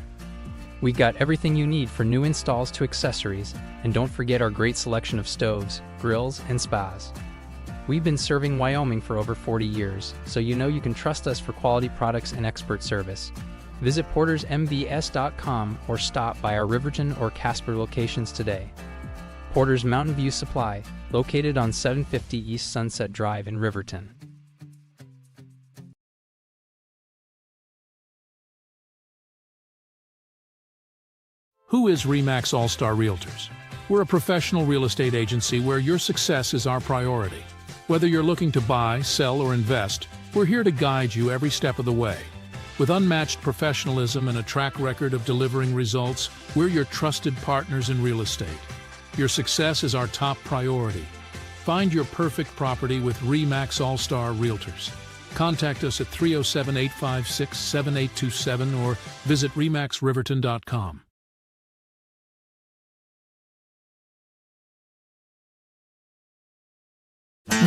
We got everything you need for new installs to accessories, and don't forget our great selection of stoves, grills, and spas. We've been serving Wyoming for over 40 years, so you know you can trust us for quality products and expert service. Visit portersmvs.com or stop by our Riverton or Casper locations today. Porter's Mountain View Supply, located on 750 East Sunset Drive in Riverton. Who is RE/MAX All-Star Realtors? We're a professional real estate agency where your success is our priority. Whether you're looking to buy, sell, or invest, We're here to guide you every step of the way. With unmatched professionalism and a track record of delivering results, we're your trusted partners in real estate. Your success is our top priority. Find your perfect property with RE/MAX All-Star Realtors. Contact us at 307-856-7827 or visit remaxriverton.com.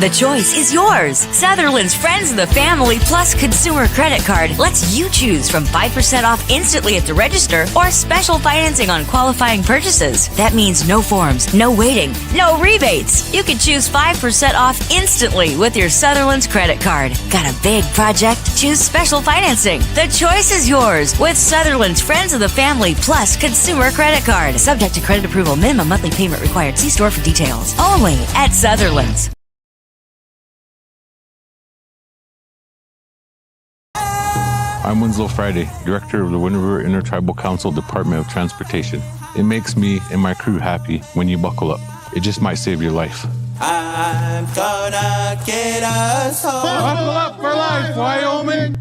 The choice is yours. Sutherland's Friends of the Family Plus Consumer Credit Card lets you choose from 5% off instantly at the register or special financing on qualifying purchases. That means no forms, no waiting, no rebates. You can choose 5% off instantly with your Sutherland's credit card. Got a big project? Choose special financing. The choice is yours with Sutherland's Friends of the Family Plus Consumer Credit Card. Subject to credit approval. Minimum monthly payment required. See store for details. Only at Sutherland's. I'm Winslow Friday, Director of the Wind River Intertribal Council Department of Transportation. It makes me and my crew happy when you buckle up. It just might save your life. I'm gonna get us home. Buckle up for life, Wyoming.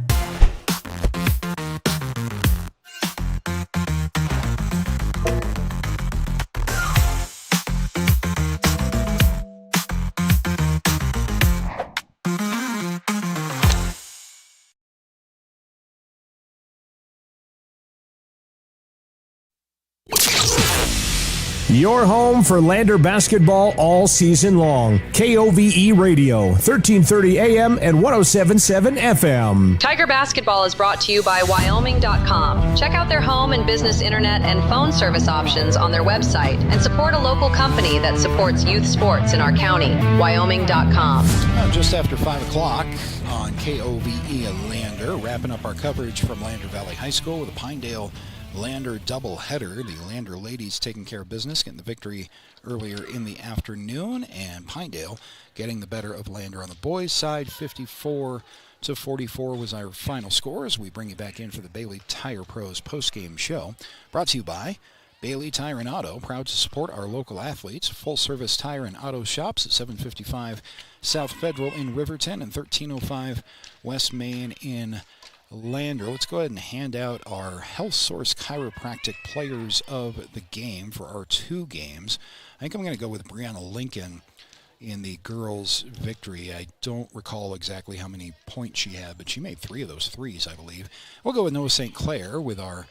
Your home for Lander basketball all season long. KOVE Radio, 1330 AM and 107.7 FM. Tiger Basketball is brought to you by Wyoming.com. Check out their home and business internet and phone service options on their website and support a local company that supports youth sports in our county. Wyoming.com. Just after 5 o'clock on KOVE Lander, wrapping up our coverage from Lander Valley High School with a Pinedale Lander doubleheader. The Lander ladies taking care of business, getting the victory earlier in the afternoon, and Pinedale getting the better of Lander on the boys' side. 54-44 was our final score as we bring you back in for the Bailey Tire Pros postgame show. Brought to you by Bailey Tire and Auto, proud to support our local athletes. Full-service tire and auto shops at 755 South Federal in Riverton and 1305 West Main in Lander. Let's go ahead and hand out our Health Source Chiropractic Players of the Game for our two games. I think I'm going to go with Brianna Lincoln in the girls' victory. I don't recall exactly how many points she had, but she made 3 of those threes, I believe. We'll go with Noah St. Clair with our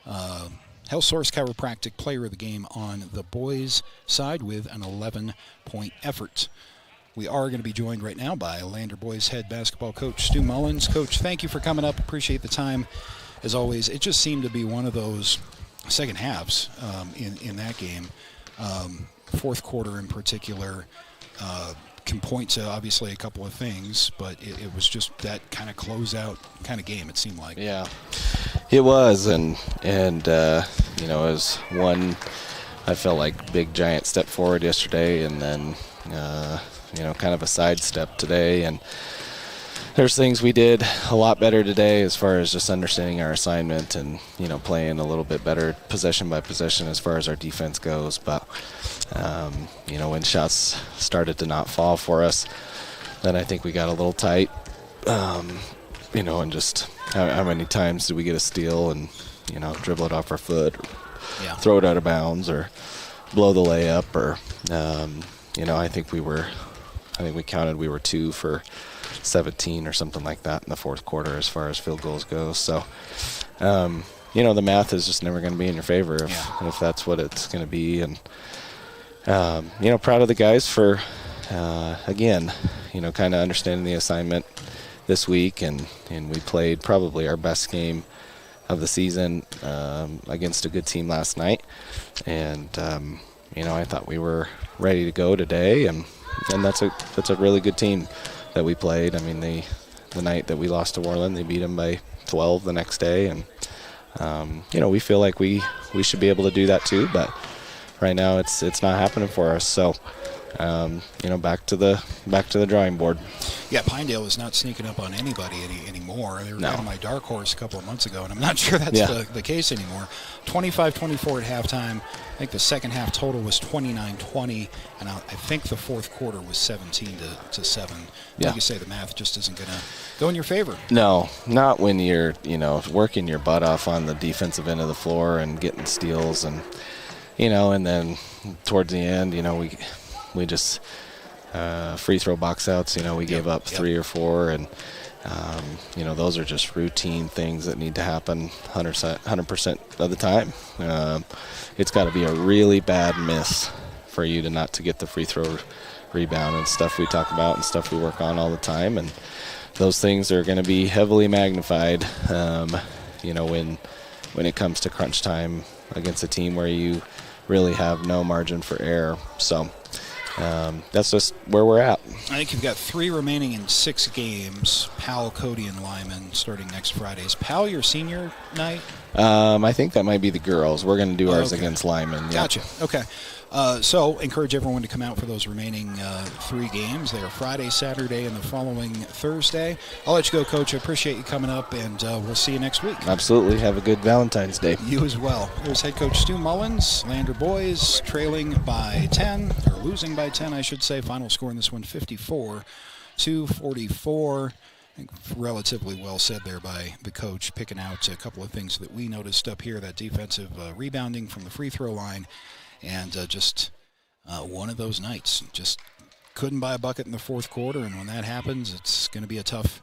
Health Source Chiropractic Player of the Game on the boys' side with an 11-point effort. We are going to be joined right now by Lander boys head basketball coach Stu Mullins. Coach, thank you for coming up. Appreciate the time. As always, it just seemed to be one of those second halves in that game. Fourth quarter in particular can point to obviously a couple of things, but it was just that kind of closeout kind of game, it seemed like. Yeah, it was, and it was one, I felt like, big giant step forward yesterday, and then kind of a sidestep today. And there's things we did a lot better today as far as just understanding our assignment and, playing a little bit better possession by possession as far as our defense goes. But, when shots started to not fall for us, then I think we got a little tight, and just how many times did we get a steal and, dribble it off our foot or throw it out of bounds or blow the layup or, I think we counted we were 2 for 17 or something like that in the fourth quarter as far as field goals go. So, the math is just never going to be in your favor if that's what it's going to be. And, proud of the guys for, again, kind of understanding the assignment this week. And we played probably our best game of the season against a good team last night. And, I thought we were ready to go today. And that's a really good team that we played. I mean, the night that we lost to Worland, they beat them by 12 the next day, and we feel like we should be able to do that too. But right now, it's not happening for us. So back to the drawing board. Yeah, Pinedale is not sneaking up on anybody anymore. They were kind of my dark horse a couple of months ago, and I'm not sure that's the case anymore. 25-24 at halftime. I think the second half total was 29-20, and I think the fourth quarter was 17-7. Yeah. Like you say, the math just isn't going to go in your favor. No, not when you're, working your butt off on the defensive end of the floor and getting steals and, and then towards the end, we just free throw box outs, we gave up 3 or 4, and those are just routine things that need to happen 100% of the time. It's got to be a really bad miss for you not to get the free throw rebound and stuff we talk about and stuff we work on all the time, and those things are going to be heavily magnified when it comes to crunch time against a team where you really have no margin for error. So that's just where we're at. I think you've got 3 remaining in 6 games. Powell, Cody, and Lyman starting next Friday. Is Powell your senior night? I think that might be the girls. We're going to do ours against Lyman. Yep. Gotcha. Okay. So encourage everyone to come out for those remaining 3 games. They are Friday, Saturday, and the following Thursday. I'll let you go, Coach. I appreciate you coming up, and we'll see you next week. Absolutely. Have a good Valentine's Day. You as well. Here's head coach Stu Mullins. Lander boys trailing by 10, or losing by 10, I should say. Final score in this one, 54-44. I think relatively well said there by the coach, picking out a couple of things that we noticed up here, that defensive rebounding from the free throw line. And just one of those nights. Just couldn't buy a bucket in the fourth quarter, and when that happens, it's going to be a tough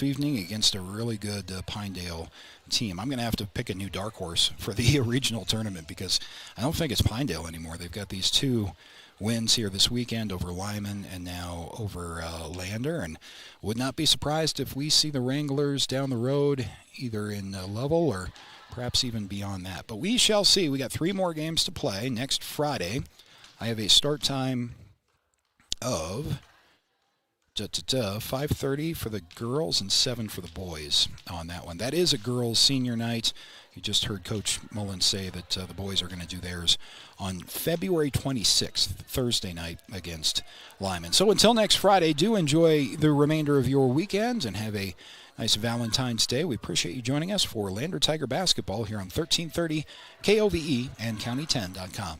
evening against a really good Pinedale team. I'm going to have to pick a new dark horse for the regional tournament because I don't think it's Pinedale anymore. They've got these 2 wins here this weekend over Lyman and now over Lander, and would not be surprised if we see the Wranglers down the road either in level or perhaps even beyond that. But we shall see. We got 3 more games to play. Next Friday, I have a start time of 5:30 for the girls and 7 for the boys on that one. That is a girls' senior night. You just heard Coach Mullins say that the boys are going to do theirs on February 26th, Thursday night against Lyman. So until next Friday, do enjoy the remainder of your weekend and have a nice Valentine's Day. We appreciate you joining us for Lander Tiger Basketball here on 1330 KOVE and County10.com.